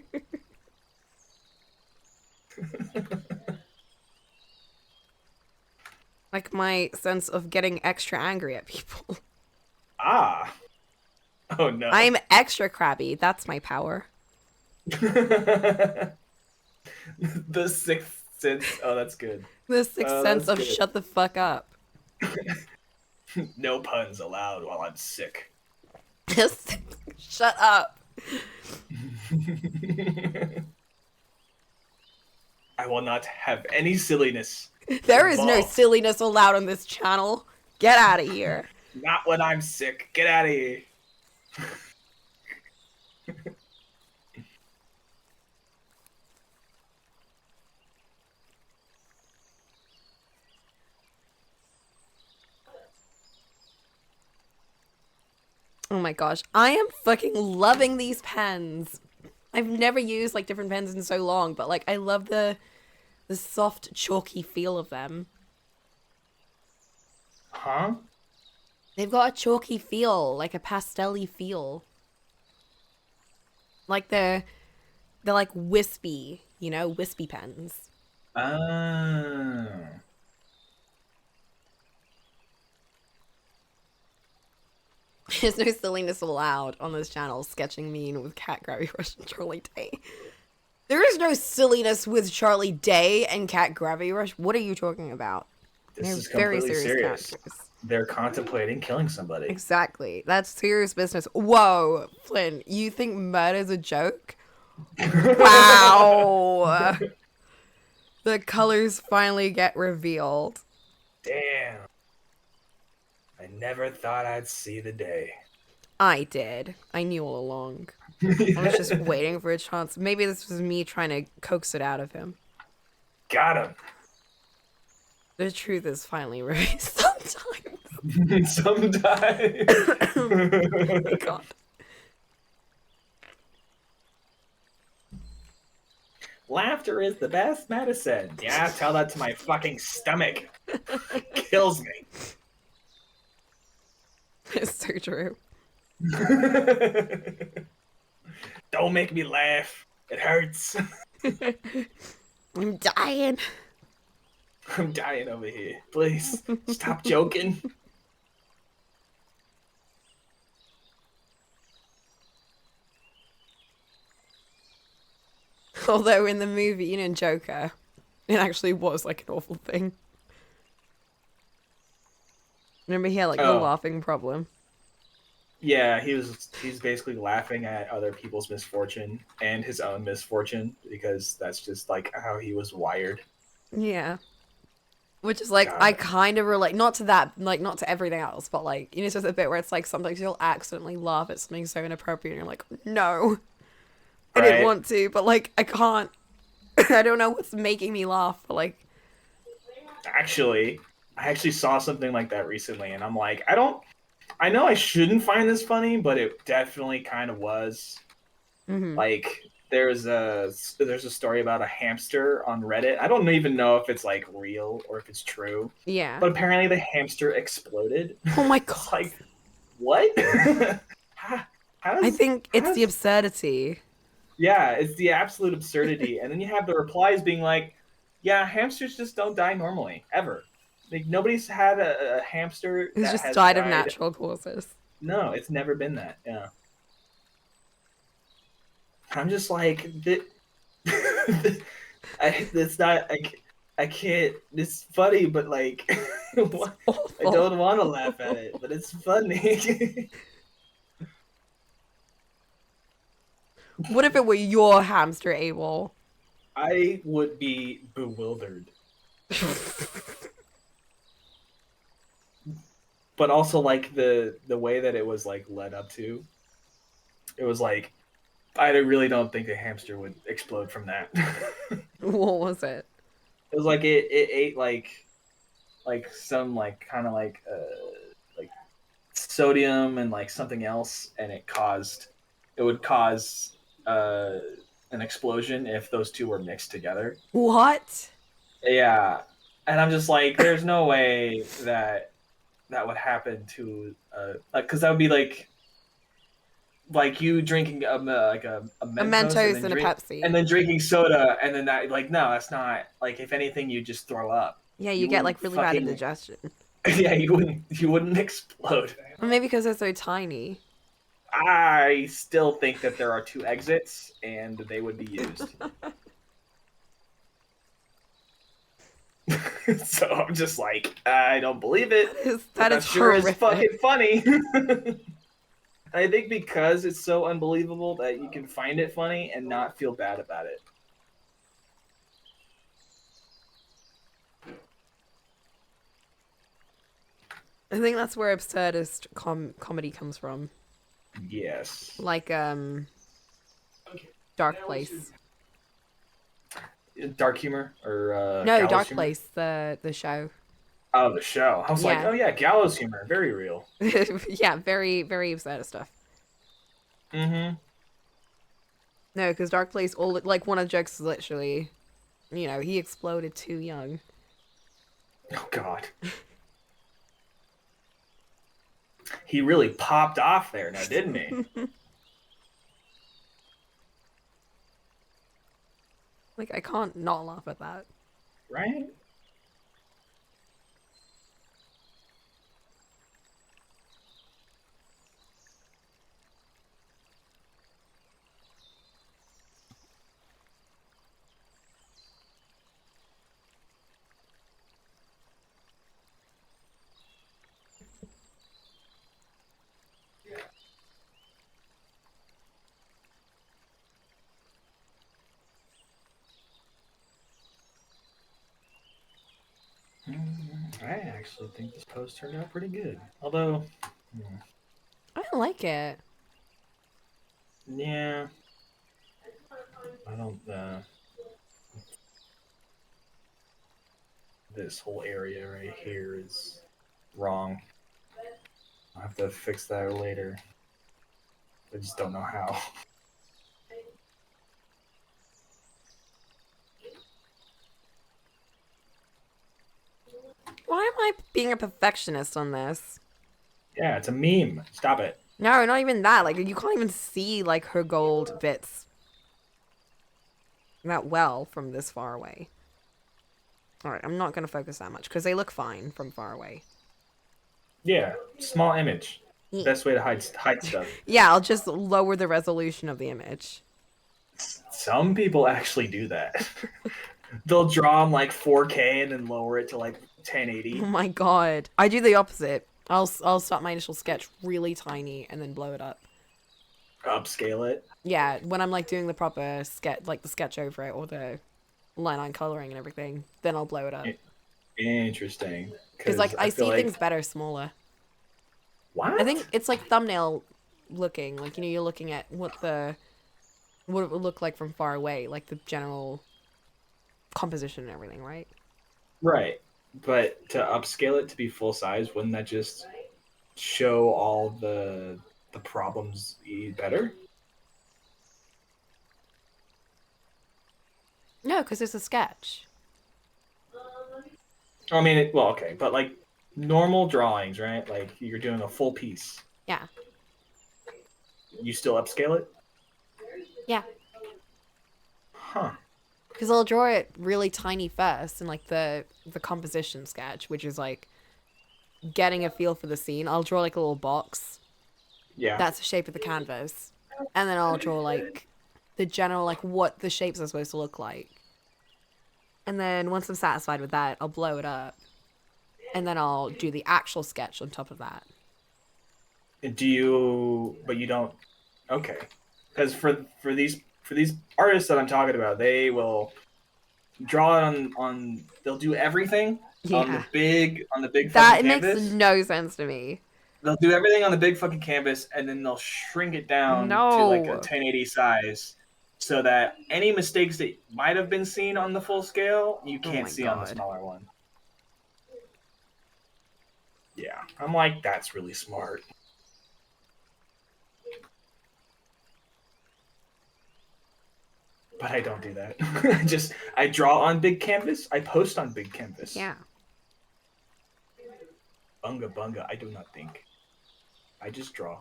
A: Like my sense of getting extra angry at people.
B: Ah. Oh no.
A: I'm extra crabby. That's my power.
B: The sixth sense. Oh, that's good.
A: The sixth sense
B: That's
A: of
B: good.
A: shut the fuck up.
B: No puns allowed while I'm sick.
A: Just shut up.
B: I will not have any silliness.
A: There is no
B: involved.
A: silliness allowed on this channel. Get out of here.
B: Not when I'm sick. Get out of here.
A: Oh my gosh. I am fucking loving these pens. I've never used like different pens in so long, but like I love the soft chalky feel of them.
B: Huh?
A: They've got a chalky feel, like a pastel-y feel. Like they're like wispy, you know, wispy pens.
B: Ah.
A: There's no silliness allowed on this channel, sketching mean with Cat Gravy Rush and Charlie Day. There is no silliness with Charlie Day and Cat Gravity Rush. What are you talking about?
B: This
A: They're
B: is
A: very
B: completely
A: serious
B: serious.
A: characters.
B: They're contemplating killing somebody.
A: Exactly. That's serious business. Whoa, Flynn, you think murder's a joke? Wow. The colors finally get revealed.
B: Damn. I never thought I'd see the day.
A: I did. I knew all along. I was just waiting for a chance. Maybe this was me trying to coax it out of him.
B: Got him.
A: The truth is finally revealed sometimes.
B: Sometimes.
A: Oh my god.
B: Laughter is the best medicine. Yeah, tell that to my fucking stomach. Kills me.
A: It's so true.
B: Don't make me laugh. It hurts.
A: I'm dying.
B: I'm dying over here. Please, stop joking.
A: Although in the movie, you know, Joker, it actually was like an awful thing. Remember he had like the laughing problem.
B: Yeah, he's basically laughing at other people's misfortune and his own misfortune because that's just like how he was wired.
A: Yeah. Which is like,
B: God.
A: I kind of relate, not to that, like not to everything else, but like, you know, it's just a bit where it's like sometimes you'll accidentally laugh at something so inappropriate and you're like, no, I didn't
B: Right.
A: want to, but like, I can't. I don't know what's making me laugh, but like,
B: Actually, I actually saw something like that recently, and I'm like, I don't. I know I shouldn't find this funny, but it definitely kind of was.
A: Mm-hmm.
B: Like there's a story about a hamster on Reddit. I don't even know if it's like real or if it's true,
A: Yeah.
B: but apparently the hamster exploded.
A: Oh my
B: It's
A: god.
B: like what? how,
A: I
B: how's
A: think it's the
B: how's
A: absurdity.
B: yeah? It's the absolute absurdity, and then you have the replies being like, "Yeah, hamsters just don't die normally ever. Like nobody's had a hamster
A: It's
B: that
A: just
B: has
A: died of
B: died.
A: natural causes.
B: No, it's never been that. Yeah." I'm just like, it's not. I can't. It's funny, but like,
A: It's
B: I
A: awful.
B: don't want to laugh at it, but it's funny.
A: What if it were your hamster, Abel?
B: I would be bewildered, but also like the way that it was like led up to. It was like I really don't think a hamster would explode from that.
A: What was it?
B: It was like it ate like some like kind of like sodium and like something else, and it would cause uh, an explosion if those two were mixed together.
A: What?
B: Yeah, and I'm just like, there's no way that that would happen to like because that would be like you drinking a
A: A
B: Mentos
A: Mentos and a
B: and
A: Pepsi.
B: then drinking soda and then that like no that's not like if anything you just throw up.
A: Yeah, you
B: You
A: get
B: wouldn't
A: like really bad
B: fucking
A: indigestion.
B: yeah you wouldn't explode.
A: Or maybe because they're so tiny.
B: I still think that there are two exits and they would be used. So I'm just like, I don't believe it, but
A: That
B: that
A: is
B: sure is
A: horrific.
B: fucking funny. I think because it's so unbelievable that you can find it funny and not feel bad about it.
A: I think that's where absurdist comedy comes from.
B: Yes.
A: Like Dark Place.
B: Dark humor or
A: No,
B: gallows
A: Dark
B: humor?
A: Place, the show.
B: Oh, the show. I was like,
A: Yeah.
B: oh yeah, gallows humor, very real.
A: Yeah, very, very absurd stuff.
B: Mm-hmm.
A: No, because Dark Place, all like one of the jokes is literally, he exploded too young.
B: Oh God. He really popped off there now, didn't he?
A: Like I can't not laugh at that.
B: Right? I actually think this post turned out pretty good. Although,
A: I don't like it.
B: yeah, I don't. This whole area right here is wrong. I'll have to fix that later. I just don't know how.
A: Why am I being a perfectionist on this?
B: Yeah, it's a meme. Stop it.
A: No, not even that. Like you can't even see like her gold bits that well from this far away. All right, I'm not gonna focus that much because they look fine from far away.
B: Yeah, small image.
A: Yeah.
B: Best way to hide stuff.
A: Yeah, I'll just lower the resolution of the image.
B: Some people actually do that. They'll draw them like 4K and then lower it to like
A: Oh
B: 1080.
A: my god, I do the opposite. I'll start my initial sketch really tiny and then blow it up.
B: Upscale it.
A: Yeah, when I'm like doing the proper sketch, like the sketch over it or the line coloring and everything, then I'll blow it up.
B: Interesting.
A: Because like I
B: feel
A: see
B: like...
A: things better smaller.
B: What?
A: I think it's like thumbnail looking. Like you're looking at what it would look like from far away, like the general composition and everything, right?
B: Right. But to upscale it to be full size, wouldn't that just show all the problems better?
A: No, because it's a sketch.
B: I mean, well, okay, but like normal drawings, right? Like you're doing a full piece.
A: Yeah.
B: You still upscale it?
A: Yeah.
B: Huh.
A: Because I'll draw it really tiny first in like the composition sketch, which is like getting a feel for the scene. I'll draw like a little box.
B: Yeah.
A: That's the shape of the canvas. And then I'll draw like the general like what the shapes are supposed to look like. And then once I'm satisfied with that, I'll blow it up. And then I'll do the actual sketch on top of that.
B: Do you? But you don't. Okay. Because for these artists that I'm talking about, they will draw on. They'll do everything
A: Yeah.
B: on the big fucking
A: That it makes
B: canvas.
A: no sense to me.
B: They'll do everything on the big fucking canvas, and then they'll shrink it down to like a
A: No.
B: 1080 size, so that any mistakes that might have been seen on the full scale, you
A: Oh
B: can't
A: my
B: see on the
A: god.
B: smaller one. Yeah, I'm like, that's really smart. But I don't do that. I draw on big canvas. I post on big canvas.
A: Yeah.
B: Bunga bunga. I do not think. I just draw.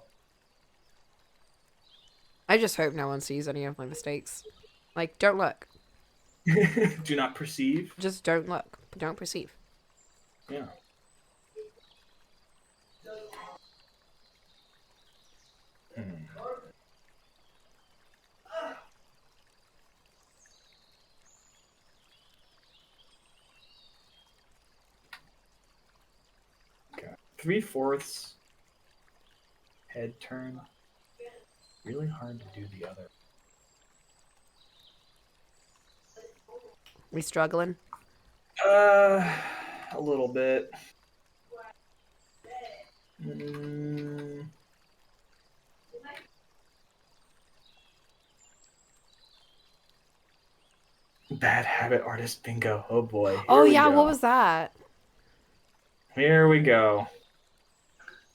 A: I just hope no one sees any of my mistakes. Like, don't look.
B: Do not perceive.
A: Just don't look. Don't perceive.
B: Yeah. Hmm. Okay. 3/4 head turn. Really hard to do the other.
A: We struggling?
B: A little bit. Mm. Bad habit artist bingo. Oh boy.
A: Oh
B: Here we
A: yeah,
B: go.
A: what was that?
B: Here we go.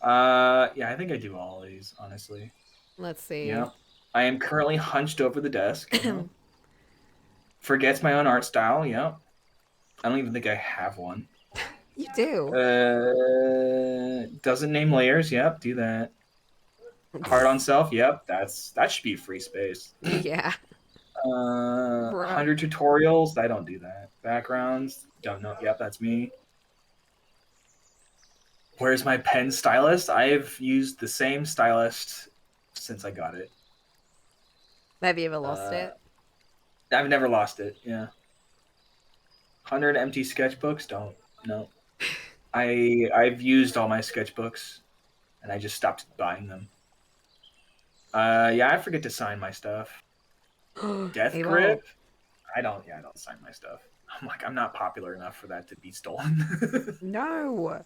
B: Yeah, I think I do all of these, honestly.
A: Let's see.
B: Yeah. I am currently hunched over the desk. Forgets my own art style. Yeah. I don't even think I have one.
A: You do.
B: Doesn't name layers. Yep, do that. Hard on self. Yep, that should be free space.
A: Yeah. Bruh.
B: 100 tutorials. I don't do that. Backgrounds. Don't know. Yep, that's me. Where's my pen stylist? I've used the same stylist since I got it.
A: Have you ever lost it?
B: I've never lost it. Yeah. 100 empty sketchbooks. Don't. No. I've used all my sketchbooks, and I just stopped buying them. Yeah, I forget to sign my stuff. Death
A: Hey,
B: grip. I don't sign my stuff. I'm not popular enough for that to be stolen.
A: No.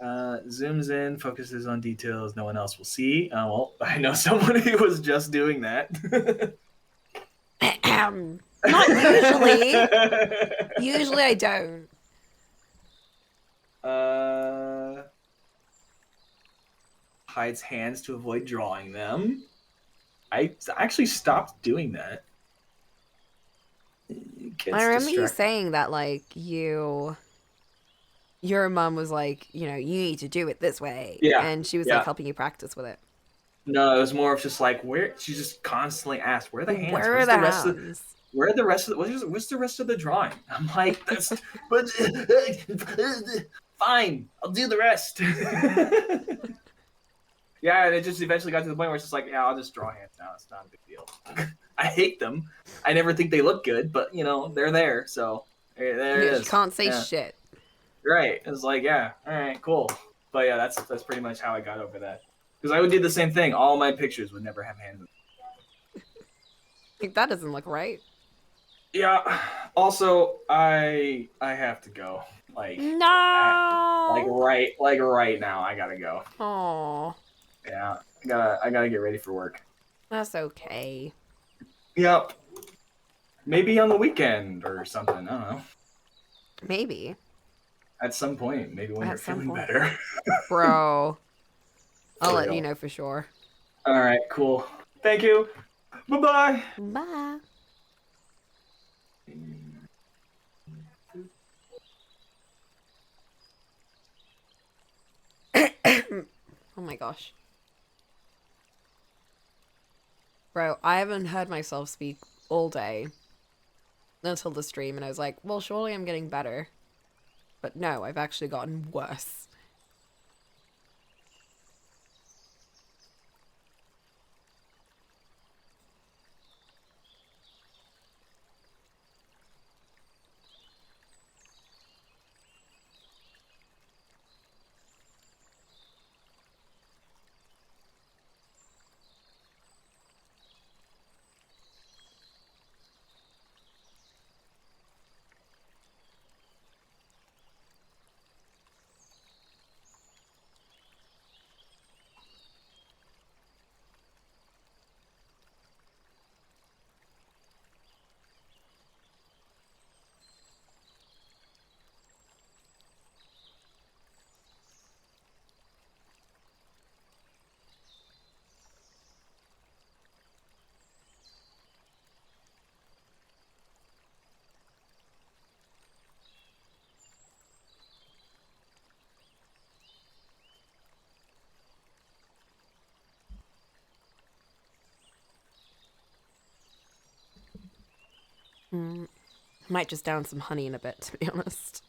B: Zooms in, focuses on details no one else will see. Well, I know someone who was just doing that.
A: Not usually. Usually I don't.
B: Hides hands to avoid drawing them. I actually stopped doing that.
A: I remember you saying that, like, your mum was like, you need to do it this way.
B: Yeah.
A: And she was like helping you practice with it.
B: No, it was more of just like where she just constantly asked, "Where are the hands?
A: Where are the hands?
B: Where are the rest of what's the rest of the drawing?" I'm like, "That's but fine, I'll do the rest." Yeah, and it just eventually got to the point where it's just like, yeah, I'll just draw hands now. It's not a big deal. I hate them. I never think they look good, but they're there. So there it is.
A: You can't say shit.
B: Right. It's like, yeah, all right, cool. But yeah, that's pretty much how I got over that. Because I would do the same thing. All my pictures would never have hands.
A: Like, that doesn't look right.
B: Yeah. Also, I have to go. Like
A: no.
B: Like right now, I gotta go.
A: Oh.
B: Yeah, I gotta get ready for work.
A: That's okay.
B: Yep. Maybe on the weekend or something. I don't know.
A: Maybe.
B: at some point, maybe when you're
A: At some
B: feeling
A: point.
B: better.
A: Bro, I'll
B: For
A: let you
B: real.
A: know for sure.
B: All right, cool. Thank you. Bye bye.
A: Bye. Oh my gosh. Bro, I haven't heard myself speak all day until the stream, and I was like, well, surely I'm getting better. But no, I've actually gotten worse. Mm, might just down some honey in a bit, to be honest.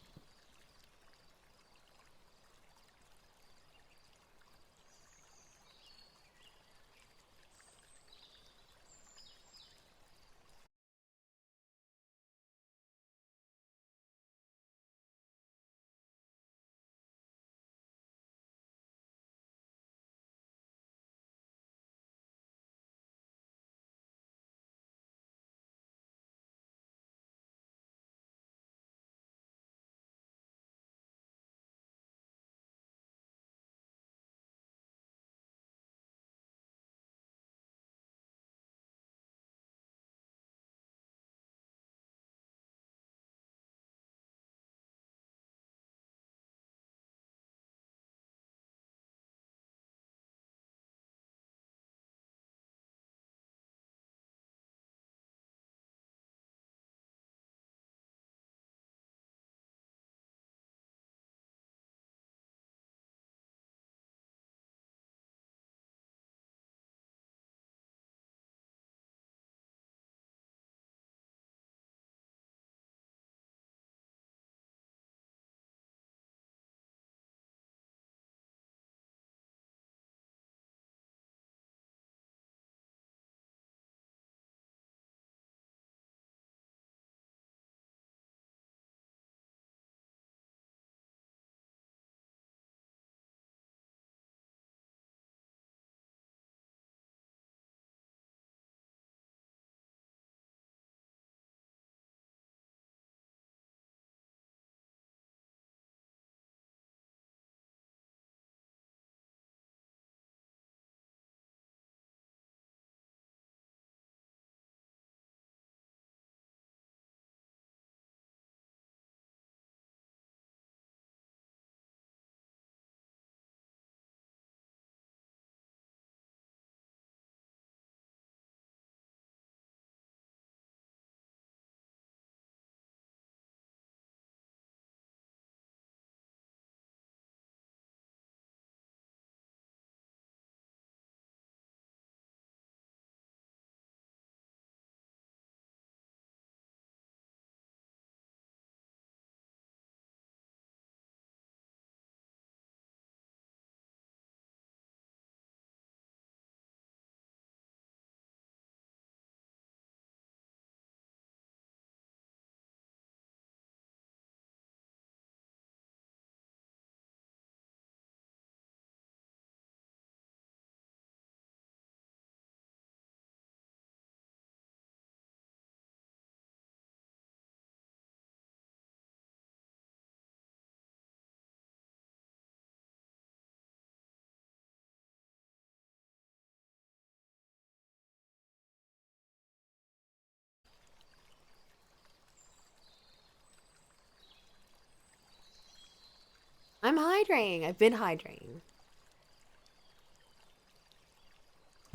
A: I'm hydrating. I've been hydrating.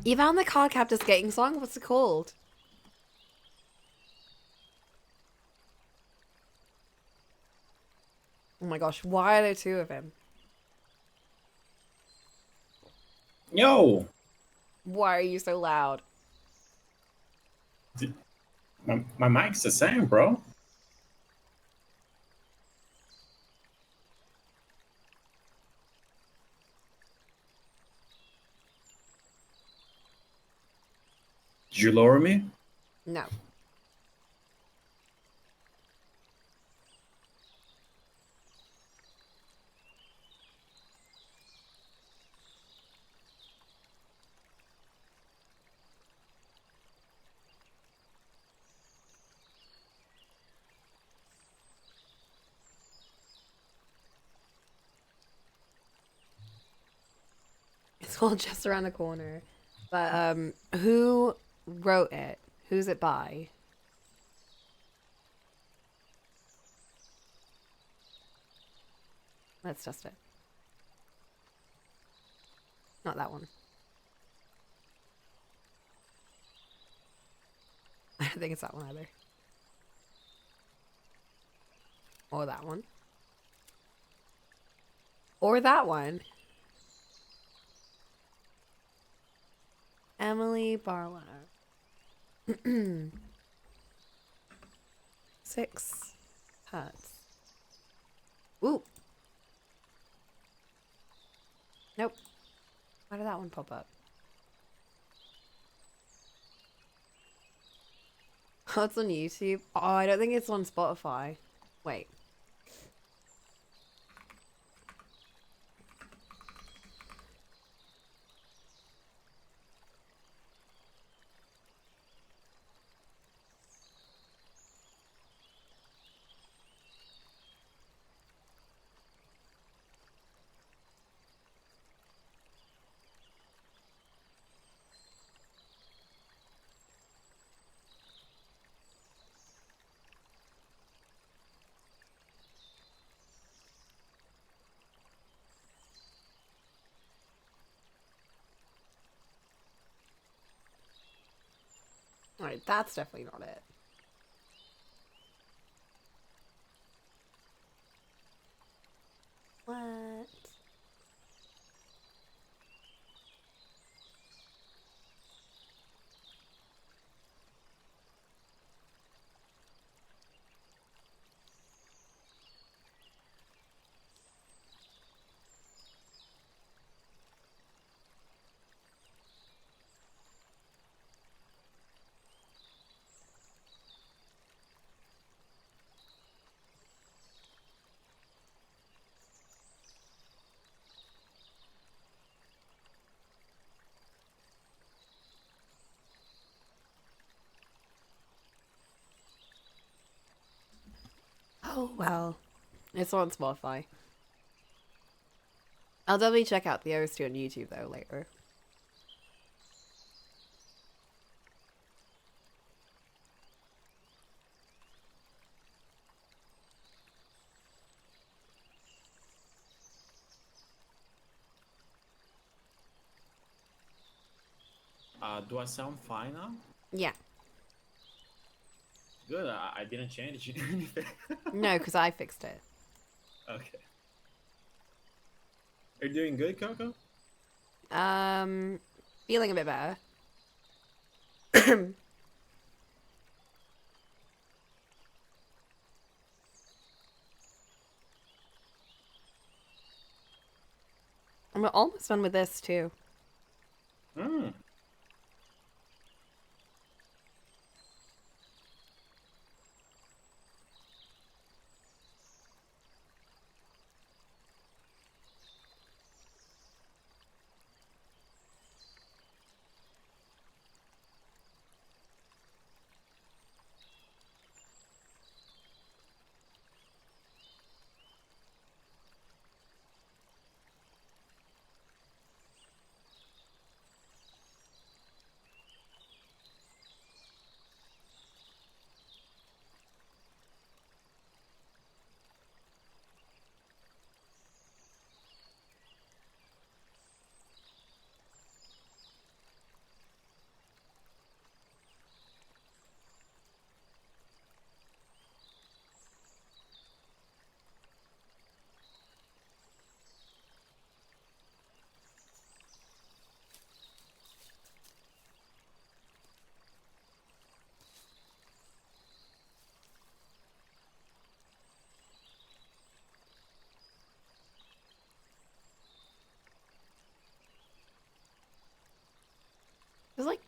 A: You found the Card Captor skating song? What's it called? Oh my gosh, why are there two of him?
C: Yo,
A: Why are you so loud?
C: my mic's the same, bro. Did you lower me?
A: No. It's all just around the corner. But who wrote it? Who's it by? Let's test it. Not that one. I don't think it's that one either. Or that one. Or that one. Emily Barlow. 6 hertz. Ooh. Nope. Why did that one pop up? Oh, it's on YouTube. Oh, I don't think it's on Spotify. Wait. Alright, that's definitely not it. What? Oh, well. It's on Spotify. I'll definitely check out the others two on YouTube, though, later.
C: Do I sound fine now?
A: Yeah.
C: Good. I didn't change anything.
A: No, because I fixed it.
C: Okay. Are you doing good, Coco?
A: Feeling a bit better. I'm almost done with this, too.
C: Hmm.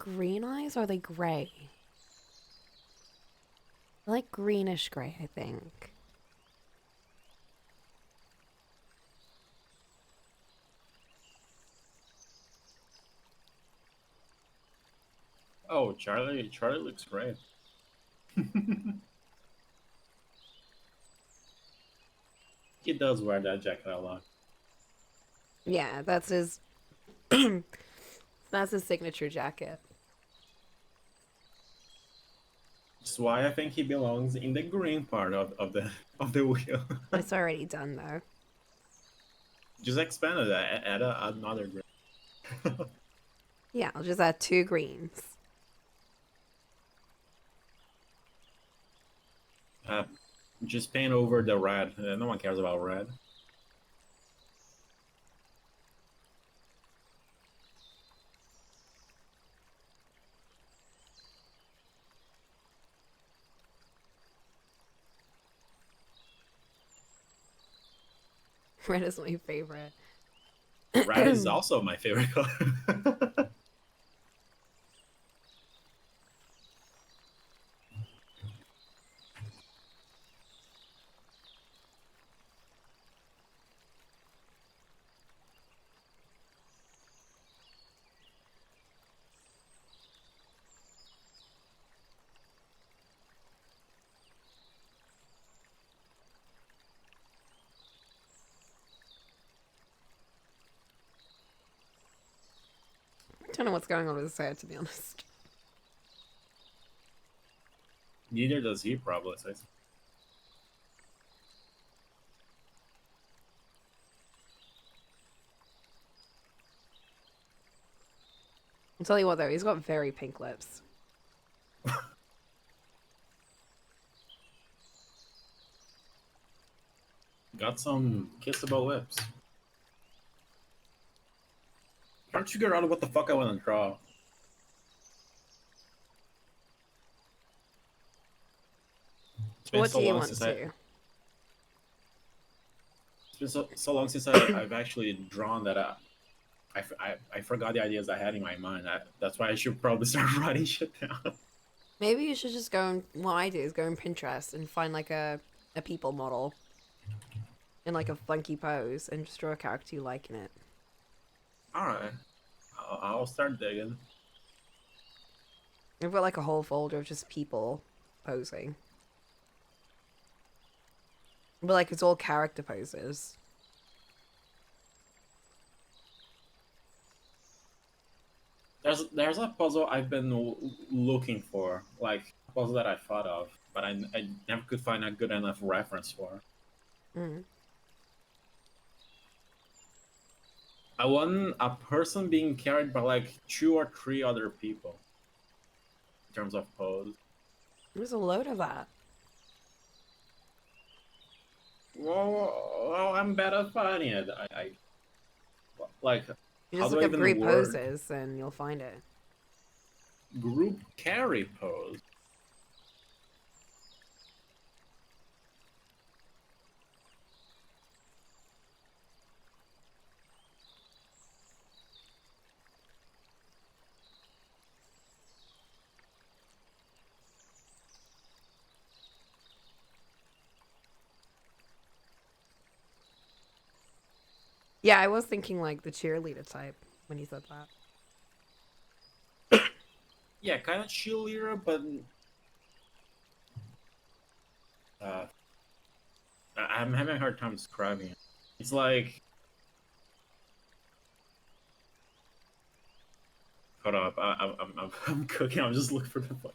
A: green eyes or are they grey? They're like greenish grey, I think.
C: Oh, Charlie. Charlie looks great. He does wear that jacket a lot.
A: Yeah, that's his signature jacket.
C: That's why I think he belongs in the green part of the of the wheel.
A: It's already done though.
C: Just expand it. Add another green.
A: Yeah, I'll just add 2 greens.
C: Uh, just paint over the red. No one cares about red.
A: Red is my favorite.
C: Red is also my favorite color.
A: Don't know what's going on with his hair, to be honest.
C: Neither does he, probably.
A: I'll tell you what though, he's got very pink lips.
C: Got some kissable lips. Can't you figure out what the fuck I want to draw? It's been
A: What
C: so
A: do you
C: long
A: want
C: since
A: to?
C: It's been so long since I've actually drawn that I forgot the ideas I had in my mind. That's why I should probably start writing shit down.
A: Maybe you should just go and what I do is go on Pinterest and find like a people model in like a funky pose and just draw a character you like in it.
C: Alright. I'll start digging.
A: I've got like a whole folder of just people posing. But like it's all character poses.
C: There's a puzzle I've been looking for, like a puzzle that I thought of, but I never could find a good enough reference for.
A: Mm.
C: I want a person being carried by like 2 or 3 other people in terms of pose.
A: There's a load of that.
C: Well, I'm bad at finding it. I like
A: You
C: how
A: just
C: do
A: look
C: I
A: up
C: even
A: group
C: word
A: poses and you'll find it.
C: group carry pose?
A: Yeah, I was thinking like the cheerleader type when you said that.
C: Yeah, kind of cheerleader, but uh, I'm having a hard time describing it. It's like, hold up, I'm cooking. I'm just looking for the fucking.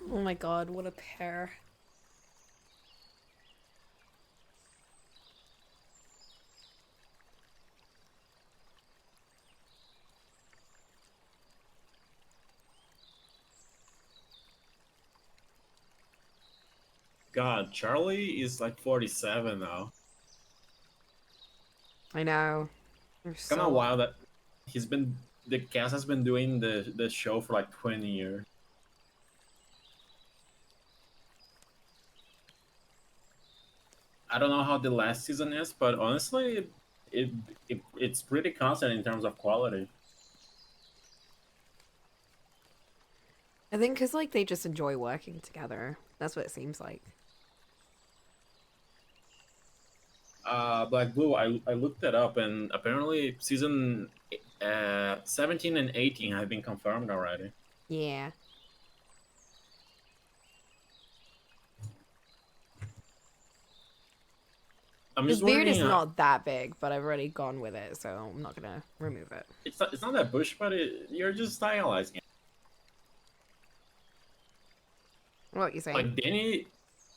A: Oh my god, what a pair.
C: God, Charlie is like 47 now.
A: I know. They're
C: It's kind
A: so
C: of wild that the cast has been doing the show for like 20 years. I don't know how the last season is, but honestly, it, it's pretty constant in terms of quality.
A: I think because like they just enjoy working together. That's what it seems like.
C: Black Blue, I looked it up, and apparently season 17 and 18 have been confirmed already.
A: Yeah.
C: I'm
A: His
C: just
A: beard is
C: wondering,
A: not that big, but I've already gone with it, so I'm not gonna remove it.
C: it's not that bush, but you're just stylizing it.
A: What you saying?
C: Like Danny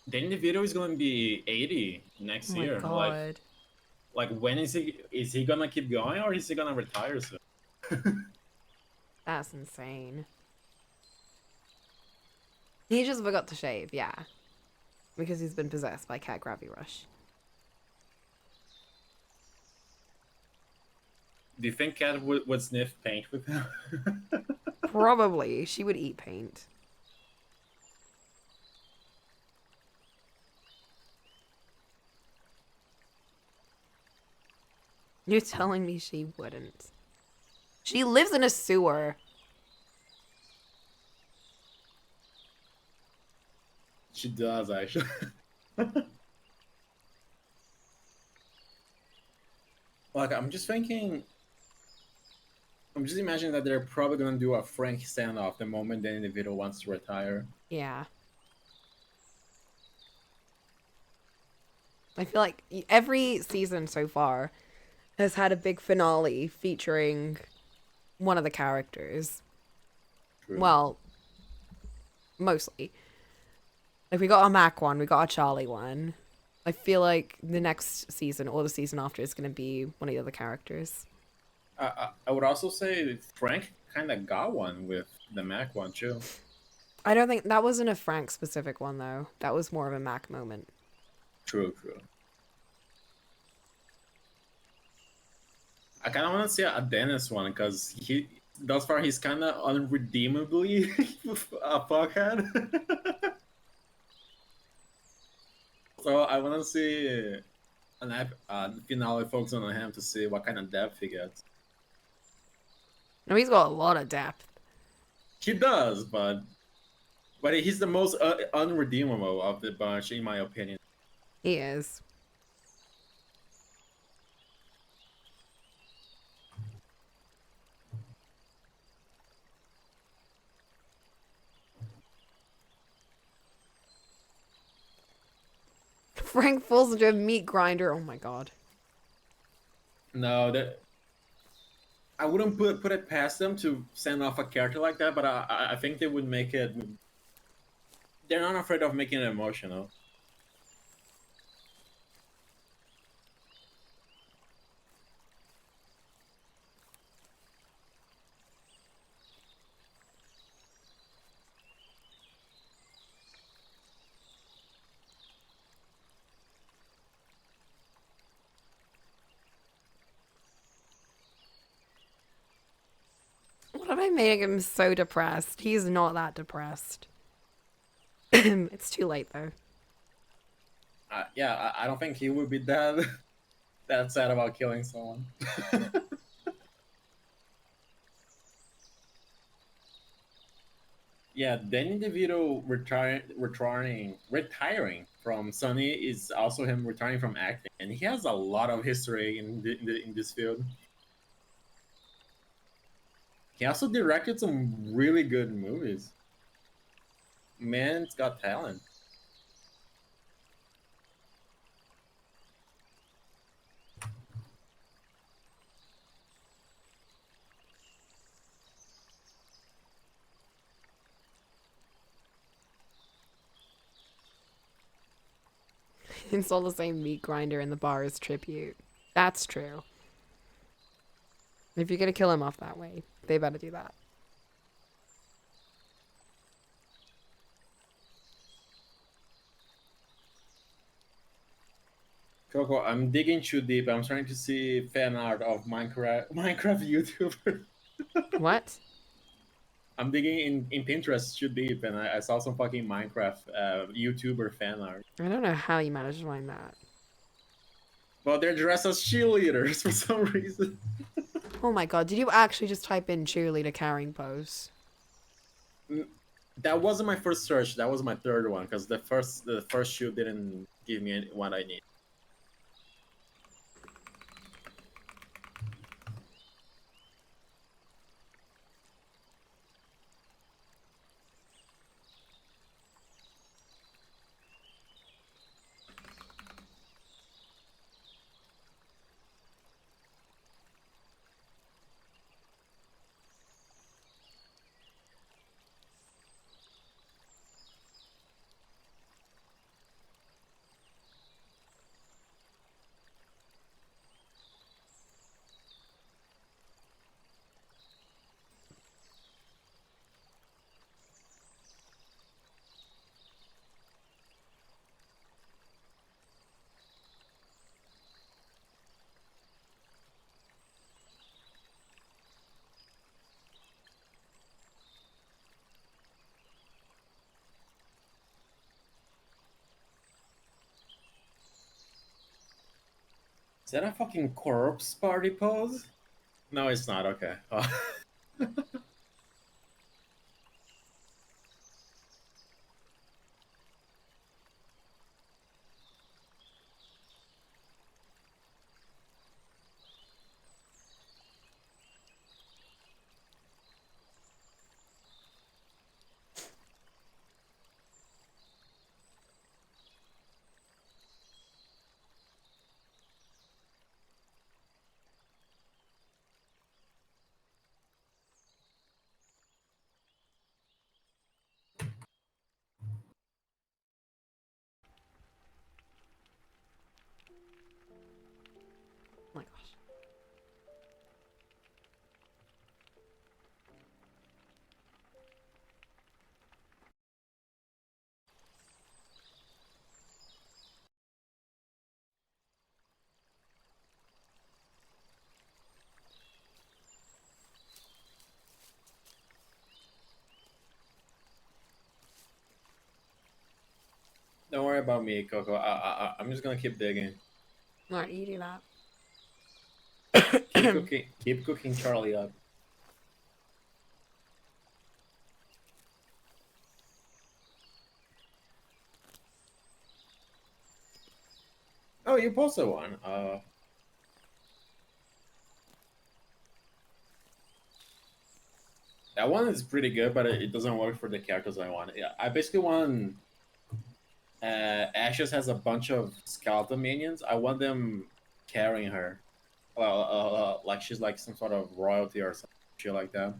C: DeVito is gonna be 80
A: Oh
C: next
A: my
C: year.
A: god.
C: Like when is he gonna keep going or is he gonna retire soon?
A: That's insane. He just forgot to shave, yeah. Because he's been possessed by Cat Gravity Rush.
C: Do you think Cat would sniff paint with him?
A: Probably. She would eat paint. You're telling me she wouldn't. She lives in a sewer.
C: She does actually. Like I'm just thinking. I'm just imagining that they're probably gonna do a Frank standoff the moment the individual wants to retire.
A: Yeah. I feel like every season so far has had a big finale featuring one of the characters.
C: True.
A: Well, mostly. Like, we got a Mac one, we got a Charlie one. I feel like the next season or the season after is going to be one of the other characters.
C: I would also say Frank kind of got one with the Mac one too.
A: I don't think that wasn't a Frank specific one, though. That was more of a Mac moment.
C: True. I kind of want to see a Dennis one because thus far he's kind of unredeemably a fuckhead. So I want to see finale focusing on him to see what kind of depth he gets.
A: No, he's got a lot of depth.
C: He does, but he's the most unredeemable of the bunch, in my opinion.
A: He is. Frank falls into a meat grinder. Oh my god.
C: No, I wouldn't put it past them to send off a character like that, but I think they would make it. They're not afraid of making it emotional.
A: What am I making him so depressed? He's not that depressed. It's too late, though.
C: Yeah, I don't think he would be that that sad about killing someone. Yeah, Danny DeVito retiring from Sony is also him retiring from acting, and he has a lot of history in this field. He also directed some really good movies. Man's got talent.
A: Install the same meat grinder in the bar as tribute. That's true. If you're gonna kill him off that way, they better do that.
C: Coco, I'm digging too deep. I'm trying to see fan art of Minecraft YouTuber.
A: What?
C: I'm digging in Pinterest too deep, and I saw some fucking Minecraft YouTuber fan art.
A: I don't know how you managed to find that.
C: But they're dressed as cheerleaders for some reason.
A: Oh my god, did you actually just type in cheerleader carrying pose?
C: That wasn't my first search. That was my third one because the first shoot didn't give me what I need. Is that a fucking corpse party pose? No, it's not. Okay. Oh.
A: Oh my gosh.
C: Don't worry about me, Coco. I'm just gonna keep digging.
A: Alright, you do that.
C: Keep cooking. Keep cooking Charlie up. Oh, you posted one. That one is pretty good, but it doesn't work for the characters I want. Yeah, I basically want. Ashes has a bunch of skeleton minions. I want them carrying her. Well, like she's like some sort of royalty or some shit like that.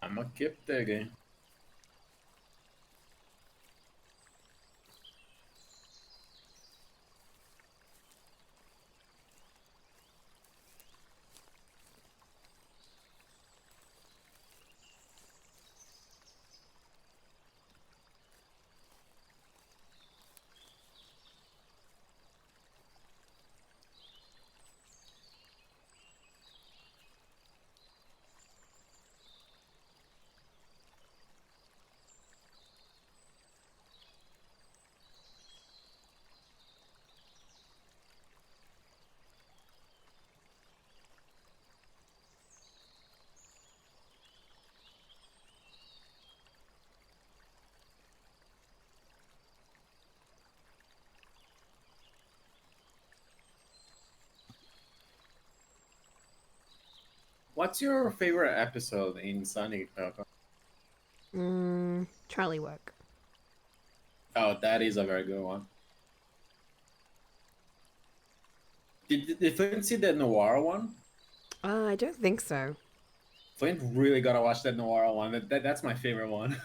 C: I'ma keep digging. What's your favorite episode in Sonic, Coco?
A: Charlie work.
C: Oh, that is a very good one. Did you see the noir one?
A: I don't think so.
C: Flint really gotta watch that noir one. That's my favorite one.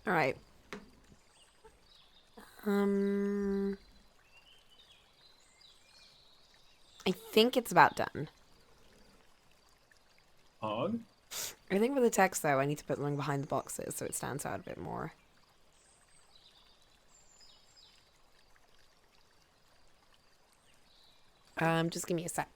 A: All right. I think it's about done.
C: Hog?
A: I think for the text though, I need to put something behind the boxes so it stands out a bit more. Just give me a sec.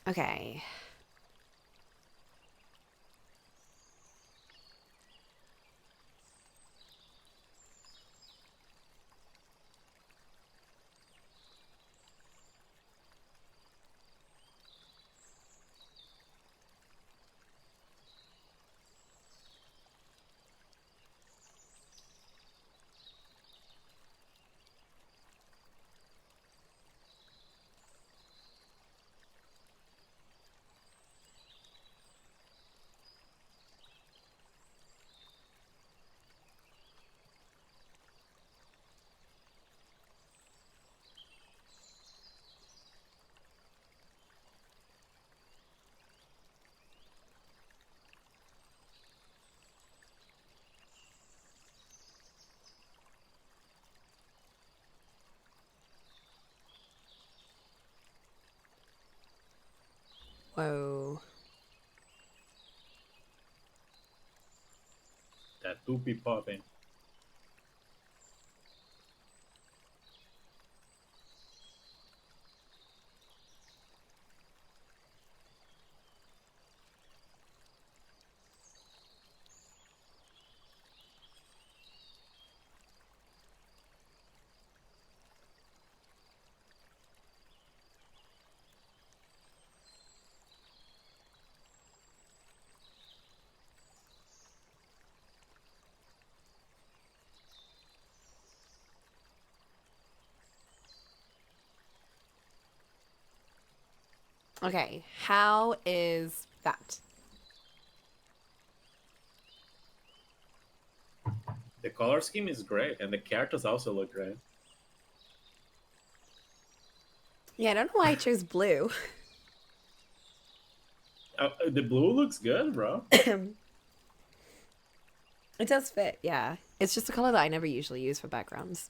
A: Okay. Whoa.
C: That poopy popping.
A: Okay, how is that?
C: The color scheme is great, and the characters also look great.
A: Yeah, I don't know why I chose blue.
C: The blue looks good, bro.
A: It does fit, yeah. It's just a color that I never usually use for backgrounds.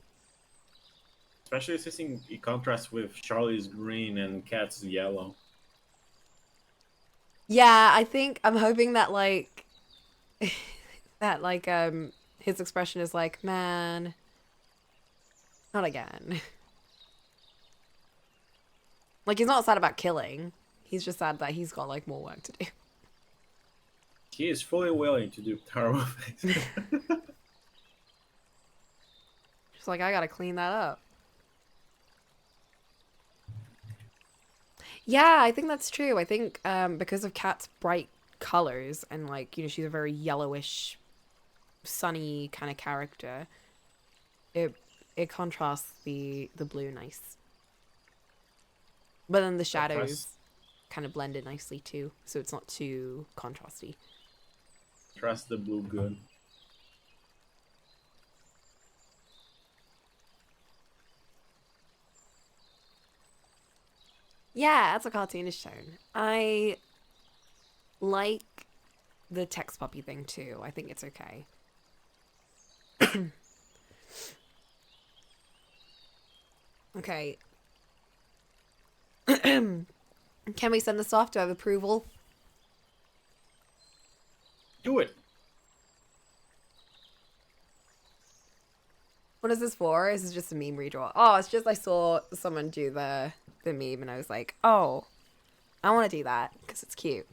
C: Especially since it contrasts with Charlie's green and Cat's yellow.
A: Yeah, I think I'm hoping that that his expression is like, man, not again. Like he's not sad about killing. He's just sad that he's got like more work to do.
C: He is fully willing to do terrible things.
A: Just like I gotta clean that up. Yeah, I think that's true. I think because of Cat's bright colors and like, you know, she's a very yellowish, sunny kind of character. It contrasts the blue nice. But then the shadows kind of blend in nicely too, so it's not too contrasty.
C: Trust the blue good.
A: Yeah, that's a cartoonish tone. I like the text puppy thing too. I think it's okay. Okay. Can we send this off? Do I have approval?
C: Do it.
A: What is this for? Is this just a meme redraw? Oh, it's just I saw someone do the meme and I was like, oh, I want to do that because it's cute.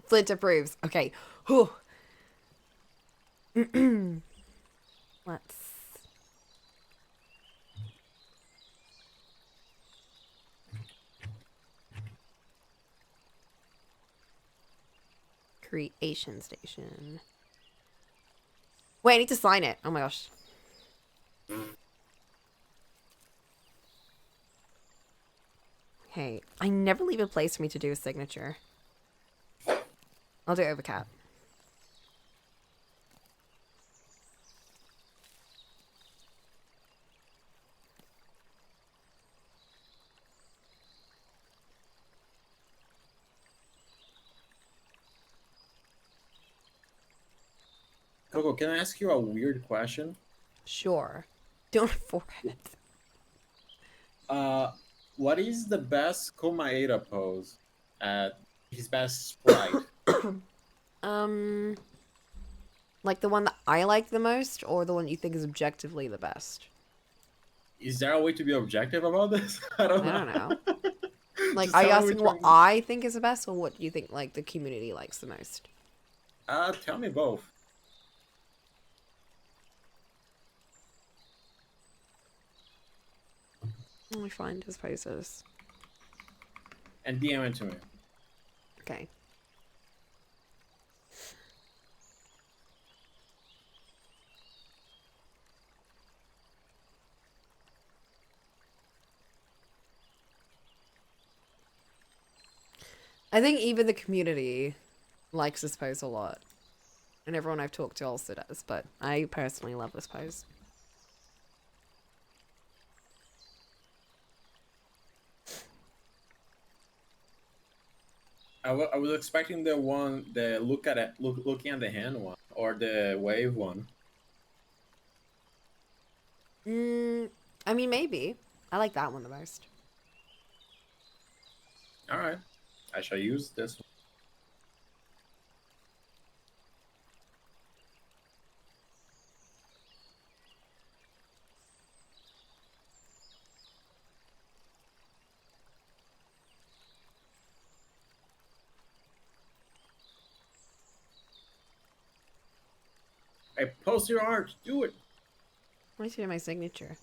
A: Flint approves. Okay. Whew. Let's. Creation station. Wait, I need to sign it. Oh my gosh. Hey, I never leave a place for me to do a signature. I'll do it over cap.
C: Coco, can I ask you a weird question?
A: Sure. Don't forehead.
C: What is the best Komaeda pose? His best sprite.
A: Like the one that I like the most, or the one you think is objectively the best?
C: Is there a way to be objective about this? I don't
A: I don't know. Like,
C: Just
A: are you
C: tell me
A: asking
C: which
A: what
C: one-
A: I think is the best, or what you think like the community likes the most?
C: Tell me both.
A: Let me find his poses.
C: And DM it to me.
A: Okay. I think even the community likes this pose a lot. And everyone I've talked to also does, but I personally love this pose.
C: I was expecting the one, the looking at the hand one, or the wave one.
A: I mean, maybe. I like that one the most.
C: All right, I shall use this one. Hey, post your art. Do it.
A: Let me see my signature.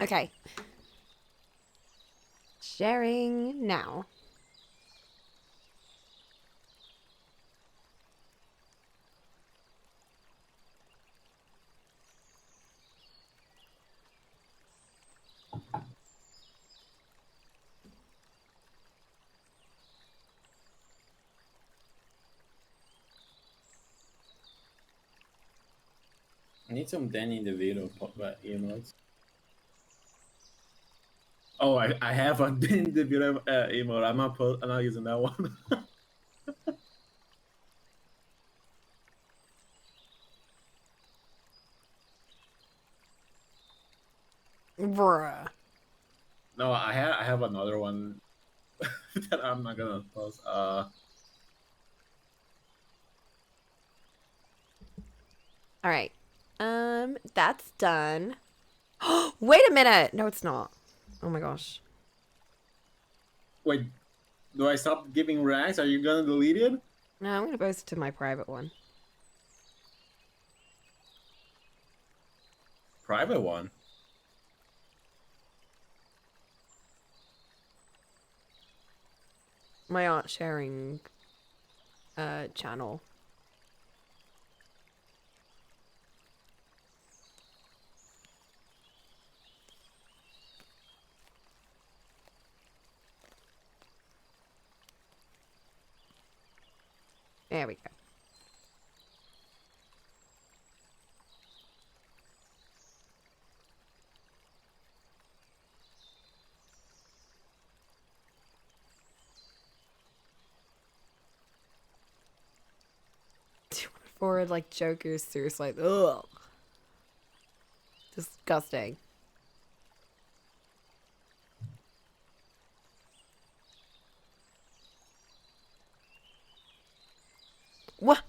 A: Okay. Sharing now.
C: I need some Danny DeVito emotes. Oh, I have a Danny DeVito emote. I'm not using that one.
A: Bruh.
C: No, I have another one that I'm not gonna post.
A: All right. That's done. Wait a minute. No, it's not. Oh my gosh.
C: Wait, do I stop giving reacts? Are you gonna delete it?
A: No, I'm gonna post it to my private one.
C: Private one.
A: My art sharing channel. There we go. Forward like Joker's suicide. Ugh. Disgusting. What?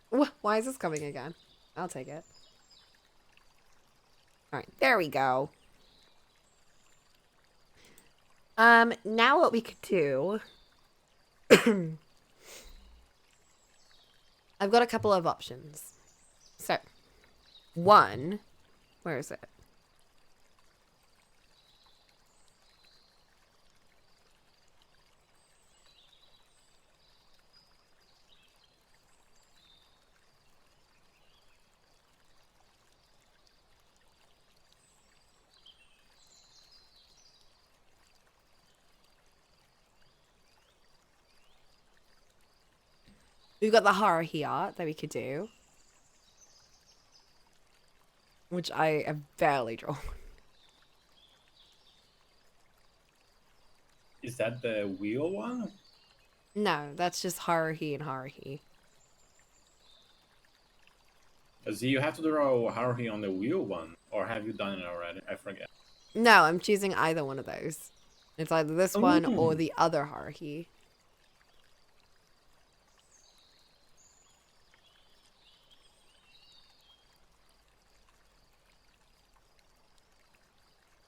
A: What? Why is this coming again? I'll take it. Alright, there we go. Now what we could do... I've got a couple of options. So, one... Where is it? We've got the Haruhi art that we could do. Which I have barely drawn.
C: Is that the wheel one?
A: No, that's just Haruhi and Haruhi.
C: Do you have to draw Haruhi on the wheel one, or have you done it already? I forget.
A: No, I'm choosing either one of those. It's either this one or
C: Ooh.
A: the other Haruhi.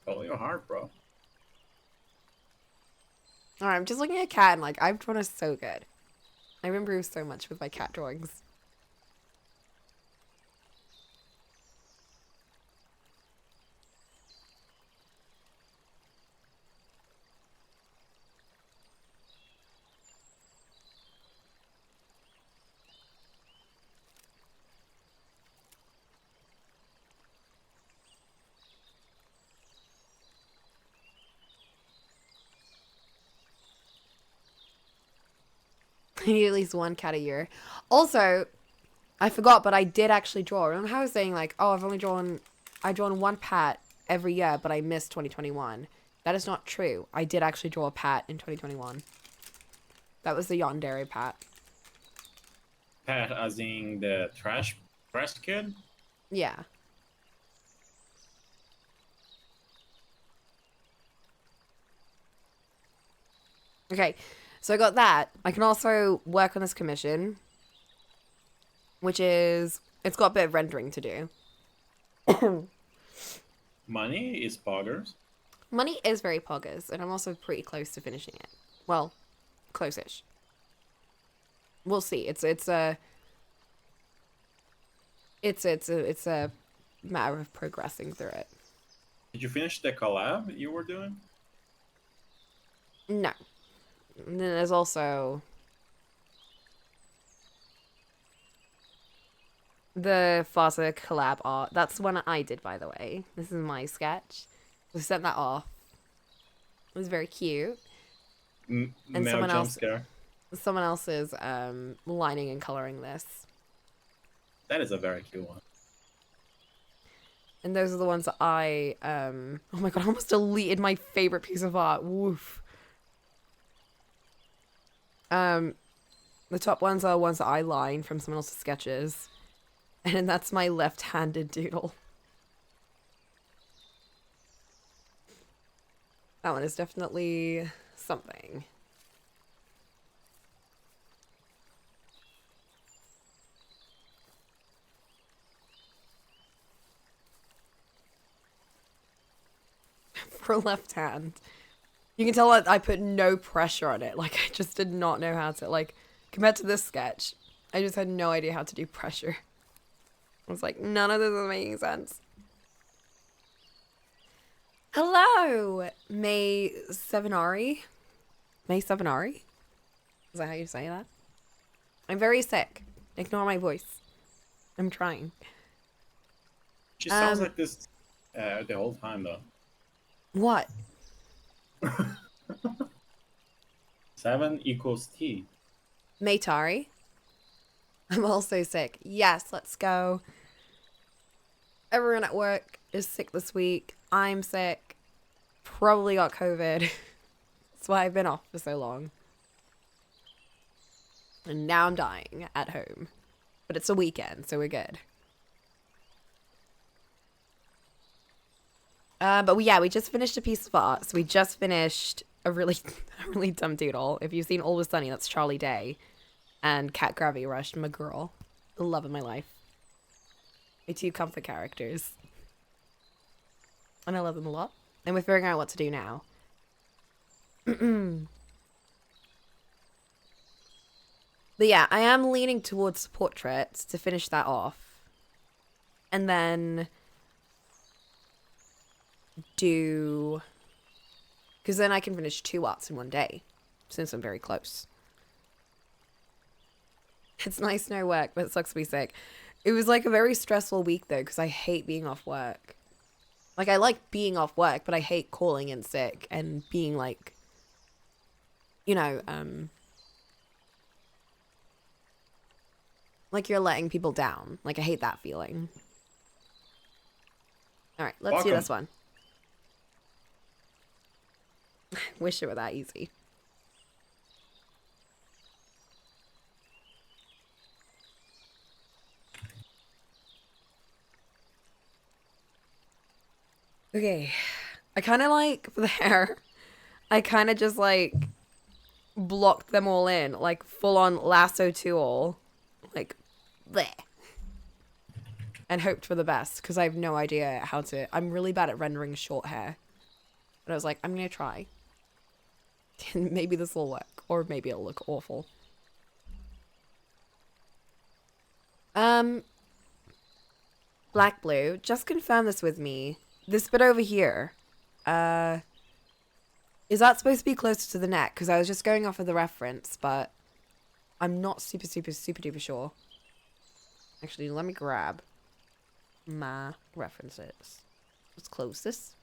C: Follow your heart, bro.
A: Alright, I'm just looking at cat and like, I've drawn her so good. I've improved so much with my cat drawings. I need at least one cat a year. Also, I forgot, but I did actually draw. Remember how I was saying like, oh, I've drawn one pat every year, but I missed 2021. That is not true. I did actually draw a pat in 2021. That was the Yandere pat.
C: Pat, as in the trash kid?
A: Yeah. Okay, so I got that. I can also work on this commission, which is, it's got a bit of rendering to do.
C: Money is poggers.
A: Money is very poggers, and I'm also pretty close to finishing it. Well, close-ish. we'll see. It's a matter of progressing through it.
C: Did you finish the collab you were doing?
A: No. And then there's also the Fasa collab art. That's the one I did, by the way. This is my sketch. I sent that off. It was very cute. And
C: Male
A: someone
C: jump
A: else,
C: scare.
A: someone else is lining and coloring this.
C: That is a very cute one.
A: And those are the ones that I oh my god, I almost deleted my favorite piece of art. Woof. The top ones are ones that I line from someone else's sketches. And that's my left-handed doodle. That one is definitely something. For left hand. You can tell that I put no pressure on it. Like, I just did not know how to, like, compared to this sketch, I just had no idea how to do pressure. I was like, none of this is making sense. Hello, May Sevenari. May Sevenari? Is that how you say that? I'm very sick. Ignore my voice. I'm trying.
C: She sounds like this the whole time, though.
A: What?
C: 7 equals T.
A: Maytari. I'm also sick. Yes, let's go. Everyone at work is sick this week. I'm sick. Probably got COVID. That's why I've been off for so long. And now I'm dying at home. But it's a weekend, so we're good. But we just finished a piece of art. So we just finished a really dumb doodle. If you've seen Always Sunny, that's Charlie Day. And Cat Gravity Rush, my girl. The love of my life. My 2 comfort characters. And I love them a lot. And we're figuring out what to do now. But yeah, I am leaning towards portraits to finish that off. And then do... Because then I can finish 2 arts in one day. Since I'm very close. It's nice no work, but it sucks to be sick. It was like a very stressful week though, because I hate being off work. Like, I like being off work, but I hate calling in sick and being like, you know, like you're letting people down. Like, I hate that feeling. All right, let's do this one. Wish it were that easy. Okay, I kind of like, for the hair, I kind of just like blocked them all in, like full on lasso tool, like bleh. And hoped for the best, because I have no idea how to, I'm really bad at rendering short hair. But I was like, I'm going to try. Maybe this will work, or maybe it'll look awful. Black Blue, just confirm this with me. This bit over here, is that supposed to be closer to the neck? Because I was just going off of the reference, but I'm not super duper sure. Actually, let me grab my references. Let's close this.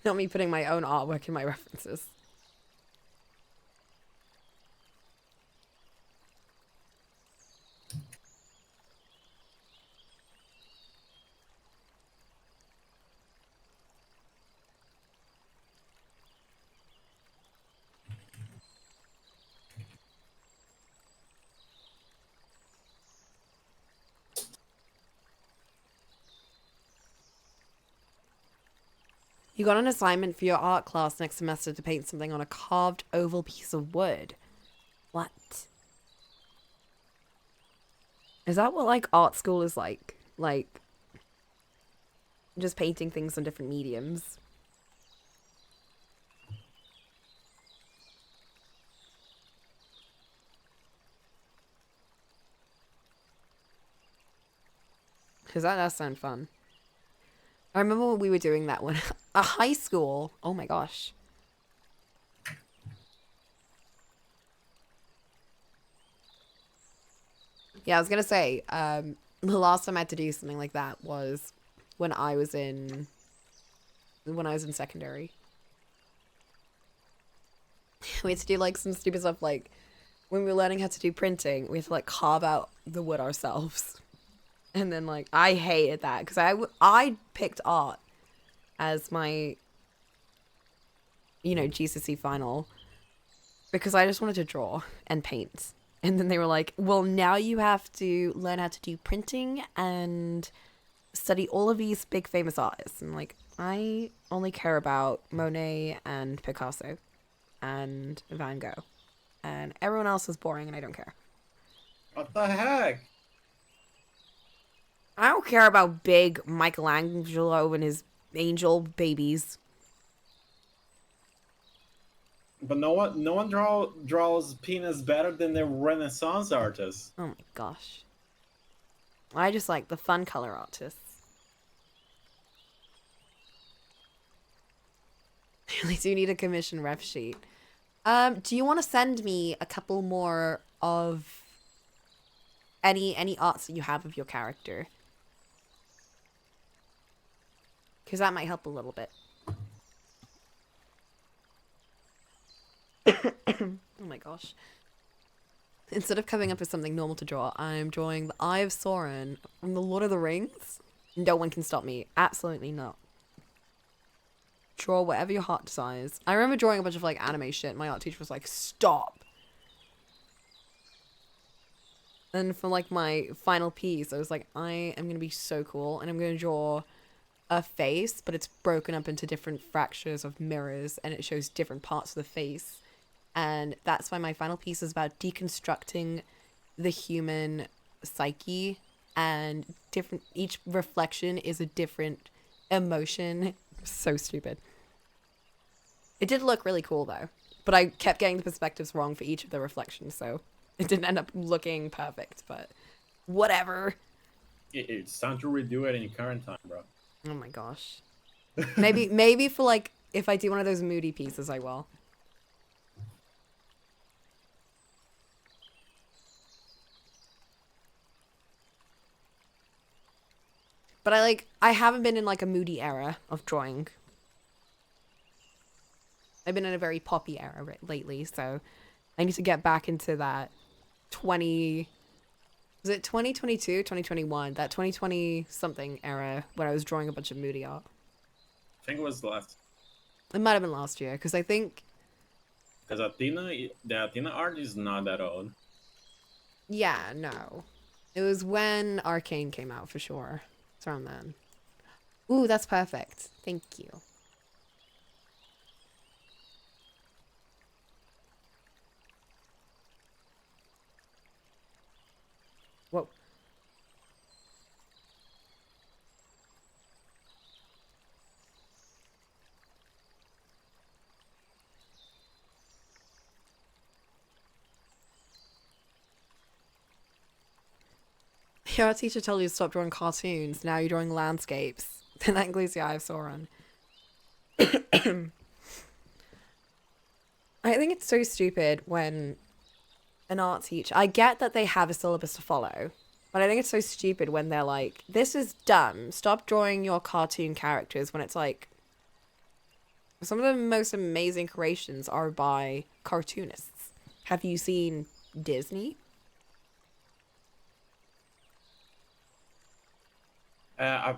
A: Not me putting my own artwork in my references. You got an assignment for your art class next semester to paint something on a carved oval piece of wood. What? Is that what, like, art school is like? Like, just painting things on different mediums? Because that does sound fun. I remember when we were doing that one. A high school. Oh my gosh. Yeah, I was gonna say, the last time I had to do something like that was when I was in secondary. We had to do like some stupid stuff, like when we were learning how to do printing, we had to like carve out the wood ourselves. And then like I hated that because I picked art as my, you know, GCSE final because I just wanted to draw and paint. And then they were like, well, now you have to learn how to do printing and study all of these big famous artists. And like, I only care about Monet and Picasso and Van Gogh. And everyone else is boring and I don't care.
C: What the heck?
A: I don't care about big Michelangelo and his angel babies.
C: But no one draws penis better than the Renaissance artists.
A: Oh my gosh. I just like the fun color artists. I really do need a commission ref sheet. Do you want to send me a couple more of any arts that you have of your character? Because that might help a little bit. Oh my gosh. Instead of coming up with something normal to draw, I'm drawing the Eye of Sauron from the Lord of the Rings. No one can stop me. Absolutely not. Draw whatever your heart desires. I remember drawing a bunch of like anime shit. My art teacher was like, stop. And for like my final piece, I was like, I am going to be so cool. And I'm going to draw a face, but it's broken up into different fractures of mirrors. And it shows different parts of the face. And that's why my final piece is about deconstructing the human psyche. And each reflection is a different emotion. So stupid. It did look really cool though, but I kept getting the perspectives wrong for each of the reflections, so it didn't end up looking perfect, but whatever.
C: It's time to redo it in your current time, bro.
A: Oh my gosh. Maybe for like, if I do one of those moody pieces, I will. But I haven't been in like a moody era of drawing. I've been in a very poppy era lately, so I need to get back into that was it 2022, 2021, that 2020 something era when I was drawing a bunch of moody art.
C: I think it was last.
A: It might have been last year, because I think...
C: Because the Athena art is not that old.
A: Yeah, no. It was when Arcane came out, for sure. It's around then. Ooh, that's perfect. Thank you. Whoa. Your teacher told you to stop drawing cartoons. Now you're drawing landscapes. Then that includes the Eye of Sauron. I think it's so stupid when an art teacher... I get that they have a syllabus to follow, but I think it's so stupid when they're like, this is dumb. Stop drawing your cartoon characters, when it's like... Some of the most amazing creations are by cartoonists. Have you seen Disney?
C: I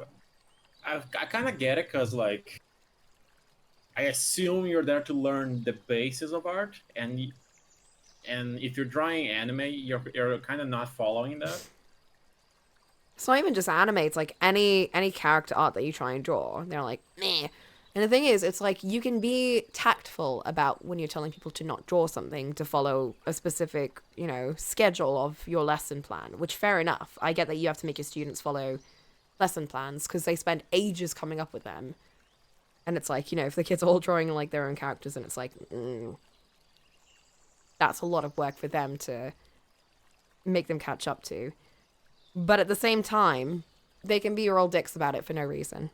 C: kind of get it, because like I assume you're there to learn the basis of art, and if you're drawing anime, you're kind of not following that.
A: It's not even just anime. It's like any character art that you try and draw. They're like, meh. And the thing is, it's like you can be tactful about when you're telling people to not draw something, to follow a specific, you know, schedule of your lesson plan, which fair enough. I get that you have to make your students follow lesson plans because they spend ages coming up with them. And it's like, you know, if the kids are all drawing like their own characters, and it's like, that's a lot of work for them to make them catch up to. But at the same time, they can be your old dicks about it for no reason.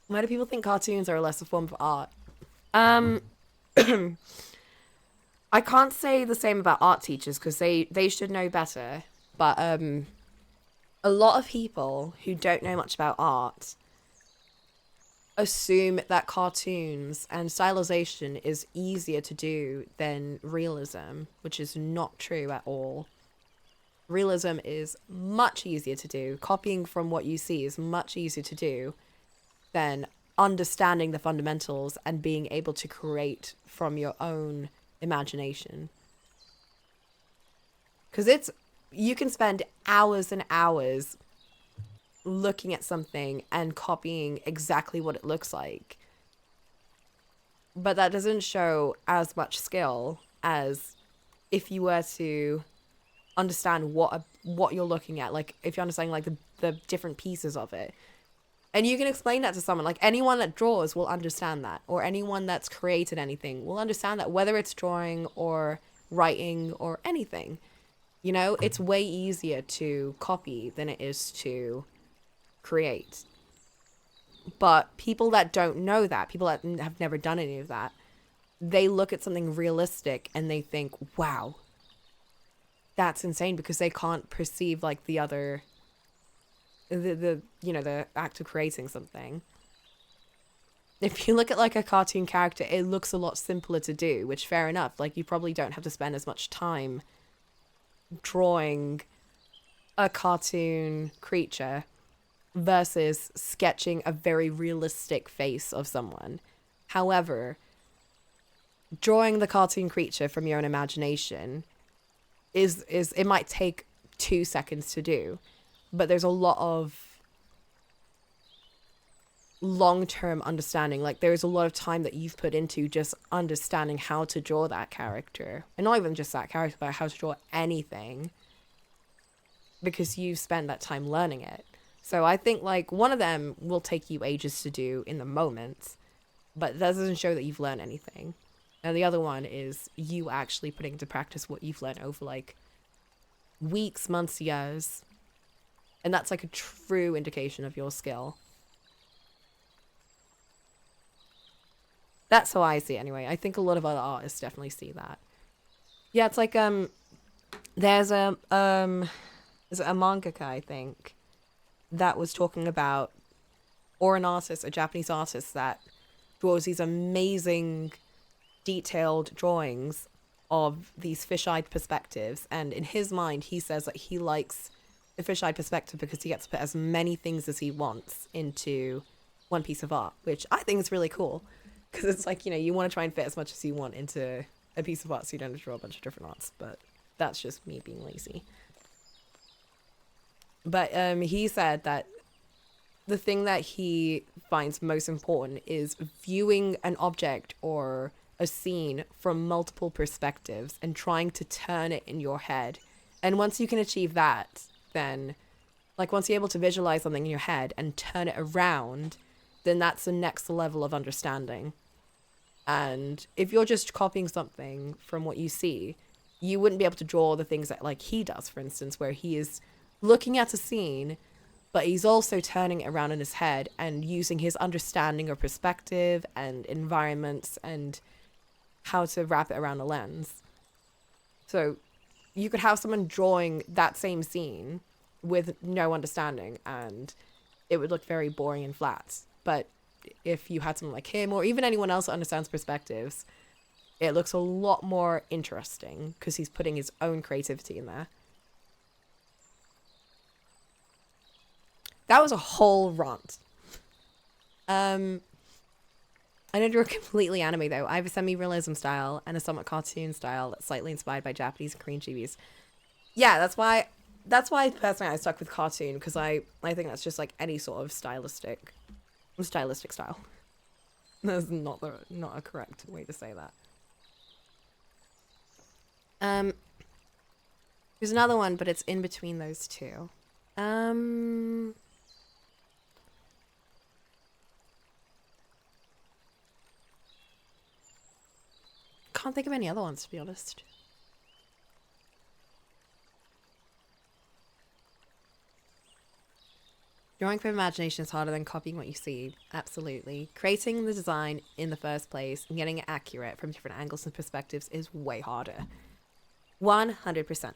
A: Why do people think cartoons are a lesser form of art? I can't say the same about art teachers because they should know better. But a lot of people who don't know much about art assume that cartoons and stylization is easier to do than realism, which is not true at all. Realism is much easier to do. Copying from what you see is much easier to do than understanding the fundamentals and being able to create from your own imagination. Because you can spend hours and hours looking at something and copying exactly what it looks like. But that doesn't show as much skill as if you were to understand what you're looking at. Like, if you're understanding, like, the different pieces of it. And you can explain that to someone. Like, anyone that draws will understand that. Or anyone that's created anything will understand that, whether it's drawing or writing or anything. You know, it's way easier to copy than it is to create. But people that don't know that, people that have never done any of that, they look at something realistic and they think, wow, that's insane, because they can't perceive, like, the other... the you know, the act of creating something. If you look at, like, a cartoon character, it looks a lot simpler to do, which fair enough. Like, you probably don't have to spend as much time drawing a cartoon creature versus sketching a very realistic face of someone. However, drawing the cartoon creature from your own imagination is it might take 2 seconds to do. But there's a lot of long-term understanding. Like, there's a lot of time that you've put into just understanding how to draw that character. And not even just that character, but how to draw anything. Because you've spent that time learning it. So I think, like, one of them will take you ages to do in the moment. But that doesn't show that you've learned anything. And the other one is you actually putting into practice what you've learned over, like, weeks, months, years. And that's, like, a true indication of your skill. That's how I see it anyway. I think a lot of other artists definitely see that. Yeah, it's like, there's a mangaka, I think, that was talking about, or an artist, a Japanese artist that draws these amazing detailed drawings of these fish-eyed perspectives. And in his mind, he says that he likes the fish-eyed perspective because he gets to put as many things as he wants into one piece of art, which I think is really cool, because it's like, you know, you want to try and fit as much as you want into a piece of art so you don't have to draw a bunch of different arts. But that's just me being lazy. But he said that the thing that he finds most important is viewing an object or a scene from multiple perspectives and trying to turn it in your head. And once you can achieve that, then, like, once you're able to visualize something in your head and turn it around, then that's the next level of understanding. And if you're just copying something from what you see, you wouldn't be able to draw the things that, like, he does, for instance, where he is looking at a scene, but he's also turning it around in his head and using his understanding of perspective and environments and how to wrap it around a lens. So you could have someone drawing that same scene with no understanding and it would look very boring and flat. But if you had someone like him or even anyone else that understands perspectives, it looks a lot more interesting because he's putting his own creativity in there. That was a whole rant. I know you're completely anime though. I have a semi-realism style and a somewhat cartoon style that's slightly inspired by Japanese and Korean chibis. Yeah, that's why that's why personally I stuck with cartoon, because I think that's just like any sort of stylistic style. That's not a correct way to say that. There's another one, but it's in between those two. Can't think of any other ones, to be honest. Drawing from imagination is harder than copying what you see. Absolutely. Creating the design in the first place and getting it accurate from different angles and perspectives is way harder. 100%.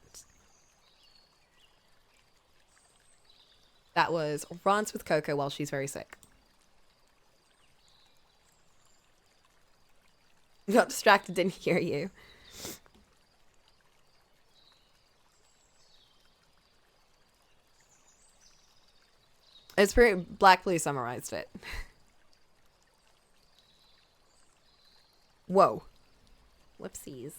A: That was rants with Coco while she's very sick. Got distracted, didn't hear you. It's pretty. Black Blue summarized it. Whoa. Whoopsies.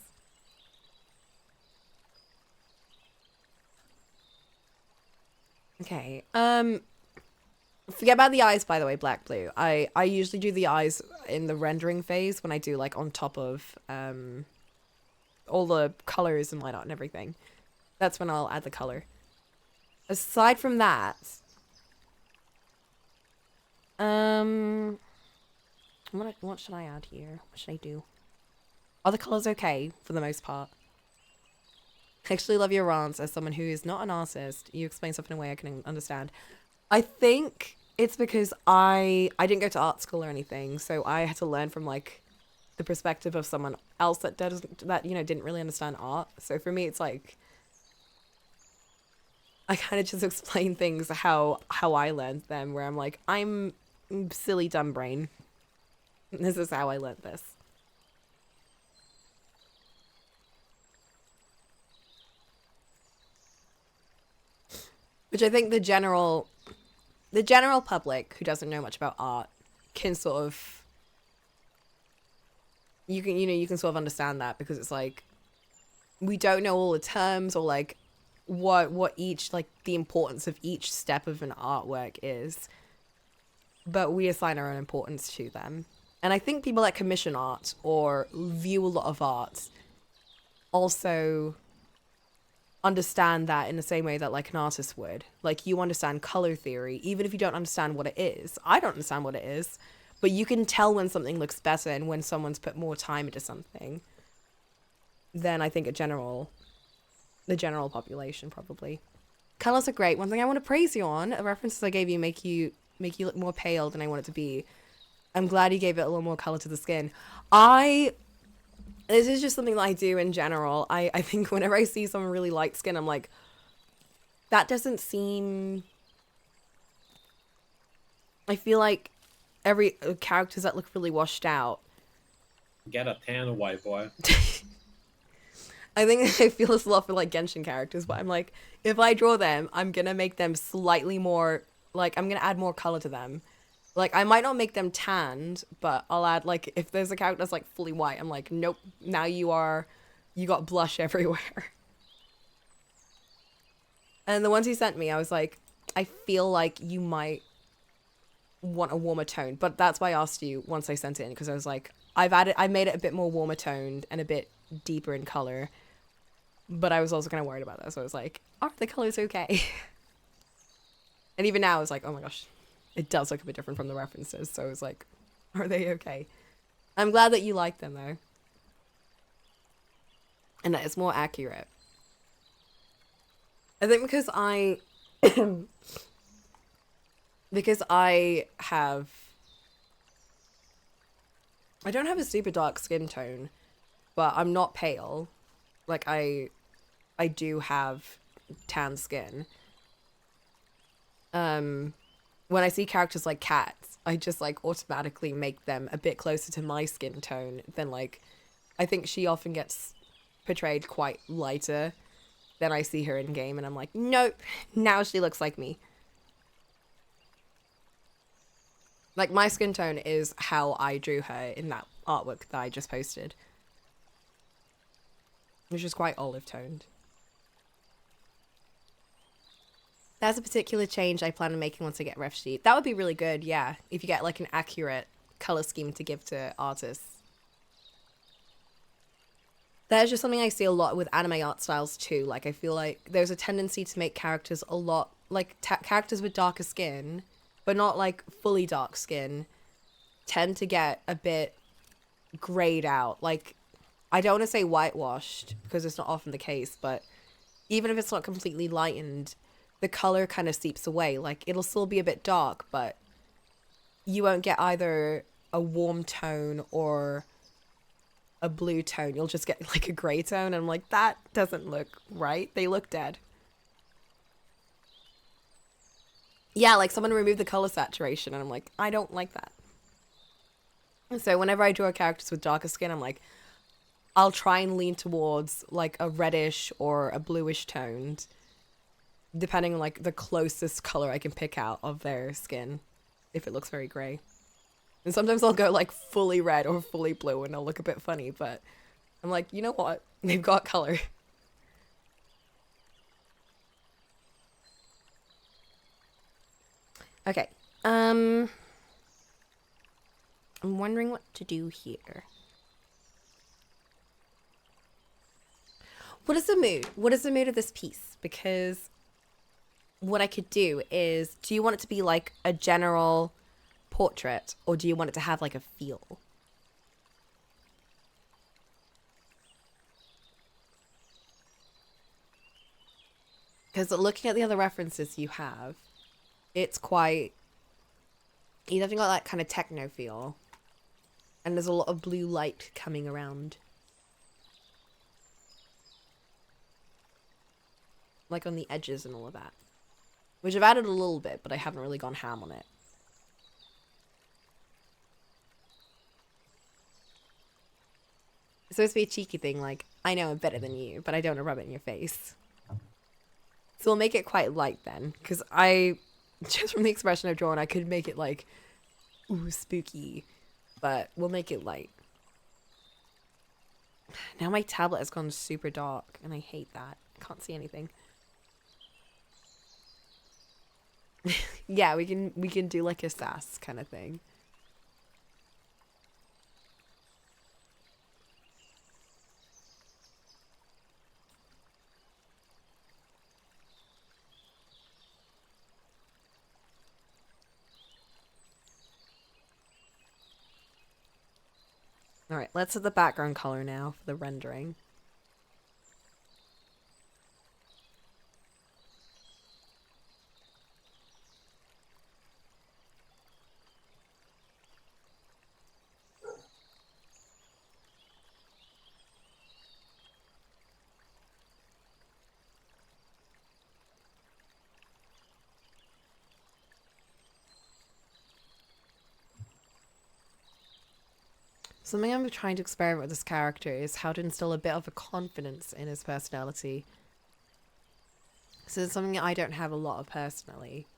A: Okay. Forget about the eyes, by the way, Black Blue. I usually do the eyes in the rendering phase when I do like on top of all the colors and light art and everything. That's when I'll add the color. Aside from that, what should I add here? What should I do? Are the colors okay for the most part? I actually love your rants as someone who is not an artist. You explain stuff in a way I can understand. I think it's because I didn't go to art school or anything, so I had to learn from like the perspective of someone else that didn't really understand art. So for me, it's like I kind of just explain things how I learned them, where I'm like, I'm silly dumb brain. This is how I learned this. Which I think the general public who doesn't know much about art can sort of, you can sort of understand that, because it's like we don't know all the terms or like what each, like the importance of each step of an artwork is, but we assign our own importance to them. And I think people that commission art or view a lot of art also understand that in the same way that like an artist would. Like, you understand color theory, even if you don't understand what it is. I don't understand what it is, but you can tell when something looks better and when someone's put more time into something than I think the general population probably. Colors are great. One thing I want to praise you on, the references I gave you make you look more pale than I want it to be. I'm glad you gave it a little more color to the skin. This is just something that I do in general. I think whenever I see someone really light skin, I'm like, that doesn't seem... I feel like every characters that look really washed out.
C: Get a tan, white boy.
A: I think I feel this a lot for like Genshin characters, but I'm like, if I draw them, I'm gonna make them slightly more, like, I'm gonna add more color to them. Like, I might not make them tanned, but I'll add, like, if there's a character that's, like, fully white, I'm like, nope, now you got blush everywhere. And the ones he sent me, I was like, I feel like you might want a warmer tone. But that's why I asked you once I sent it in, because I was like, I made it a bit more warmer toned and a bit deeper in color. But I was also kind of worried about that, so I was like, are the colors okay? And even now, I was like, oh my gosh. It does look a bit different from the references, so I was like, are they okay? I'm glad that you like them, though. And that it's more accurate. I think because I don't have a super dark skin tone, but I'm not pale. Like, I do have tan skin. When I see characters like cats, I just like automatically make them a bit closer to my skin tone than, like, I think she often gets portrayed quite lighter than I see her in game, and I'm like, nope, now she looks like me. Like, my skin tone is how I drew her in that artwork that I just posted, which is quite olive toned. That's a particular change I plan on making once I get ref sheet. That would be really good, yeah, if you get like an accurate color scheme to give to artists. There's just something I see a lot with anime art styles too. Like, I feel like there's a tendency to make characters a lot like characters with darker skin, but not like fully dark skin, tend to get a bit grayed out. Like, I don't want to say whitewashed because it's not often the case, but even if it's not completely lightened, the color kind of seeps away. Like, it'll still be a bit dark, but you won't get either a warm tone or a blue tone. You'll just get like a gray tone. And I'm like, that doesn't look right. They look dead. Yeah, like someone removed the color saturation and I'm like, I don't like that. So whenever I draw characters with darker skin, I'm like, I'll try and lean towards like a reddish or a bluish toned, depending on like the closest color I can pick out of their skin, if it looks very gray. And sometimes I'll go like fully red or fully blue and it'll look a bit funny, but I'm like, you know what? They've got color. Okay. I'm wondering what to do here. What is the mood? What is the mood of this piece? Because what I could do is, do you want it to be like a general portrait or do you want it to have like a feel? Because looking at the other references you have, it's quite, you definitely got that kind of techno feel. And there's a lot of blue light coming around. Like on the edges and all of that. Which I've added a little bit, but I haven't really gone ham on it. It's supposed to be a cheeky thing, like, I know I'm better than you, but I don't want to rub it in your face. So we'll make it quite light then, because just from the expression I've drawn, I could make it like, ooh, spooky, but we'll make it light. Now my tablet has gone super dark, and I hate that. I can't see anything. Yeah, we can do like a sass kind of thing. All right, let's set the background color now for the rendering. Something I'm trying to experiment with this character is how to instill a bit of a confidence in his personality. So it's something I don't have a lot of personally.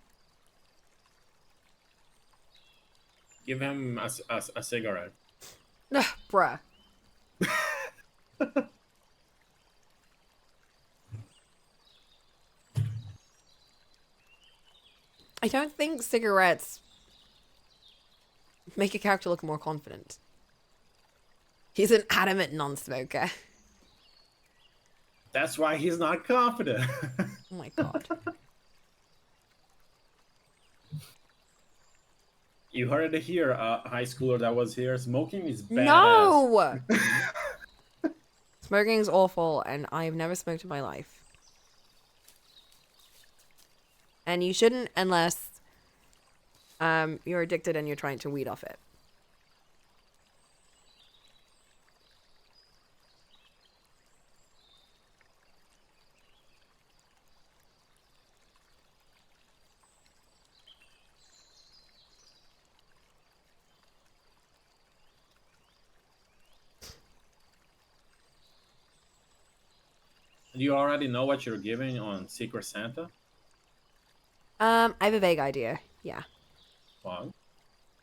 C: Give him a cigarette.
A: Ugh, bruh. I don't think cigarettes make a character look more confident. He's an adamant non-smoker.
C: That's why he's not confident.
A: Oh my god.
C: You heard it here, high schooler that was here. Smoking is badass.
A: No! Smoking is awful, and I have never smoked in my life. And you shouldn't unless you're addicted and you're trying to weed off it.
C: Do you already know what you're giving on Secret Santa?
A: I have a vague idea. Yeah.
C: Well,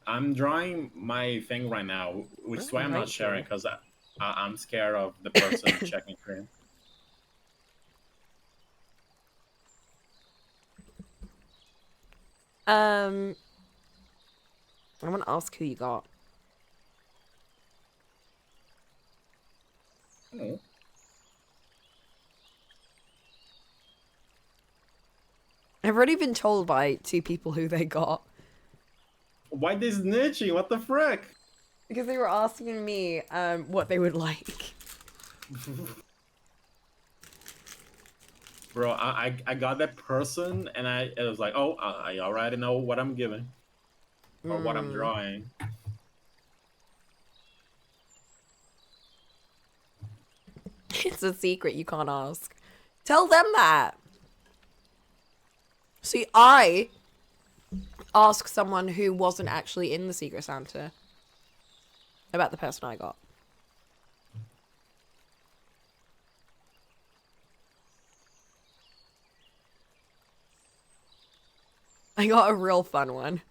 C: I'm drawing my thing right now, which is why I'm
A: Right
C: not sharing,
A: here.
C: because I'm scared of the person checking screen.
A: I want to ask who you got.
C: Oh.
A: I've already been told by 2 people who they got.
C: Why they snitching? What the frick?
A: Because they were asking me what they would like.
C: Bro, I got that person, and it was like, oh, I already know what I'm giving or what I'm drawing.
A: It's a secret, you can't ask. Tell them that. See, I asked someone who wasn't actually in the Secret Santa about the person I got. I got a real fun one.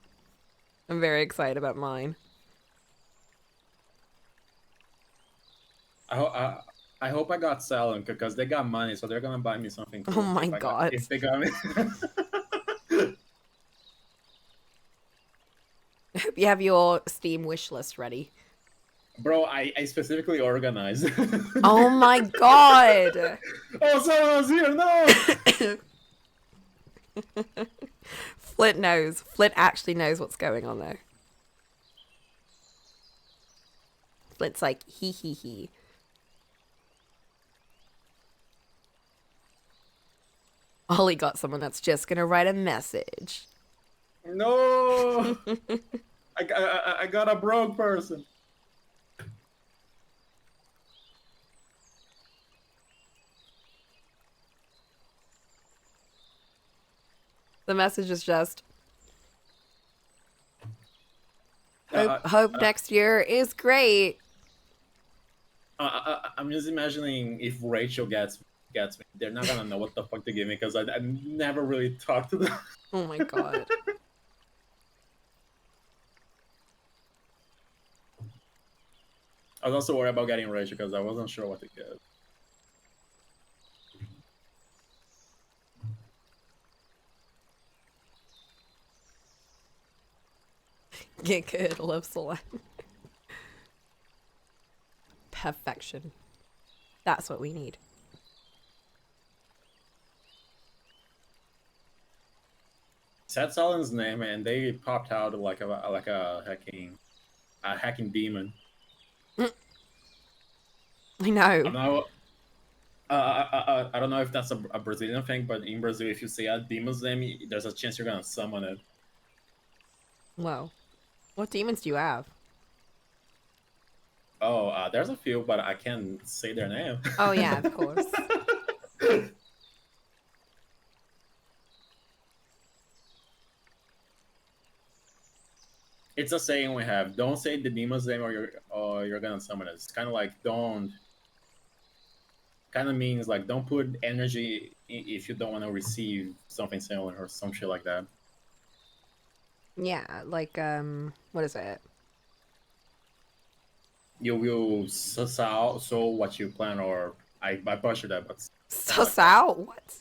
A: I'm very excited about mine.
C: I hope I got Salon because they got money, so they're gonna buy me something cool.
A: Oh my god.
C: If they got me.
A: Hope you have your Steam wish list ready.
C: Bro, I specifically organized.
A: Oh my god!
C: Oh, someone was here! No!
A: Flint knows. Flint actually knows what's going on there. Flint's like, hee hee hee. Ollie got someone that's just gonna write a message.
C: No! I got a broke person.
A: The message is just, hope next year is great.
C: I'm just imagining if Rachel gets me, they're not gonna know what the fuck to give me because I never really talked to them.
A: Oh my god.
C: I was also worried about getting Rachel because I wasn't sure what to get.
A: Get good, love Solan. Perfection. That's what we need.
C: Said Salin's name and they popped out like a hacking demon.
A: I know.
C: I know. I don't know if that's a Brazilian thing, but in Brazil, if you say a demon's name, there's a chance you're gonna summon it.
A: Well, what demons do you have?
C: Oh, there's a few, but I can't say their name.
A: Oh yeah, of course.
C: It's a saying we have: don't say the demon's name, or you're gonna summon it. It's kind of like don't. Kind of means like don't put energy if you don't want to receive something similar or some shit like that.
A: Yeah, like what is it?
C: You will so what you plan, or I butchered that, but
A: Suss out? What?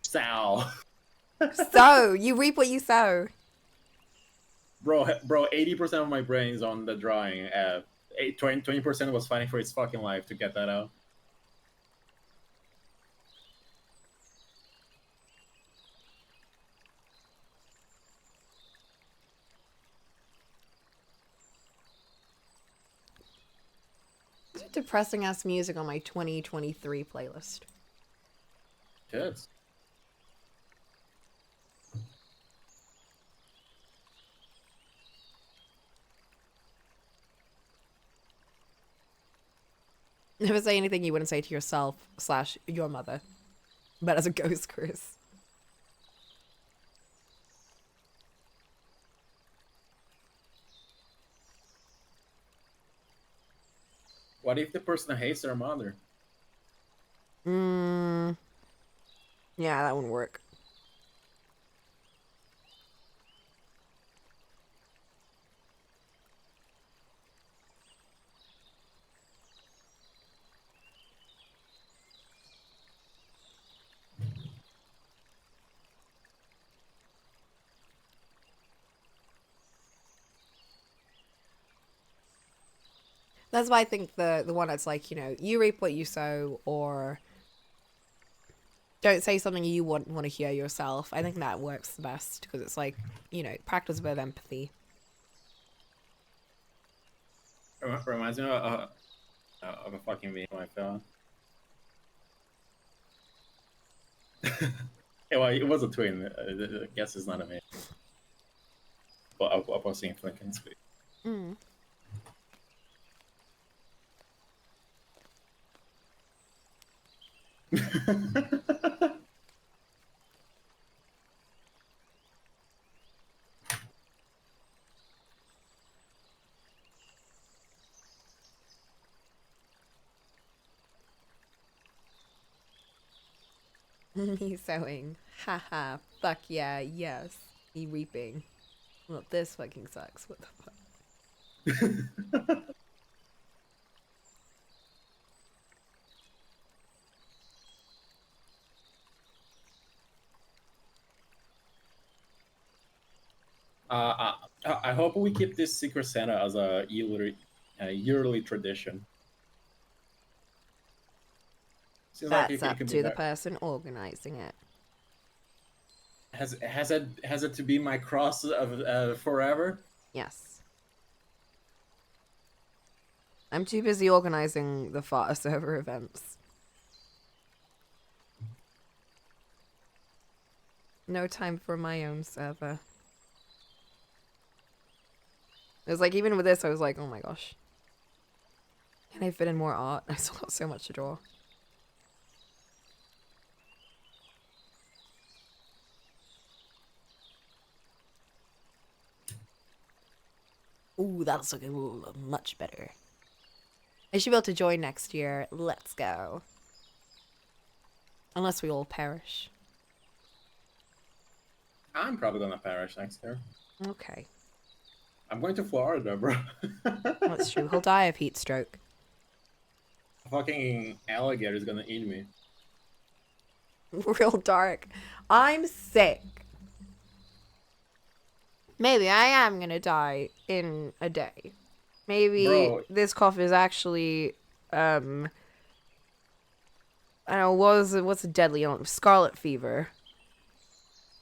C: Sal.
A: Sow. You reap what you sow.
C: Bro, 80% of my brain is on the drawing. 20% was fighting for its fucking life to get that out.
A: Depressing ass music on my 2023 playlist.
C: Yes.
A: Never say anything you wouldn't say to yourself / your mother. But as a ghost, Chris.
C: What if the person hates their mother?
A: Yeah, that wouldn't work. That's why I think the one that's like, you know, you reap what you sow, or don't say something you wouldn't want to hear yourself. I think that works the best because it's like, you know, practice a bit of empathy.
C: Reminds me of a fucking meme I found. Yeah, well, it was a twin. I guess it's not a meme. But I was seeing Flinken's speak.
A: Mm. Me sowing. Haha. Fuck yeah. Yes. Me reaping. Well, this fucking sucks. What the fuck?
C: I hope we keep this Secret Santa as a yearly tradition. Seems like
A: That's
C: it
A: up
C: could be
A: to the
C: better.
A: person organizing it.
C: Has it to be my cross of forever?
A: Yes. I'm too busy organizing the Far server events. No time for my own server. It was like, even with this, I was like, oh my gosh. Can I fit in more art? I still got so much to draw. Ooh, that's looking much better. I should be able to join next year. Let's go. Unless we all perish.
C: I'm probably gonna perish next year.
A: Okay.
C: I'm going to Florida, bro.
A: That's true. He'll die of heat stroke.
C: A fucking alligator is gonna eat me.
A: Real dark. I'm sick. Maybe I am gonna die in a day. Maybe
C: Bro.
A: this cough is actually, I don't know, what's a deadly illness? Scarlet fever.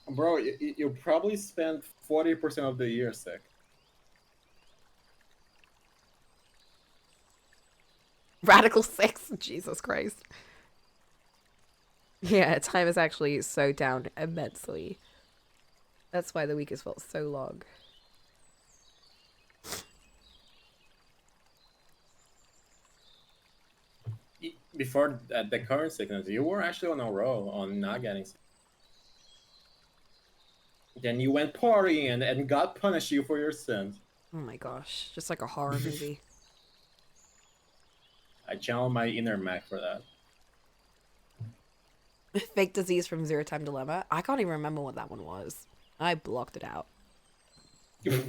C: Bro, you probably spent 40% of the year sick.
A: Radical 6. Jesus Christ. Yeah, time is actually so down immensely. That's why the week has felt so long.
C: Before the current sickness, you were actually on a roll on not getting sick. Then you went partying and God punished you for your sins.
A: Oh my gosh. Just like a horror movie.
C: I channel my inner Mac for that.
A: Fake disease from Zero Time Dilemma. I can't even remember what that one was. I blocked it out. It's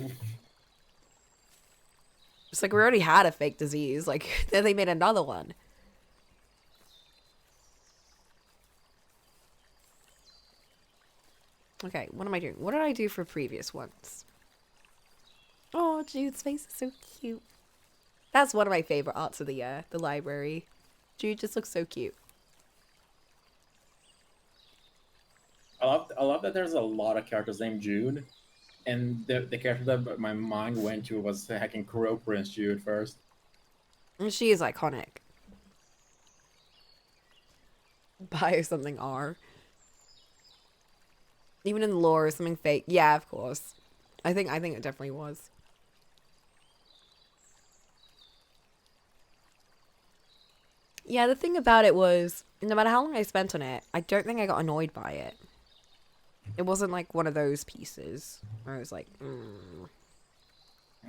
A: like we already had a fake disease. Like, then they made another one. Okay, what am I doing? What did I do for previous ones? Oh, Jude's face is so cute. That's one of my favorite arts of the year, the library. Jude just looks so cute.
C: I love that there's a lot of characters named Jude, and the character that my mind went to was hacking Crow Prince Jude first.
A: And she is iconic. Bio something R. Even in the lore, something fake. Yeah, of course. I think it definitely was. Yeah, the thing about it was, no matter how long I spent on it, I don't think I got annoyed by it. It wasn't like one of those pieces where I was like,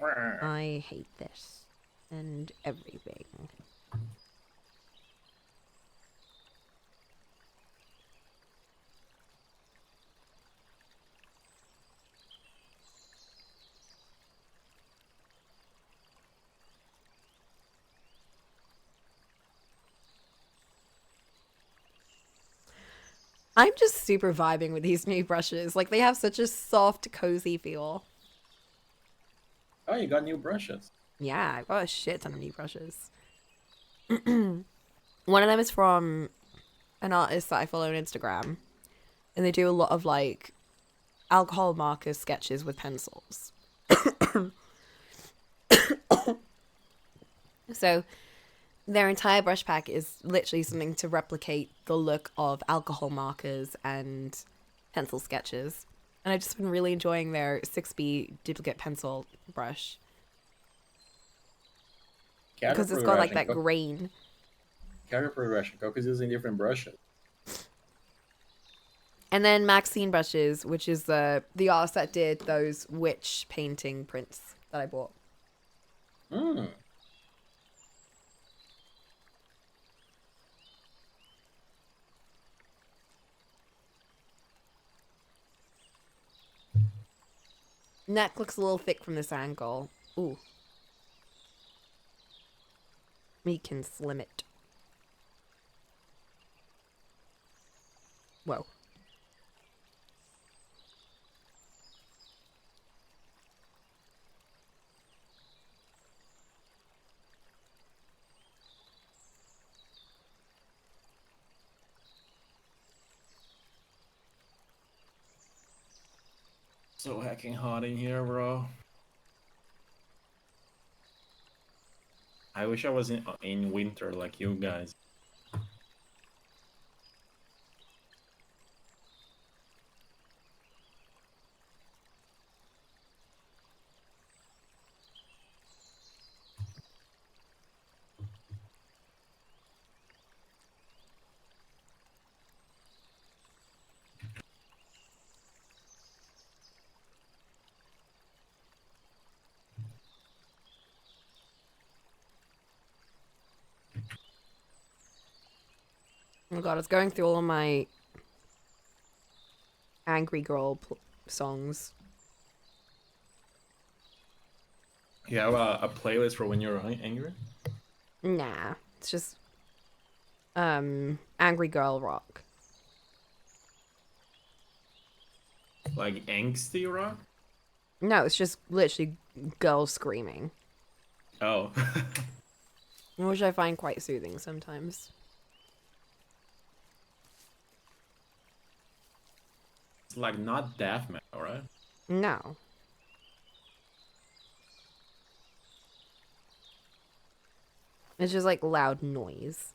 A: I hate this and everything. I'm just super vibing with these new brushes. Like, they have such a soft, cozy feel.
C: Oh, you got new brushes.
A: Yeah, I've got a shit ton of new brushes. One of them is from an artist that I follow on Instagram, and they do a lot of like alcohol marker sketches with pencils. So their entire brush pack is literally something to replicate the look of alcohol markers and pencil sketches. And I've just been really enjoying their 6B duplicate pencil brush because it's got like that grain.
C: Character progression. Coco's using different brushes.
A: And then Maxine brushes, which is the artist that did those witch painting prints that I bought.
C: Hmm.
A: Neck looks a little thick from this angle. Ooh. We can slim it. Whoa.
C: So hacking hot in here, bro. I wish I was in winter like you guys.
A: Oh god, I was going through all of my angry girl songs.
C: You have a playlist for when you're angry?
A: Nah, it's just angry girl rock.
C: Like angsty rock?
A: No, it's just literally girls screaming,
C: Oh.
A: which I find quite soothing sometimes.
C: It's like not death metal, right?
A: No. It's just like loud noise.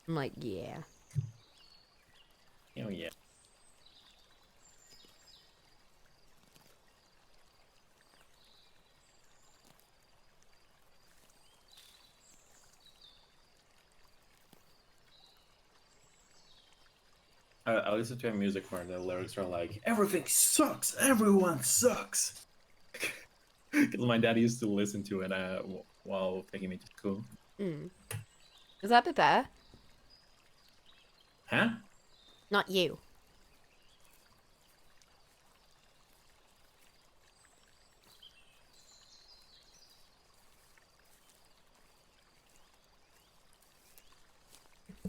A: I'm like, yeah.
C: Oh yeah. I listen to a music where the lyrics are like, everything sucks, everyone sucks. Because my dad used to listen to it while taking me to school.
A: Mm. Is that a bit better?
C: Huh?
A: Not you.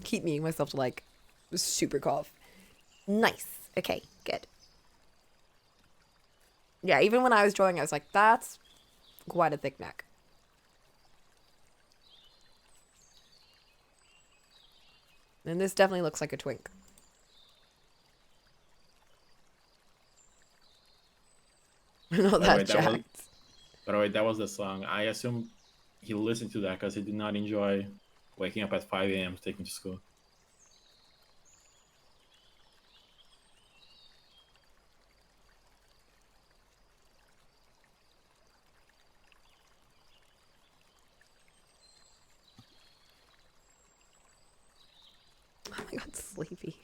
A: Keep muting myself to like super cough. Nice. Okay, good. Yeah, even when I was drawing, I was like, that's quite a thick neck. And this definitely looks like a twink. Not that jacked.
C: By the way, that was the song. I assume he listened to that because he did not enjoy waking up at 5 a.m. to take me to school.
A: Oh my god, sleepy.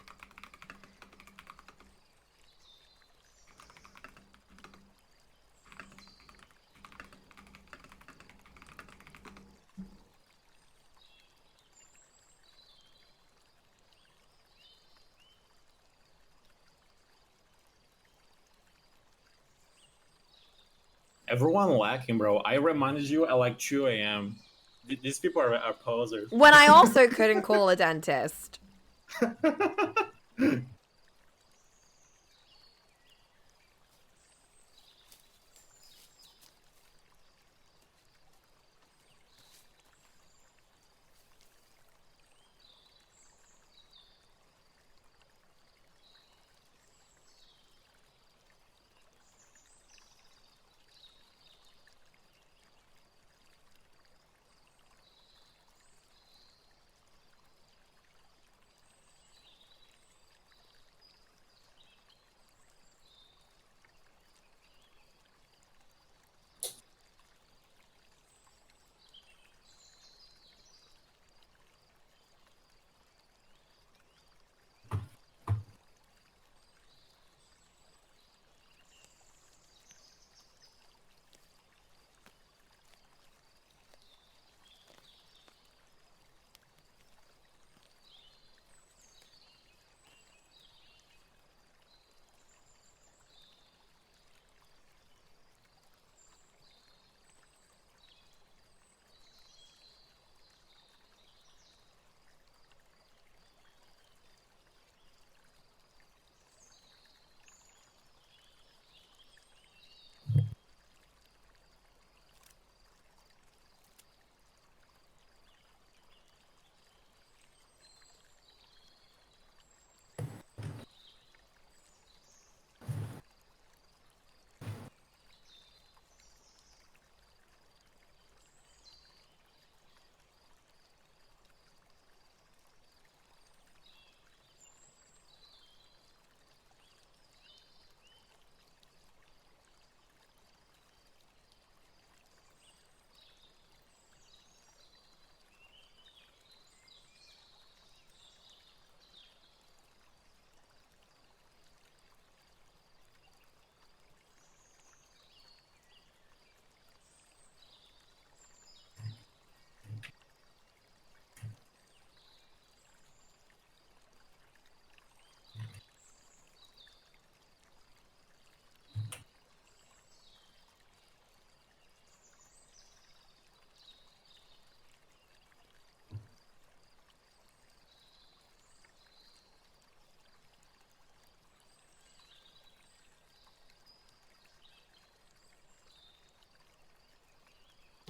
C: Everyone lacking, bro. I reminded you at like 2 a.m. These people are posers.
A: When I also couldn't call a dentist.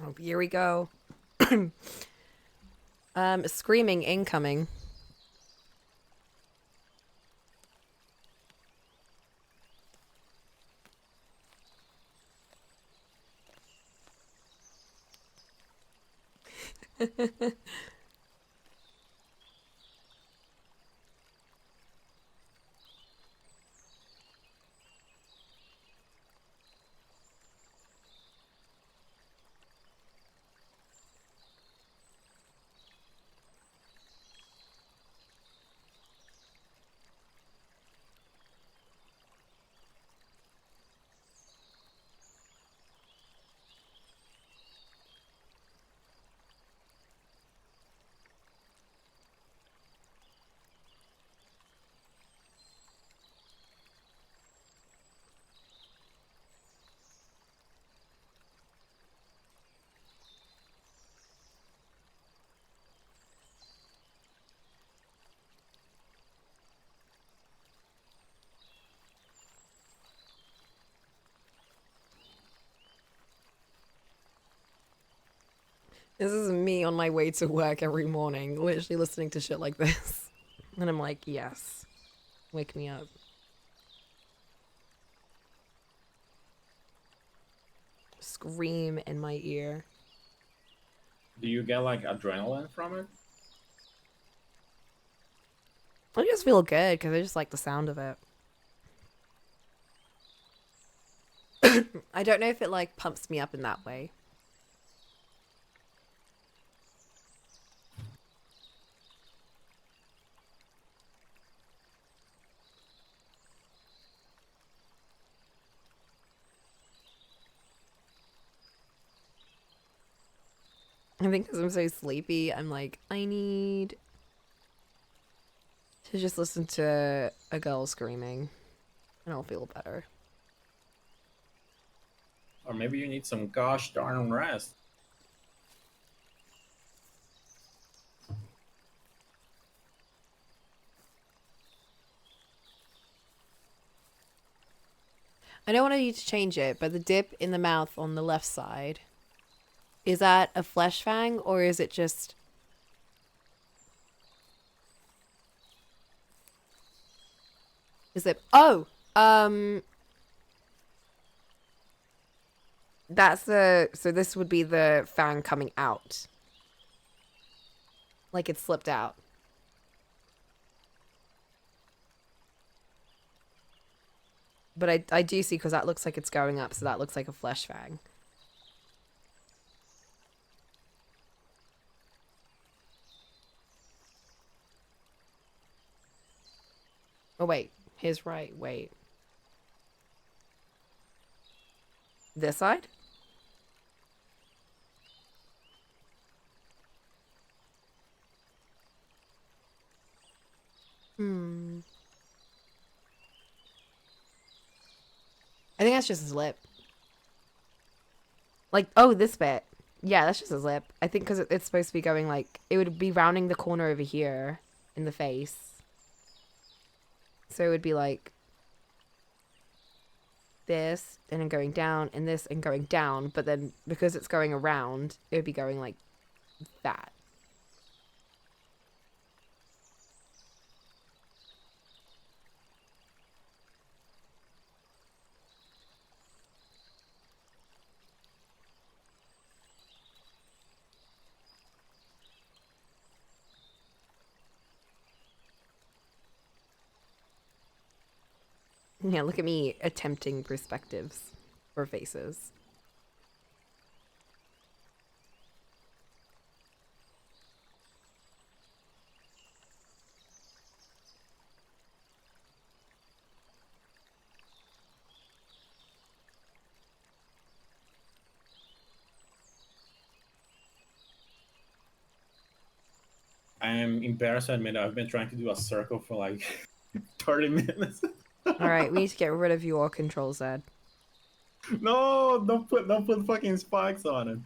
A: Oh, here we go. Screaming incoming. This is me on my way to work every morning, literally listening to shit like this. And I'm like, yes, wake me up. Scream in my ear.
C: Do you get like adrenaline from it?
A: I just feel good because I just like the sound of it. I don't know if it like pumps me up in that way. I think because I'm so sleepy, I'm like, I need to just listen to a girl screaming and I'll feel better.
C: Or maybe you need some gosh darn rest.
A: I don't want you to change it, but the dip in the mouth on the left side, is that a flesh fang or is it just... Is it... Oh! That's the... So this would be the fang coming out. Like it slipped out. But I do see, because that looks like it's going up, so that looks like a flesh fang. Oh, wait. Here's right. Wait. This side? I think that's just his lip. Like, oh, this bit. Yeah, that's just his lip. I think because it's supposed to be going like... It would be rounding the corner over here in the face. So it would be like... this, and then going down, and this, and going down. But then, because it's going around, it would be going like that. Yeah, look at me attempting perspectives for faces.
C: I am embarrassed to admit I've been trying to do a circle for like 30 minutes.
A: Alright, we need to get rid of your control, Zed.
C: No, don't put fucking spikes on it.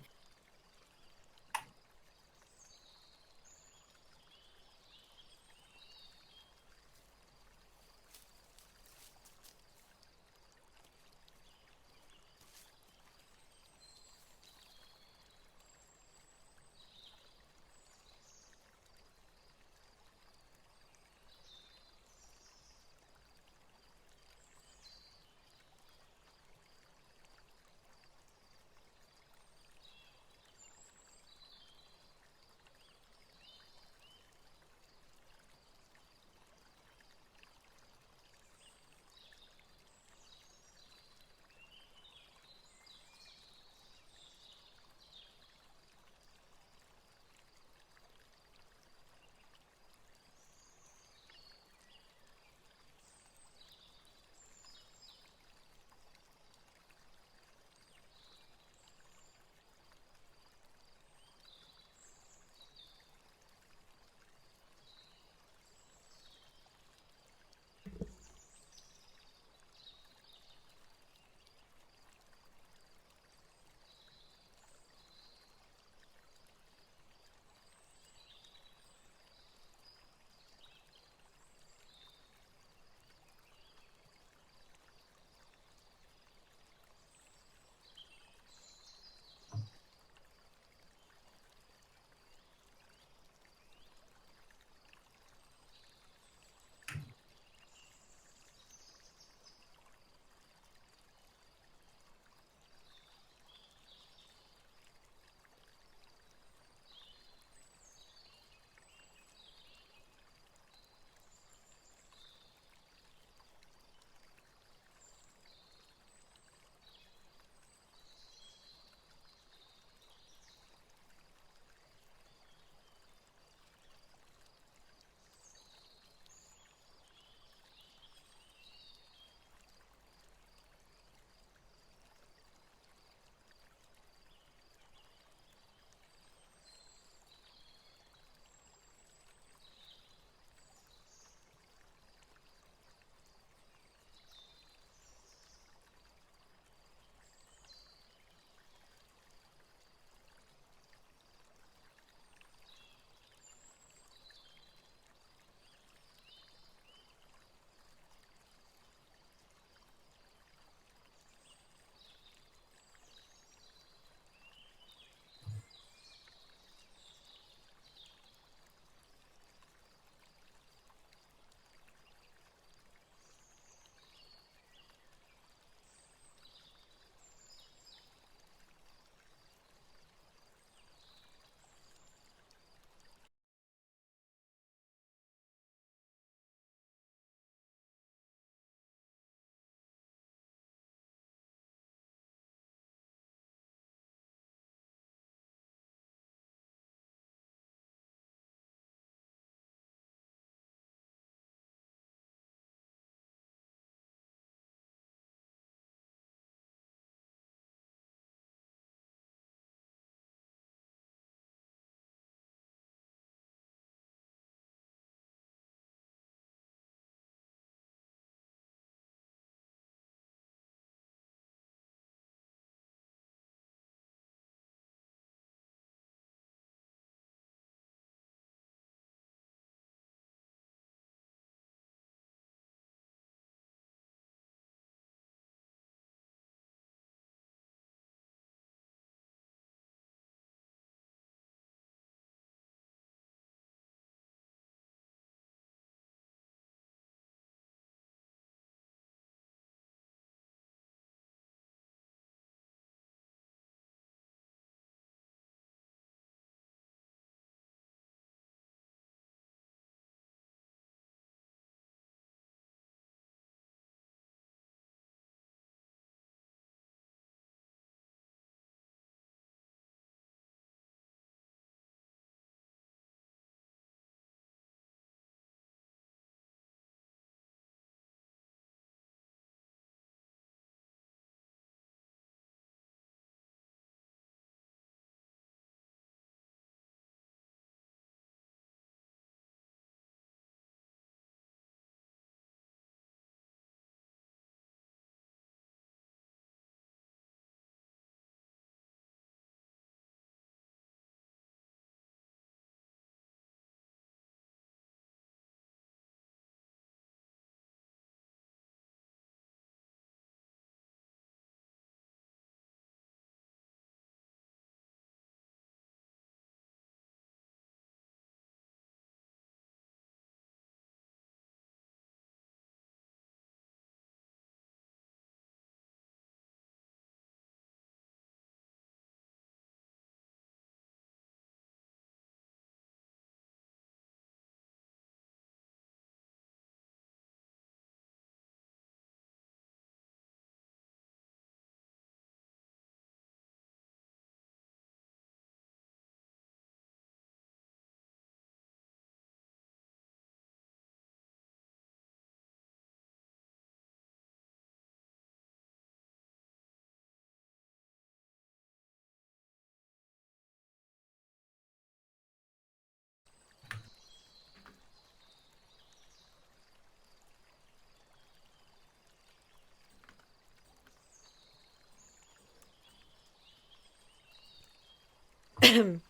A: I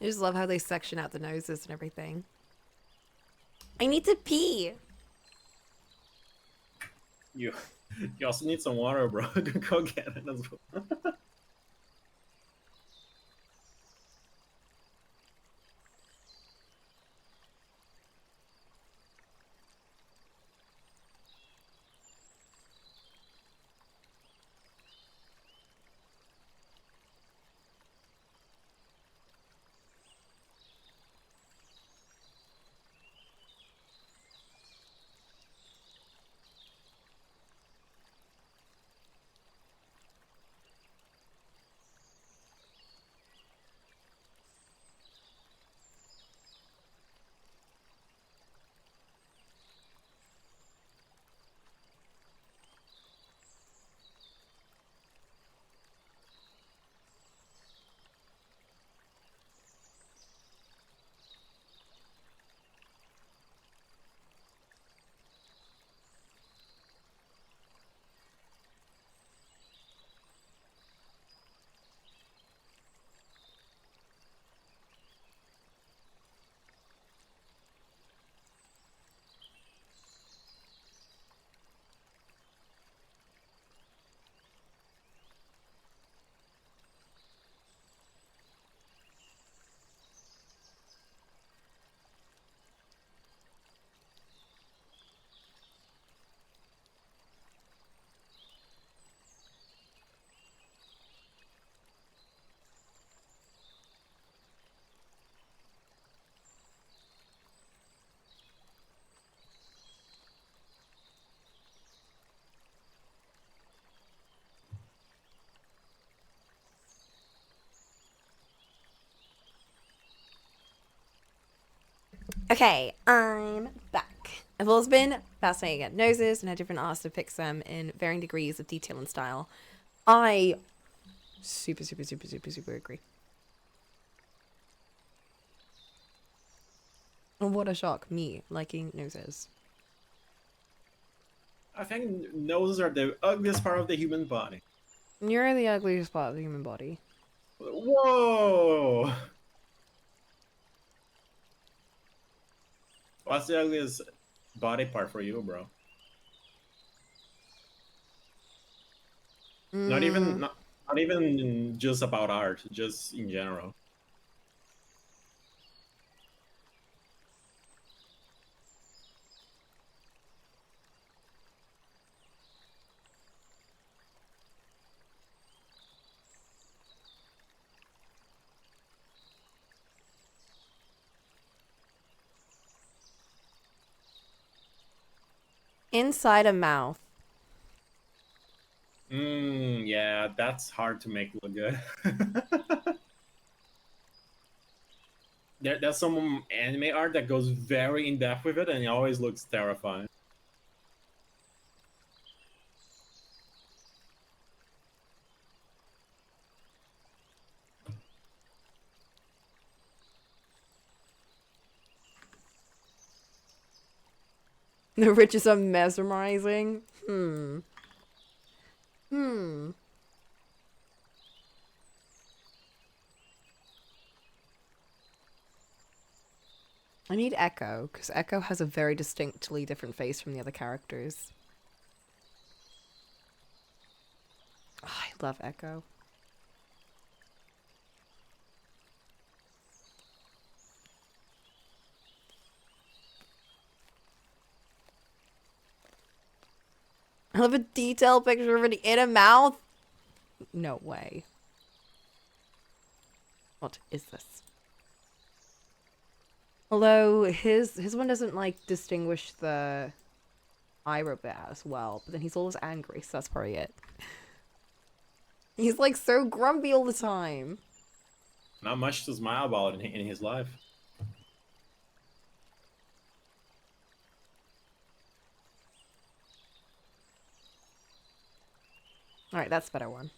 A: just love how they section out the noses and everything. I need to pee.
C: You also need some water, bro. Go get it as well.
A: Okay, I'm back. I've always been fascinated at noses and had different artists to fix them in varying degrees of detail and style. I super agree. And what a shock, me liking noses.
C: I think noses are the ugliest part of the human body.
A: You're the ugliest part of the human body.
C: Whoa! What's the ugliest body part for you, bro? Not even not even just about art, just in general.
A: Inside a mouth.
C: Yeah, that's hard to make look good. There's some anime art that goes very in depth with it, and it always looks terrifying.
A: The riches are mesmerizing. I need Echo, because Echo has a very distinctly different face from the other characters. Oh, I love Echo. I love a detailed picture of an inner mouth. No way. What is this? Although his one doesn't like distinguish the eyebrow bit as well, but then he's always angry, so that's probably it. He's like so grumpy all the time.
C: Not much to smile about in his life.
A: Alright, that's a better one.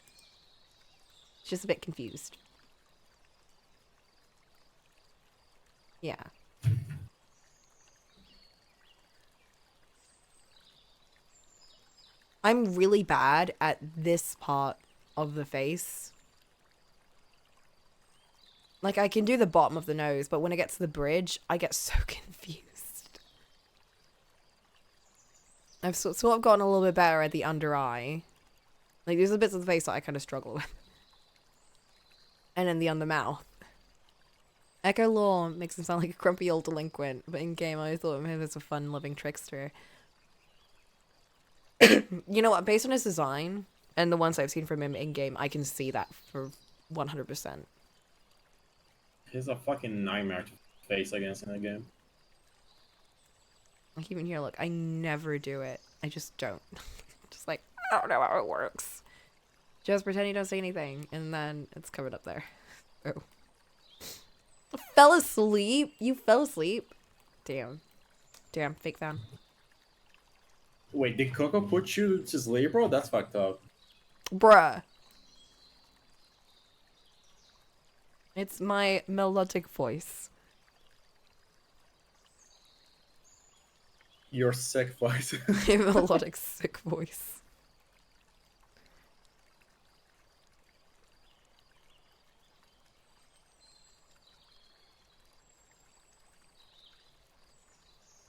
A: Just a bit confused. Yeah. I'm really bad at this part of the face. Like, I can do the bottom of the nose, but when it gets to the bridge, I get so confused. I've sort of gotten a little bit better at the under eye. Like, these are the bits of the face that I kind of struggle with. And then the under mouth. Echo Law makes him sound like a grumpy old delinquent, but in game I always thought of him as a fun-loving trickster. You know what? Based on his design and the ones I've seen from him in game, I can see that for 100%.
C: He's a fucking nightmare to face against in the game.
A: Like, even here, look, I never do it. I just don't. Just like, I don't know how it works. Just pretend you don't say anything, and then it's covered up there. Oh. Fell asleep? You fell asleep? Damn. Damn, fake fan.
C: Wait, did Coco put you to sleep, bro? That's fucked up.
A: Bruh. It's my melodic voice.
C: Your sick voice.
A: My melodic sick voice.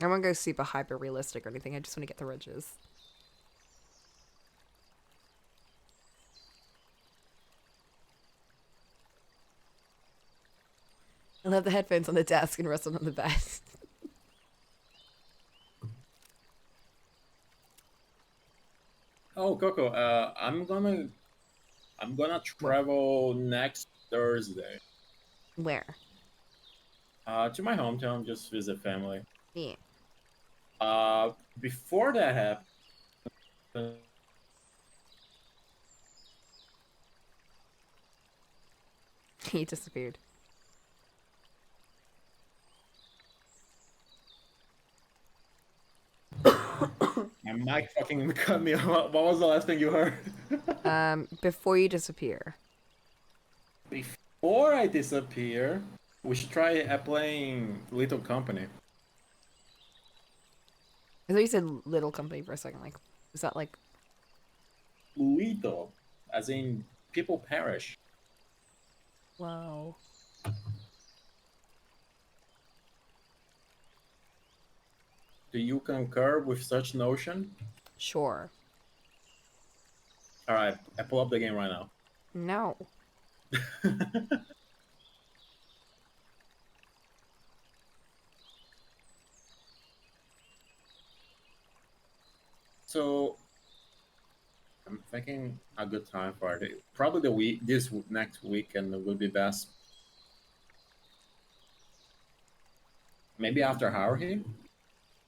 A: I won't go super hyper realistic or anything. I just want to get the ridges. I'll have the headphones on the desk and rest on the bed.
C: Oh, Coco, I'm gonna travel next Thursday.
A: Where?
C: To my hometown, just visit family.
A: Yeah.
C: Before that happened,
A: He disappeared.
C: my mic fucking cut me off. What was the last thing you heard?
A: Before you disappear.
C: Before I disappear, we should try playing Little Company.
A: I thought you said little company for a second. Like, is that like...
C: Little, as in people perish.
A: Wow.
C: Do you concur with such notion?
A: Sure.
C: All right, I pull up the game right now.
A: No.
C: So, I'm thinking a good time for it. Probably this next weekend would be best. Maybe after Haruhi?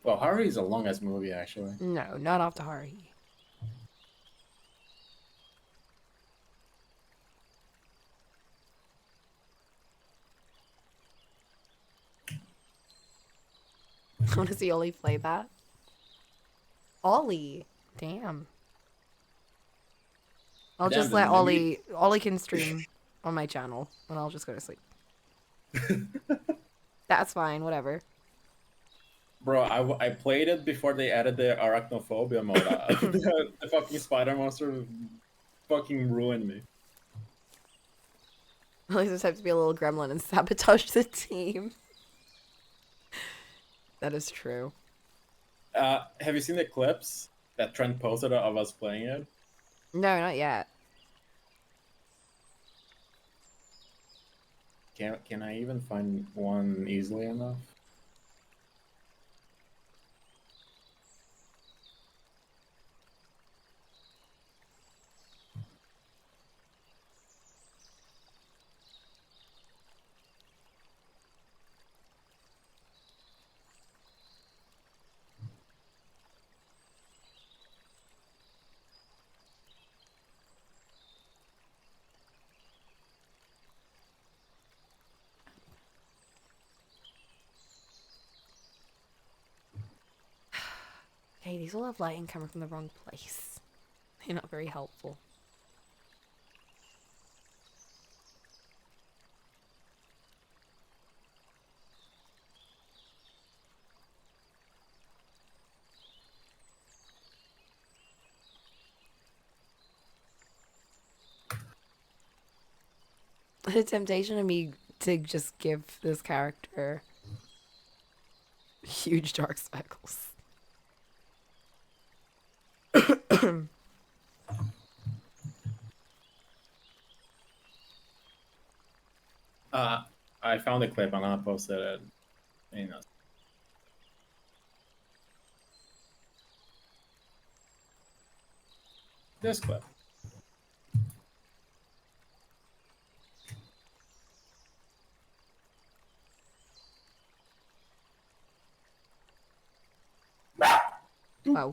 C: Well, Haruhi is a long-ass movie, actually.
A: No, not after Haruhi. I want to see Ollie play that. Ollie. Damn. I'll
C: Damn,
A: just
C: then
A: let
C: maybe-
A: Ollie can stream on my channel and I'll just go to sleep. That's fine, whatever.
C: Bro, I played it before they added the arachnophobia mode. The fucking spider monster fucking ruined me.
A: Ollie's just have to be a little gremlin and sabotage the team. That is true.
C: Have you seen the clips that Trent posted of us playing it?
A: No, not yet.
C: Can I even find one easily enough?
A: Okay, these all have lighting coming from the wrong place. They're not very helpful. The temptation of me to just give this character huge dark circles.
C: I found a clip. I'm gonna post it. You know. This clip.
A: Wow.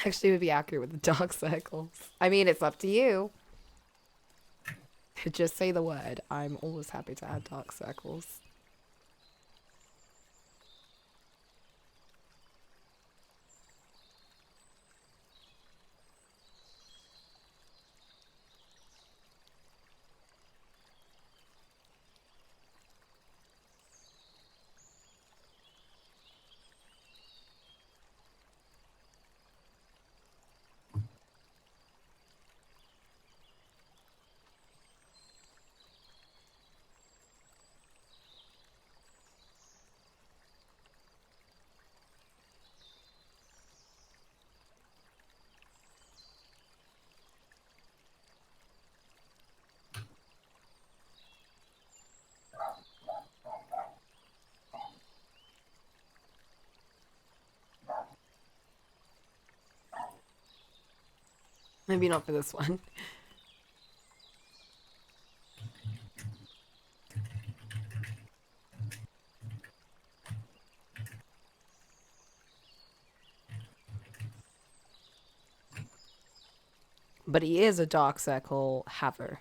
A: Actually, would be accurate with the dark circles. I mean, it's up to you. Just say the word. I'm always happy to add dark circles. Maybe not for this one. But he is a dark circle haver.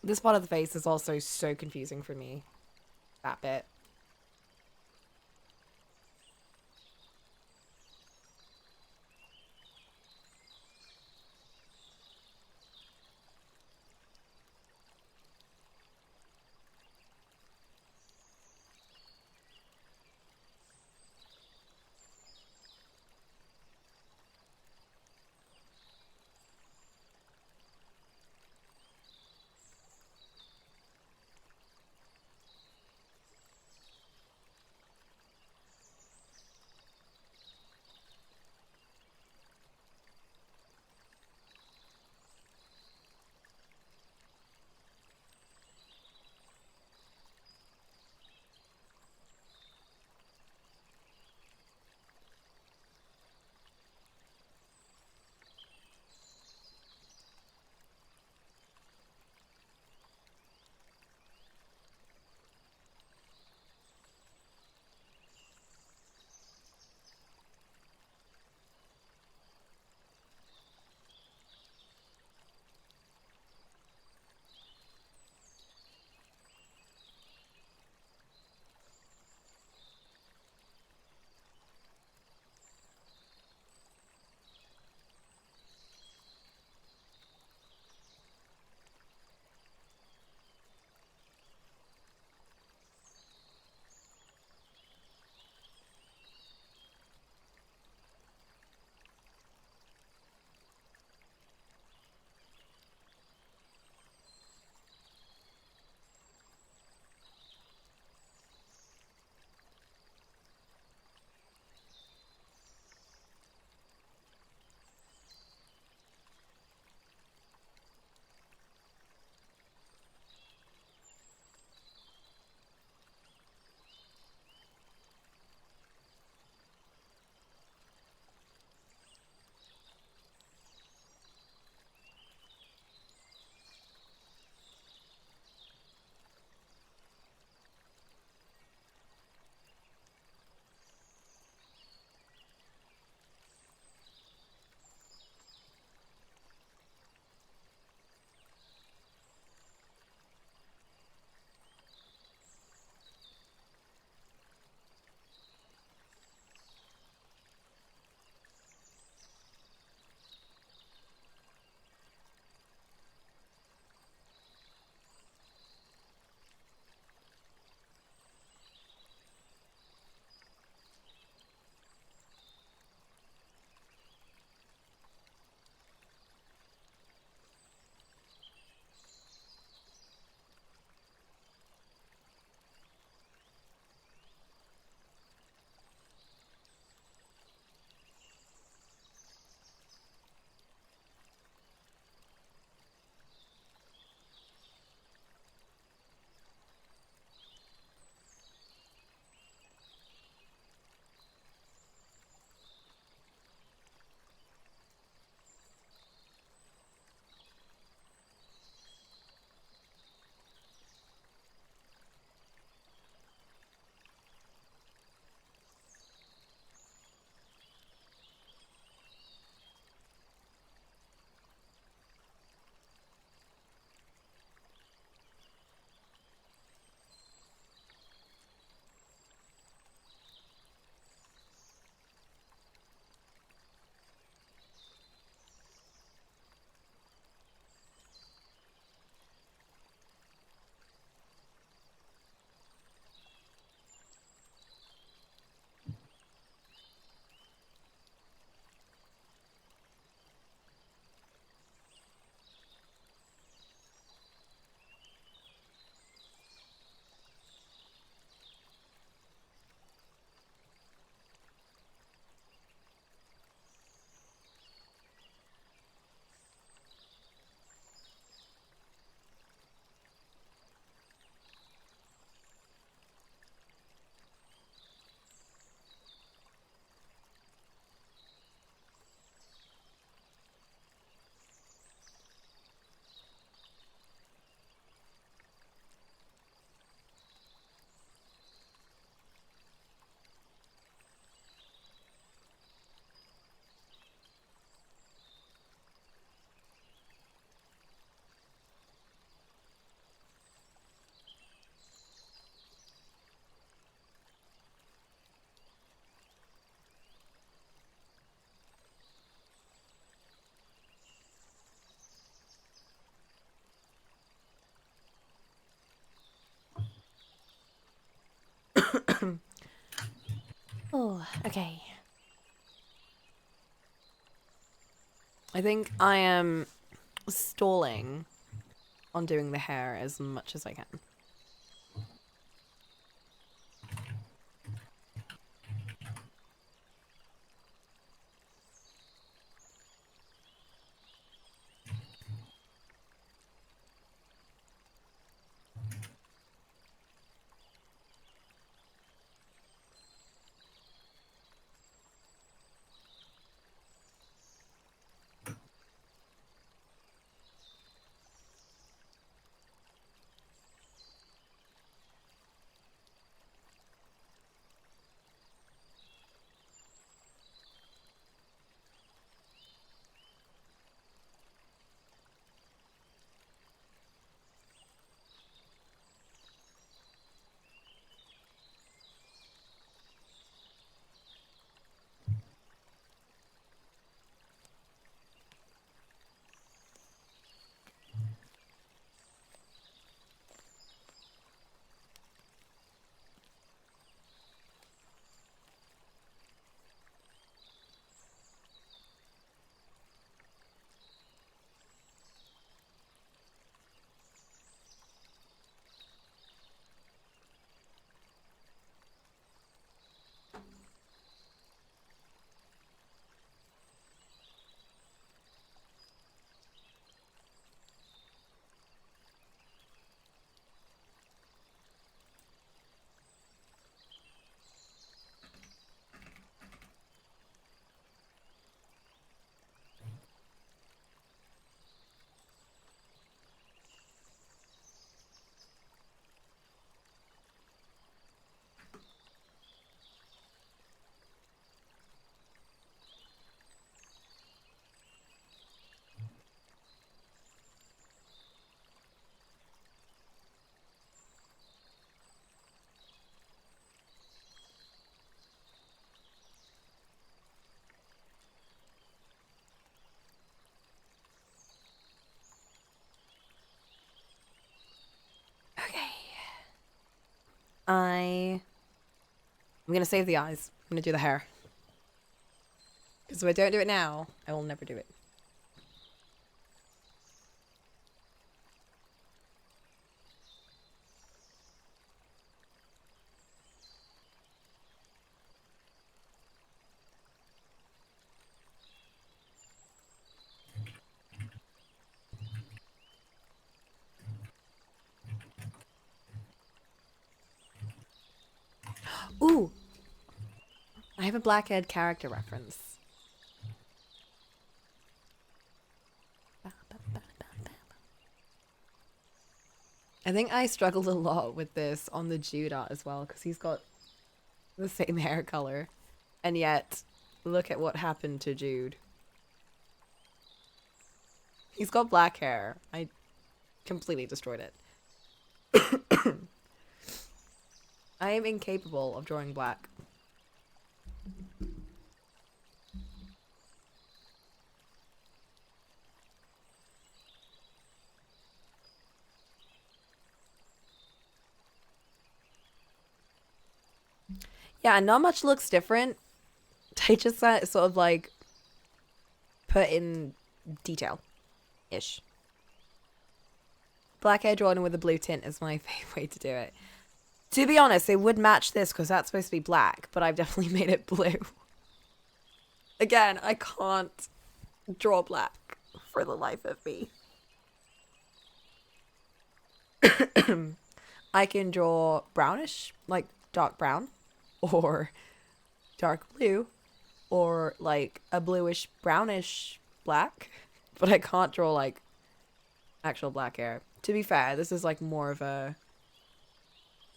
A: This part of the face is also so confusing for me. That bit. Oh, okay. I think I am stalling on doing the hair as much as I can. Okay. I'm gonna save the eyes. I'm gonna do the hair. Because if I don't do it now, I will never do it. Ooh! I have a Blackhead character reference. I think I struggled a lot with this on the Jude art as well, because he's got the same hair color. And yet, look at what happened to Jude. He's got black hair. I completely destroyed it. I am incapable of drawing black. Yeah, not much looks different. I just sort of like put in detail-ish. Black hair drawn with a blue tint is my favorite way to do it. To be honest, it would match this because that's supposed to be black, but I've definitely made it blue. Again, I can't draw black for the life of me. I can draw brownish, like dark brown, or dark blue, or like a bluish brownish black, but I can't draw like actual black hair. To be fair, this is like more of a,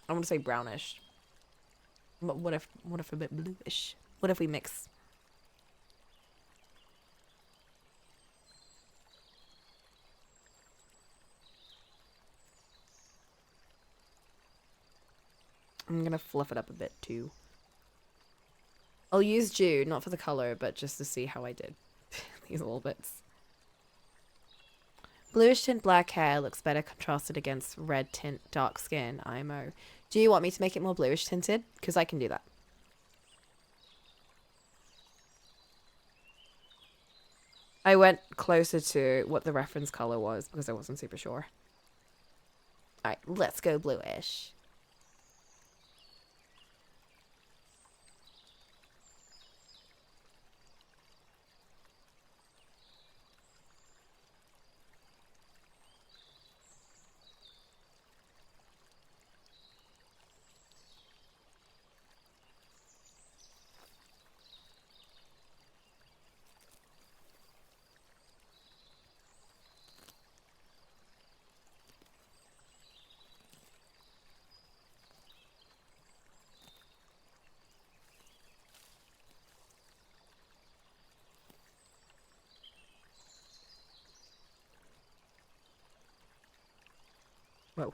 A: I want to say brownish. But what if a bit bluish? What if we mix? I'm gonna fluff it up a bit too. I'll use Jude, not for the color, but just to see how I did. These little bits. Bluish tint black hair looks better contrasted against red tint dark skin, IMO. Do you want me to make it more bluish tinted? Because I can do that. I went closer to what the reference color was because I wasn't super sure. All right, let's go bluish. Whoa.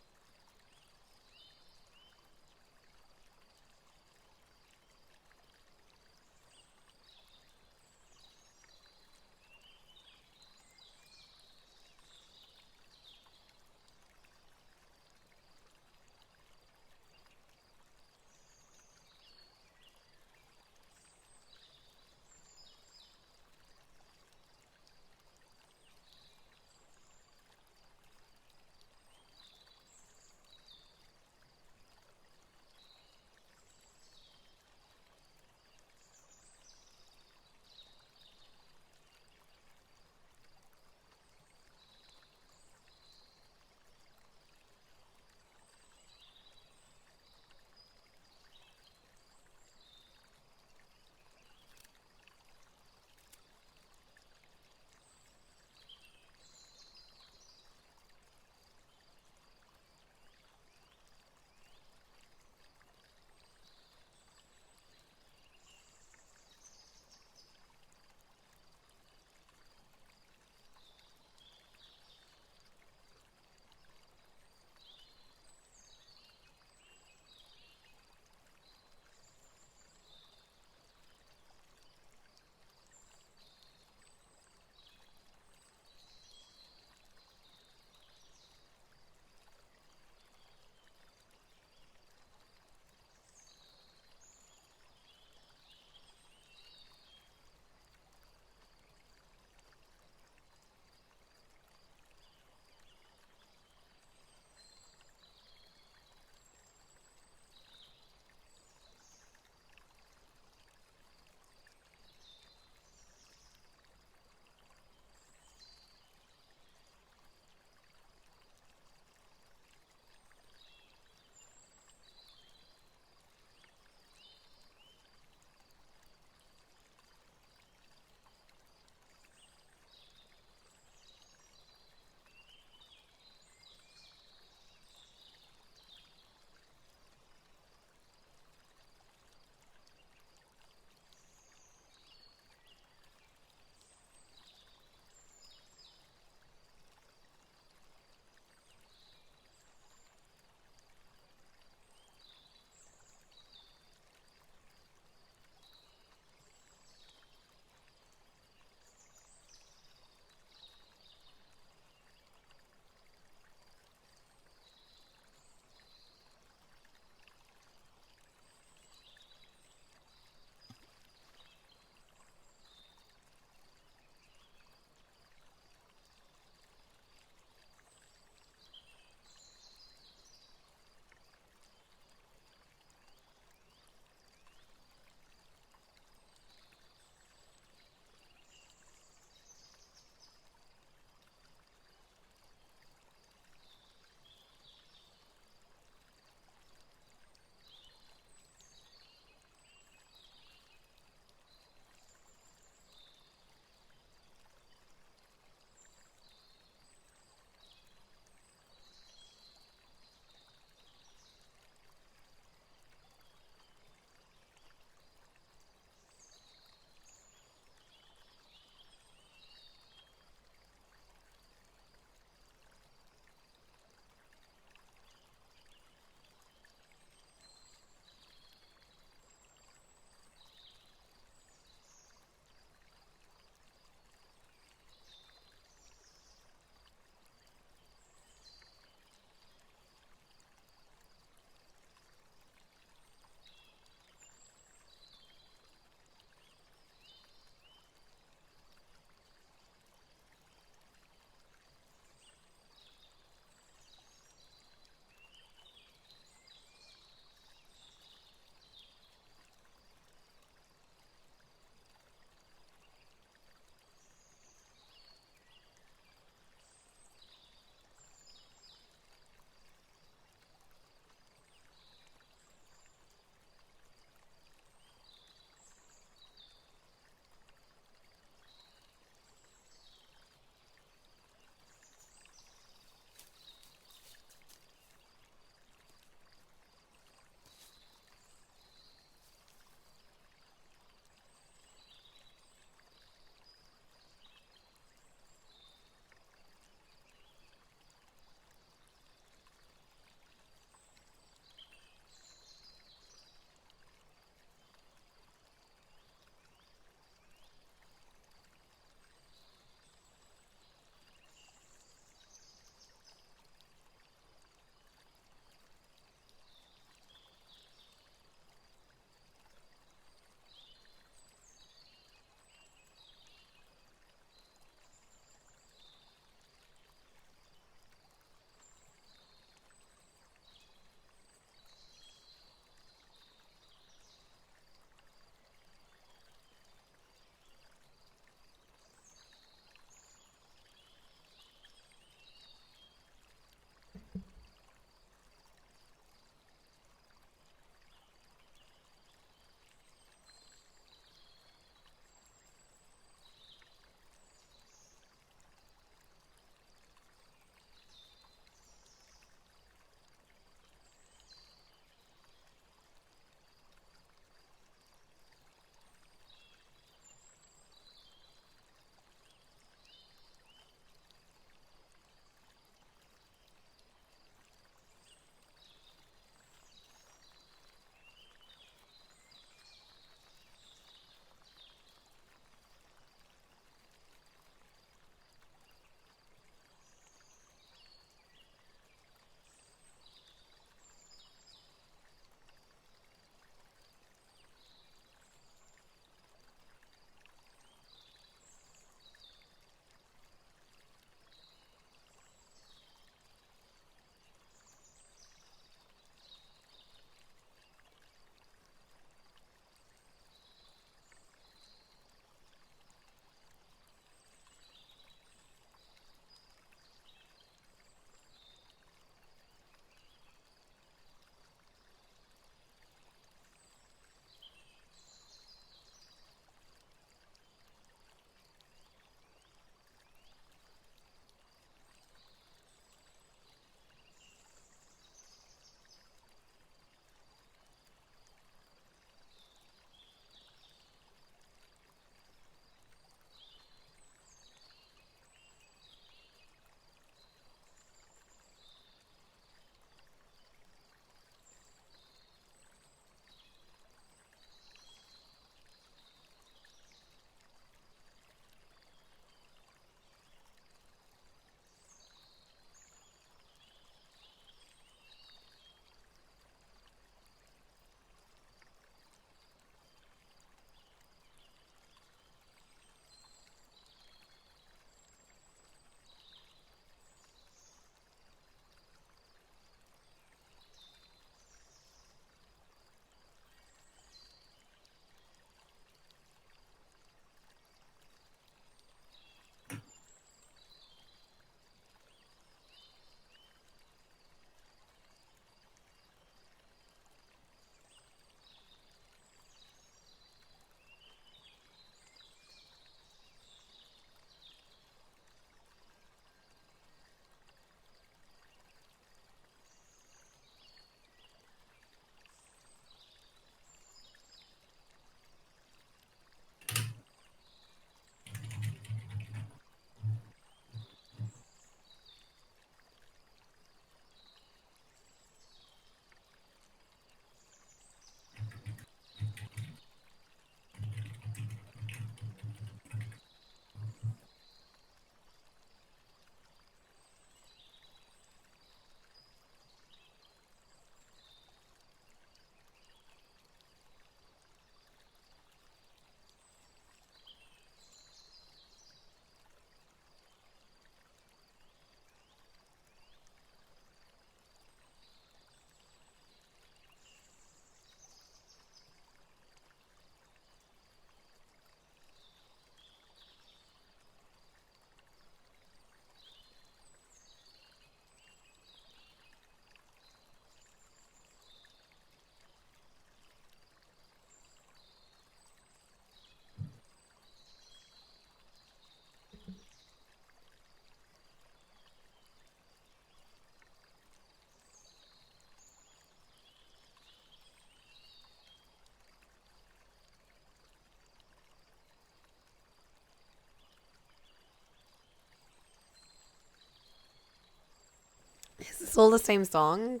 A: Is this all the same song?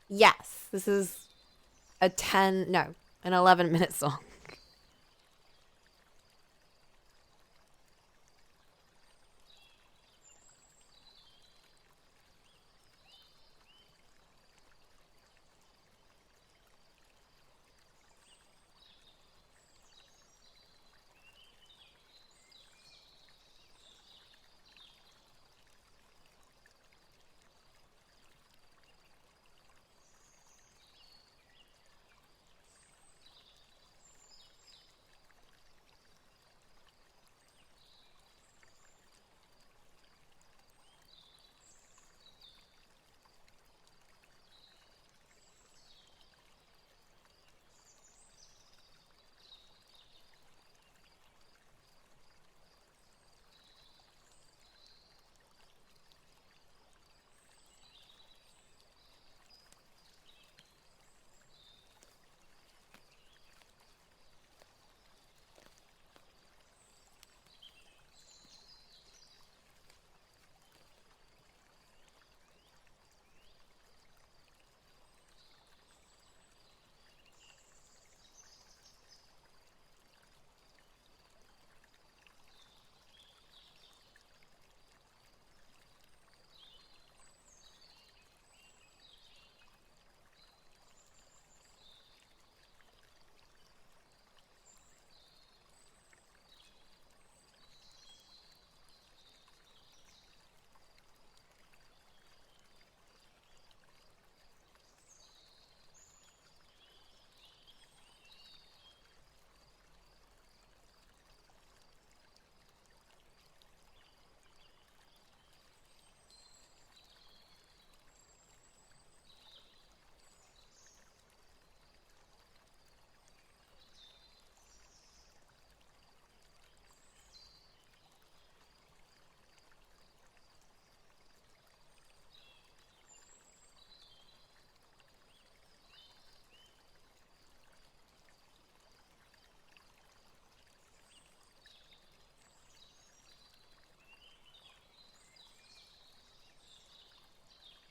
A: Yes. This is an 11-minute song.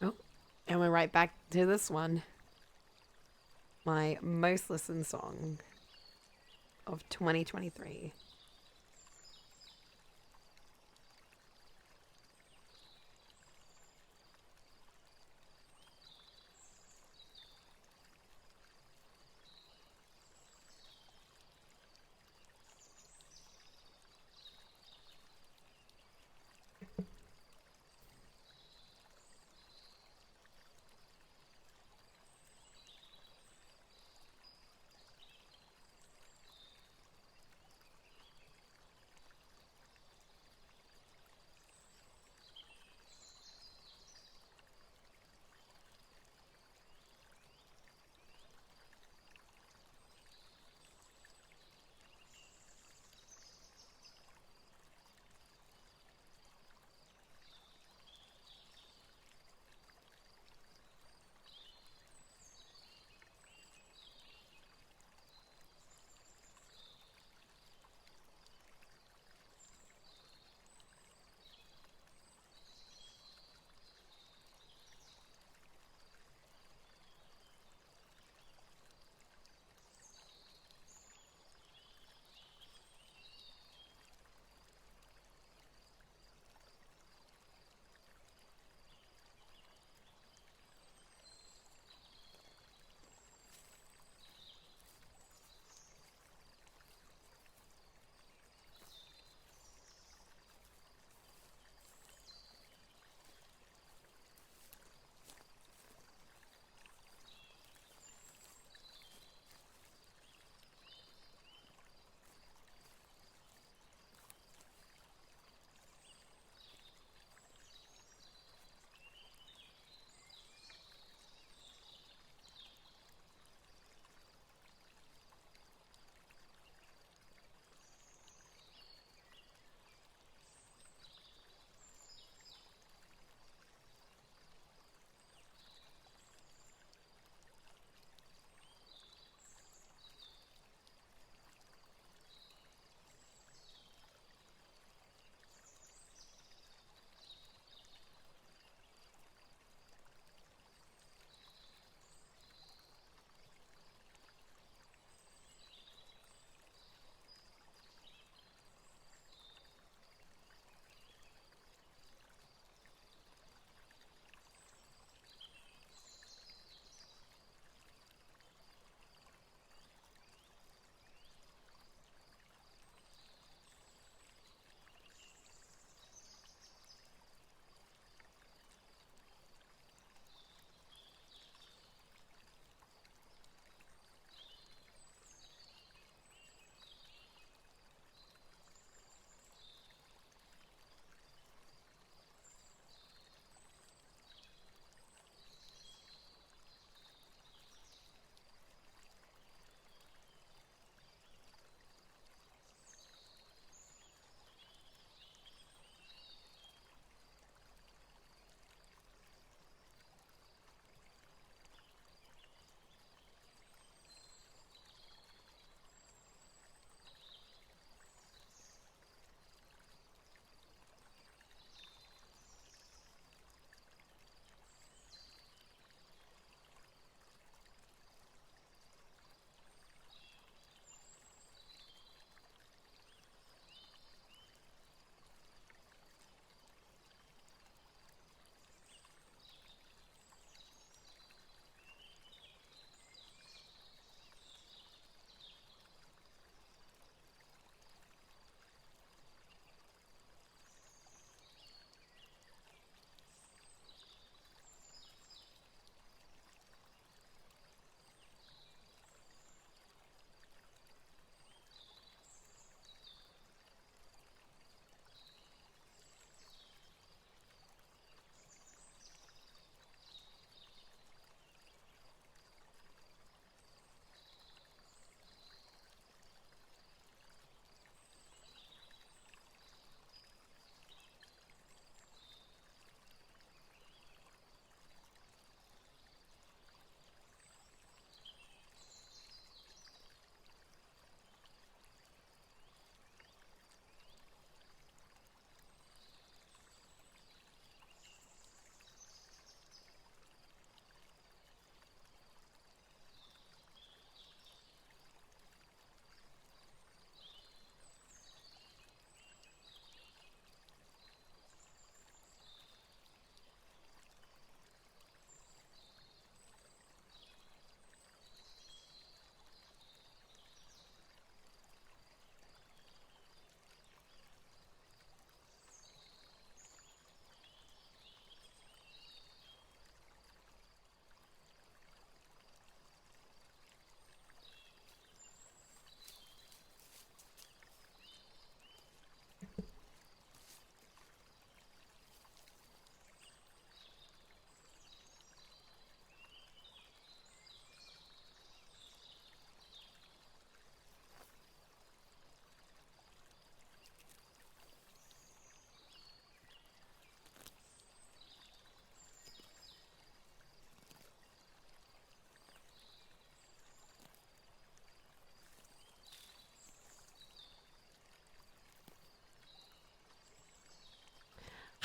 A: Oh, and we're right back to this one. My most listened song of 2023.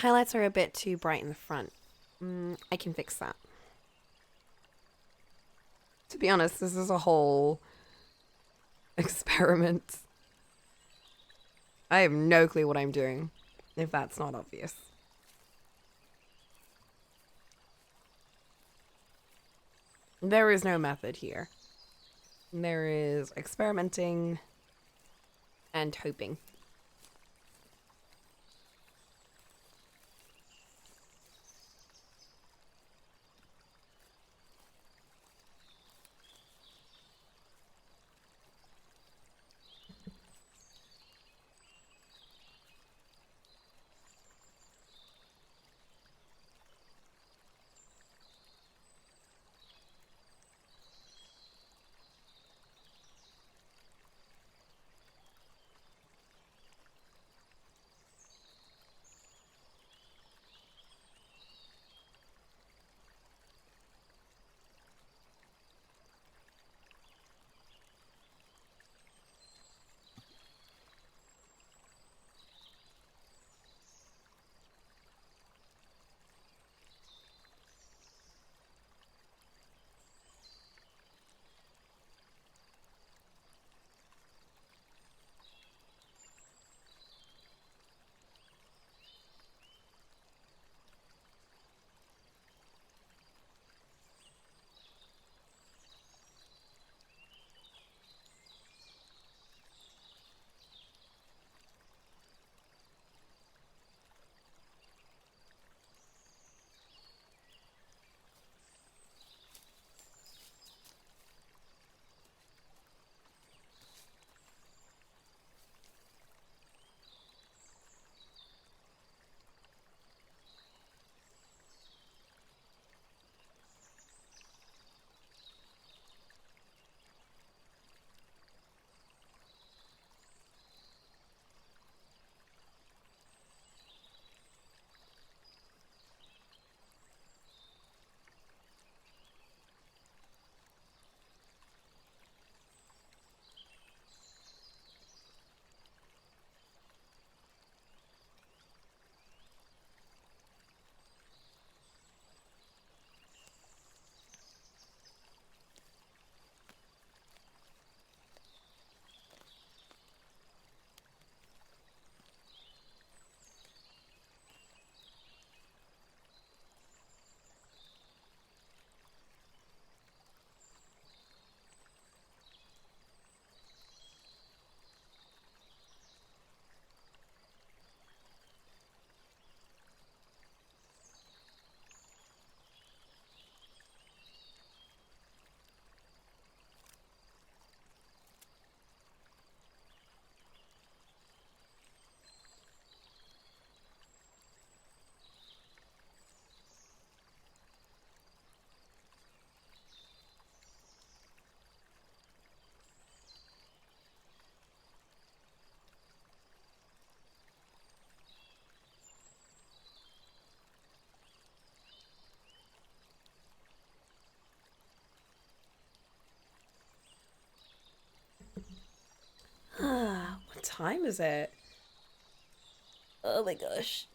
A: Highlights are a bit too bright in the front. I can fix that. To be honest, this is a whole experiment. I have no clue what I'm doing, if that's not obvious. There is no method here. There is experimenting and hoping. What time is it? Oh my gosh.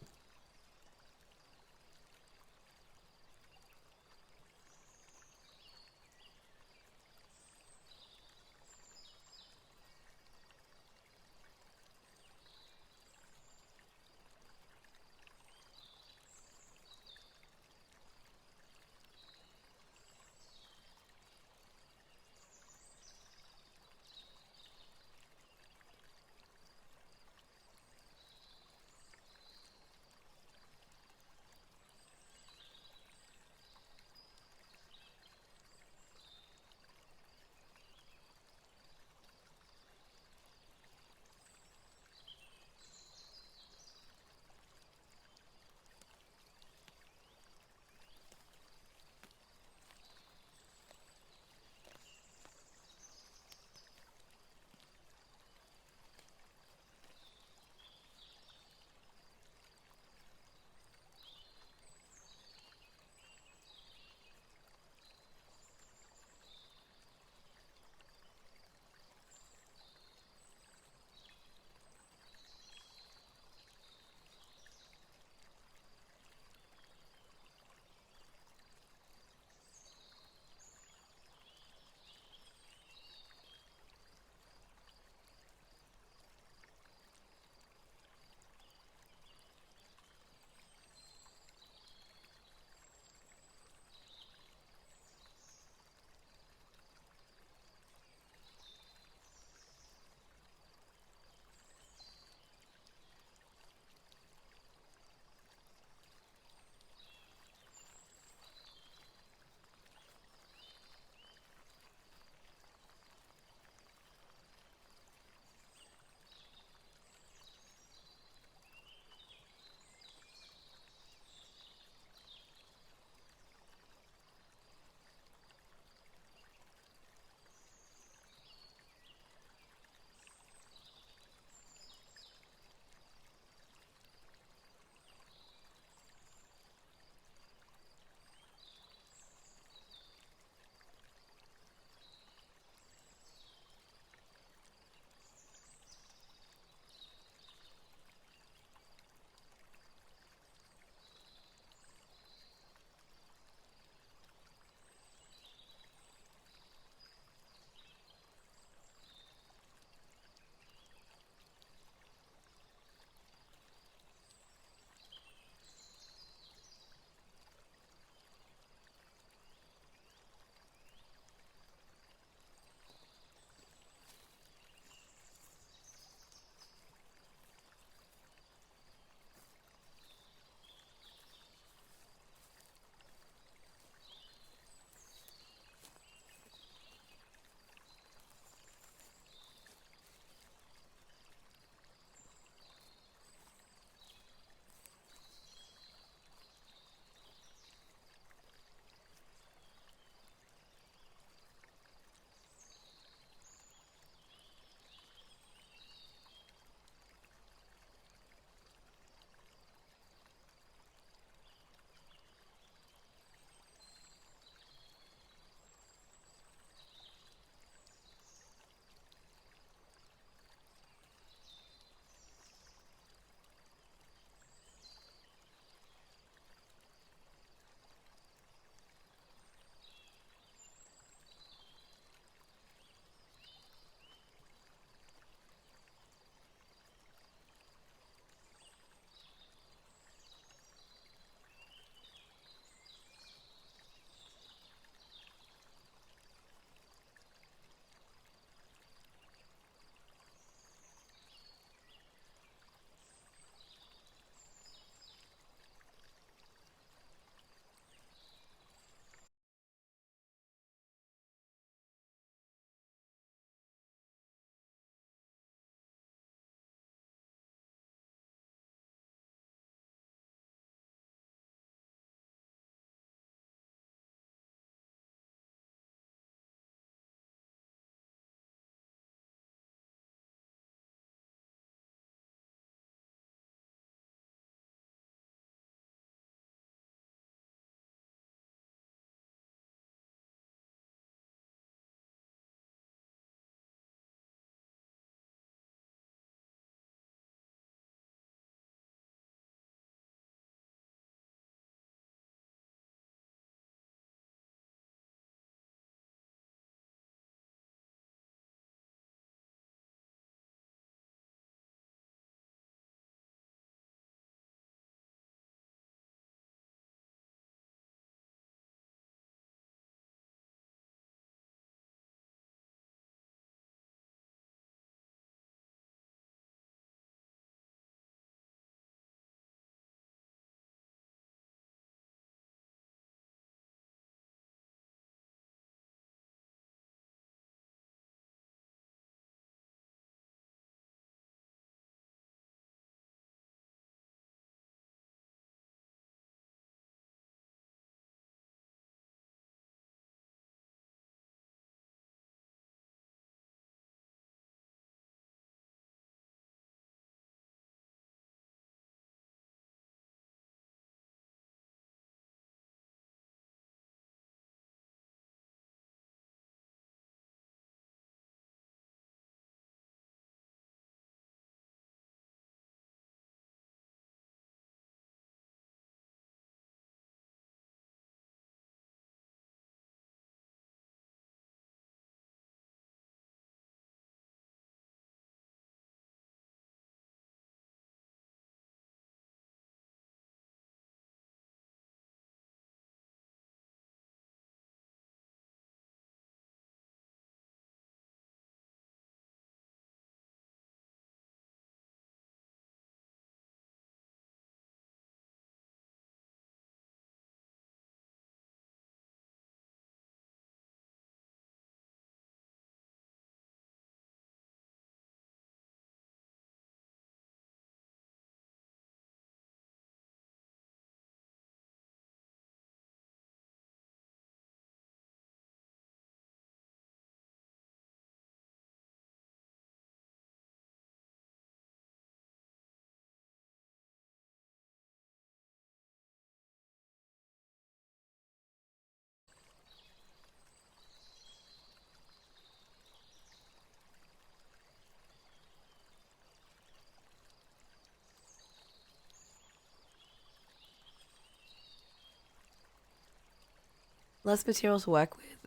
A: Less material to work with.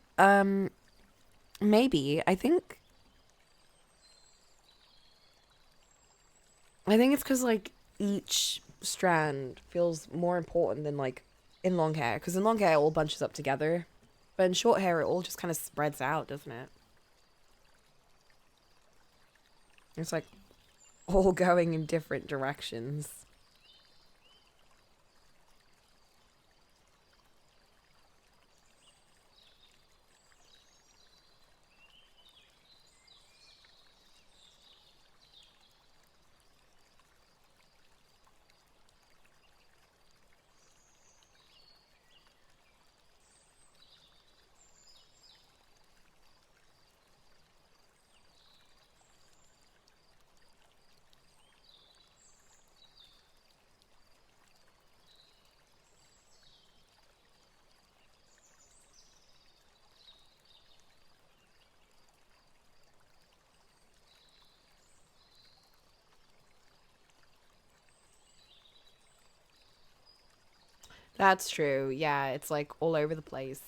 A: Maybe. I think it's because like each strand feels more important than like in long hair. Because in long hair, it all bunches up together, but in short hair, it all just kind of spreads out, doesn't it? It's like all going in different directions. That's true. Yeah, it's like all over the place.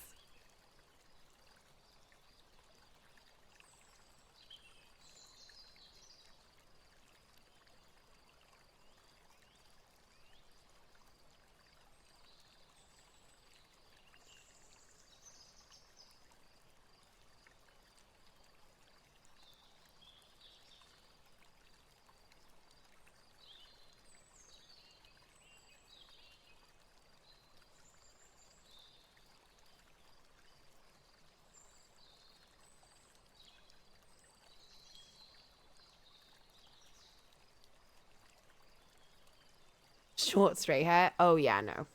A: Short straight hair. Oh yeah, no.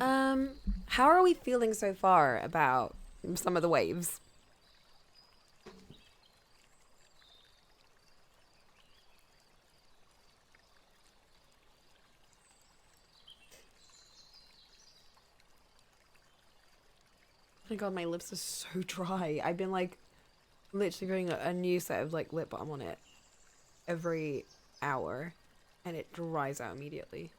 A: How are we feeling so far about some of the waves? Oh my god, my lips are so dry. I've been like literally putting a new set of like lip balm on it every hour and it dries out immediately.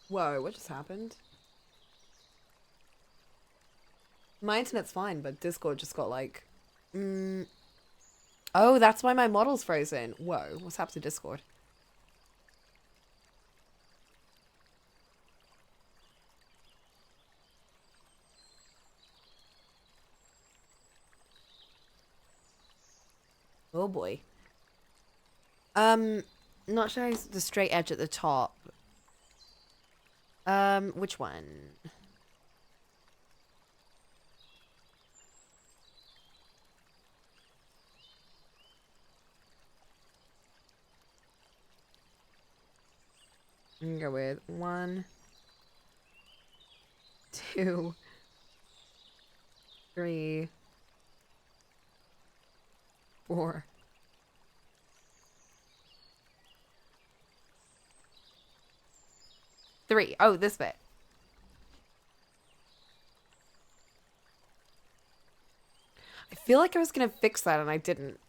A: Whoa, what just happened? My internet's fine, but Discord just got like... Oh, that's why my model's frozen. Whoa, what's happened to Discord? Oh boy. Not showing the straight edge at the top. Which one? I'm gonna go with 1, 2, 3, 4. Three. Oh, this bit. I feel like I was gonna fix that and I didn't.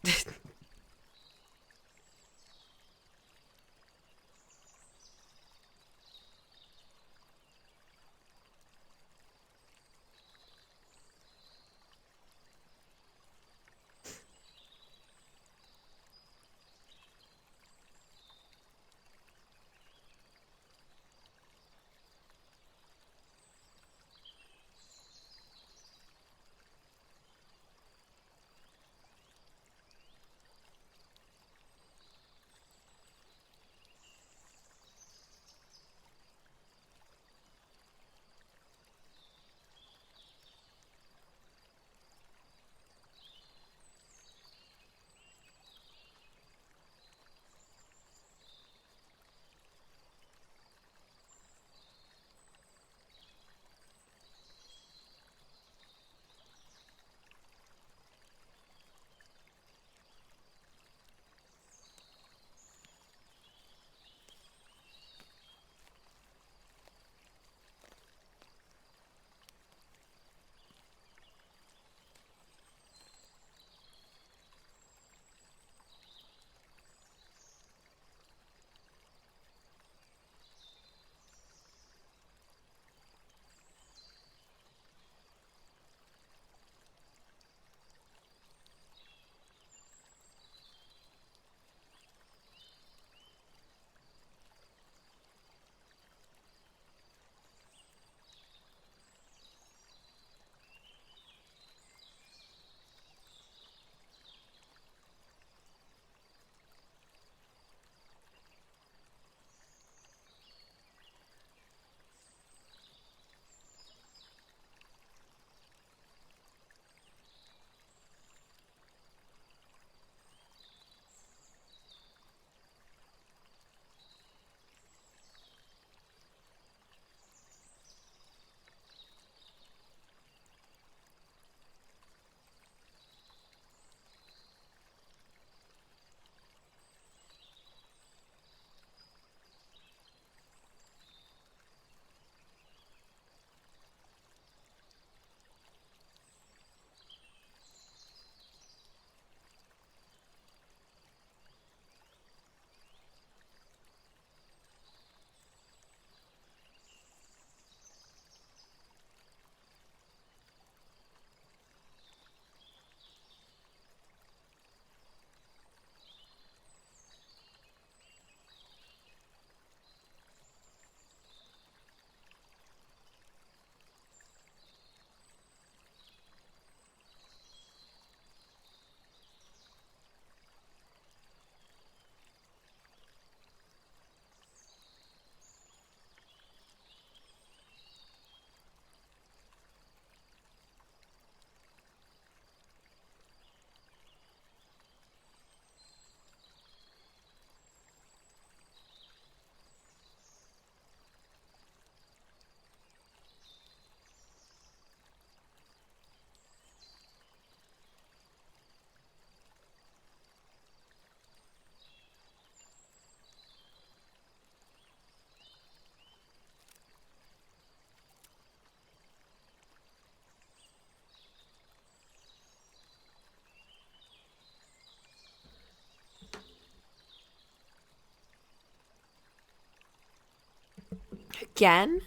A: Again?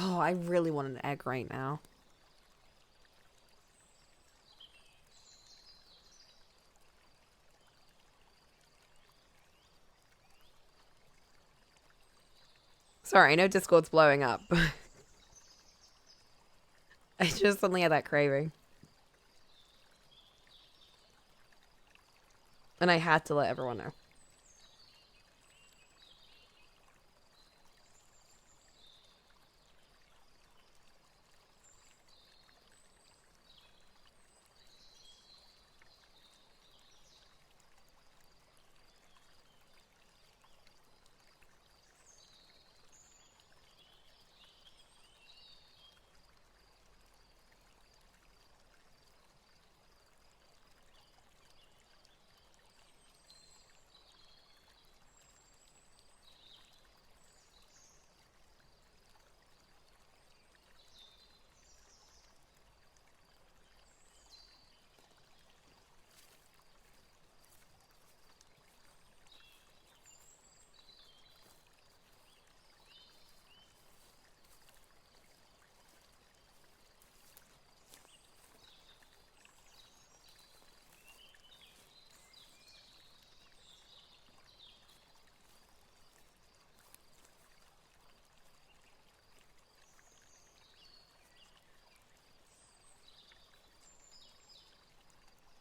A: Oh, I really want an egg right now. Sorry, I know Discord's blowing up. I just suddenly had that craving. And I had to let everyone know.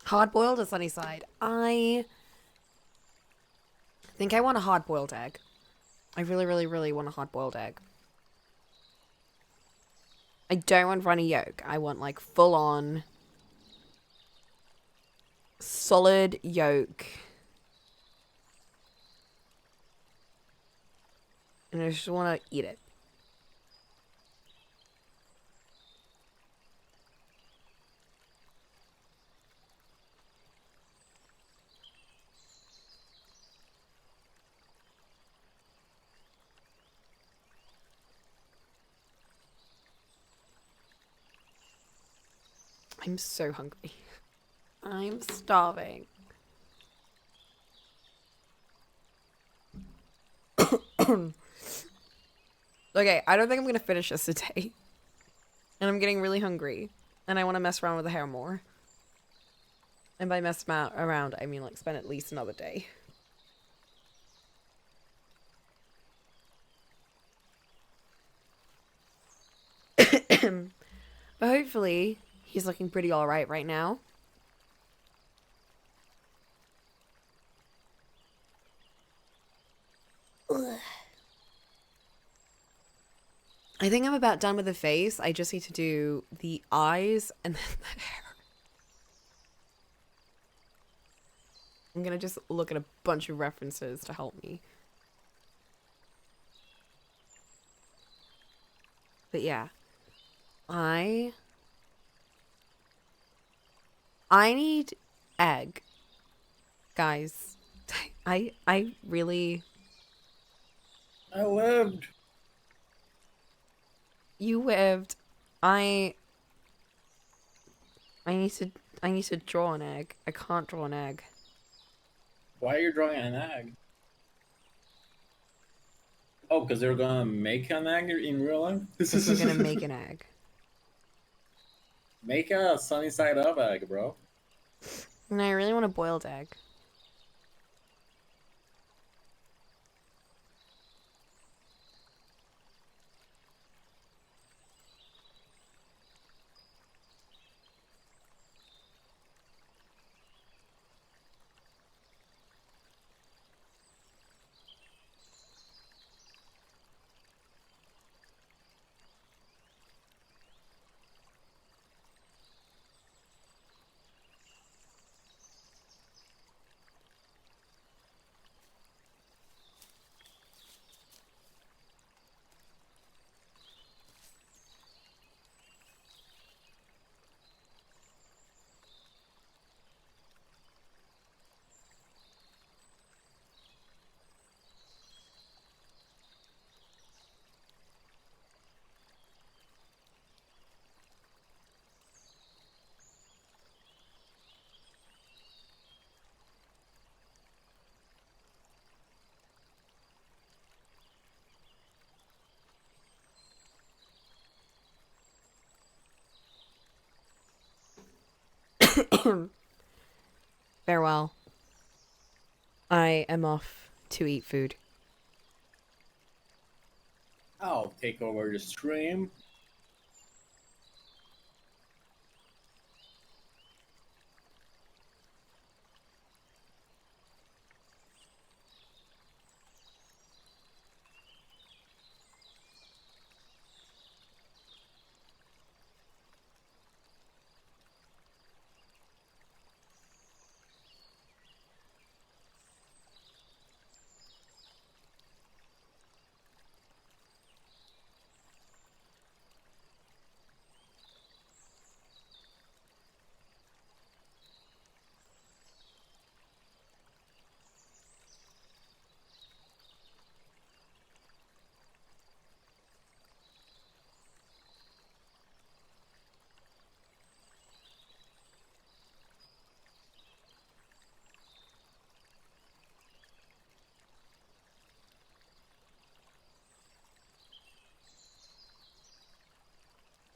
A: Hard boiled or sunny side? I think I want a hard boiled egg. I really, really, really want a hard boiled egg. I don't want runny yolk. I want like full on solid yolk. And I just want to eat it. I'm so hungry. I'm starving. Okay, I don't think I'm gonna finish this today. And I'm getting really hungry. And I want to mess around with the hair more. And by mess around, I mean like spend at least another day. But hopefully, he's looking pretty alright right now. Ugh. I think I'm about done with the face. I just need to do the eyes and then the hair. I'm gonna just look at a bunch of references to help me. But yeah. I need egg. Guys. I really...
C: I lived.
A: You lived. I need to draw an egg. I can't draw an egg.
C: Why are you drawing an egg? Oh, because they're gonna make an egg in real life?
A: Because we're gonna make an egg.
C: Make a sunny side up egg, bro.
A: And I really want a boiled egg. Farewell. I am off to eat food.
C: I'll take over the stream.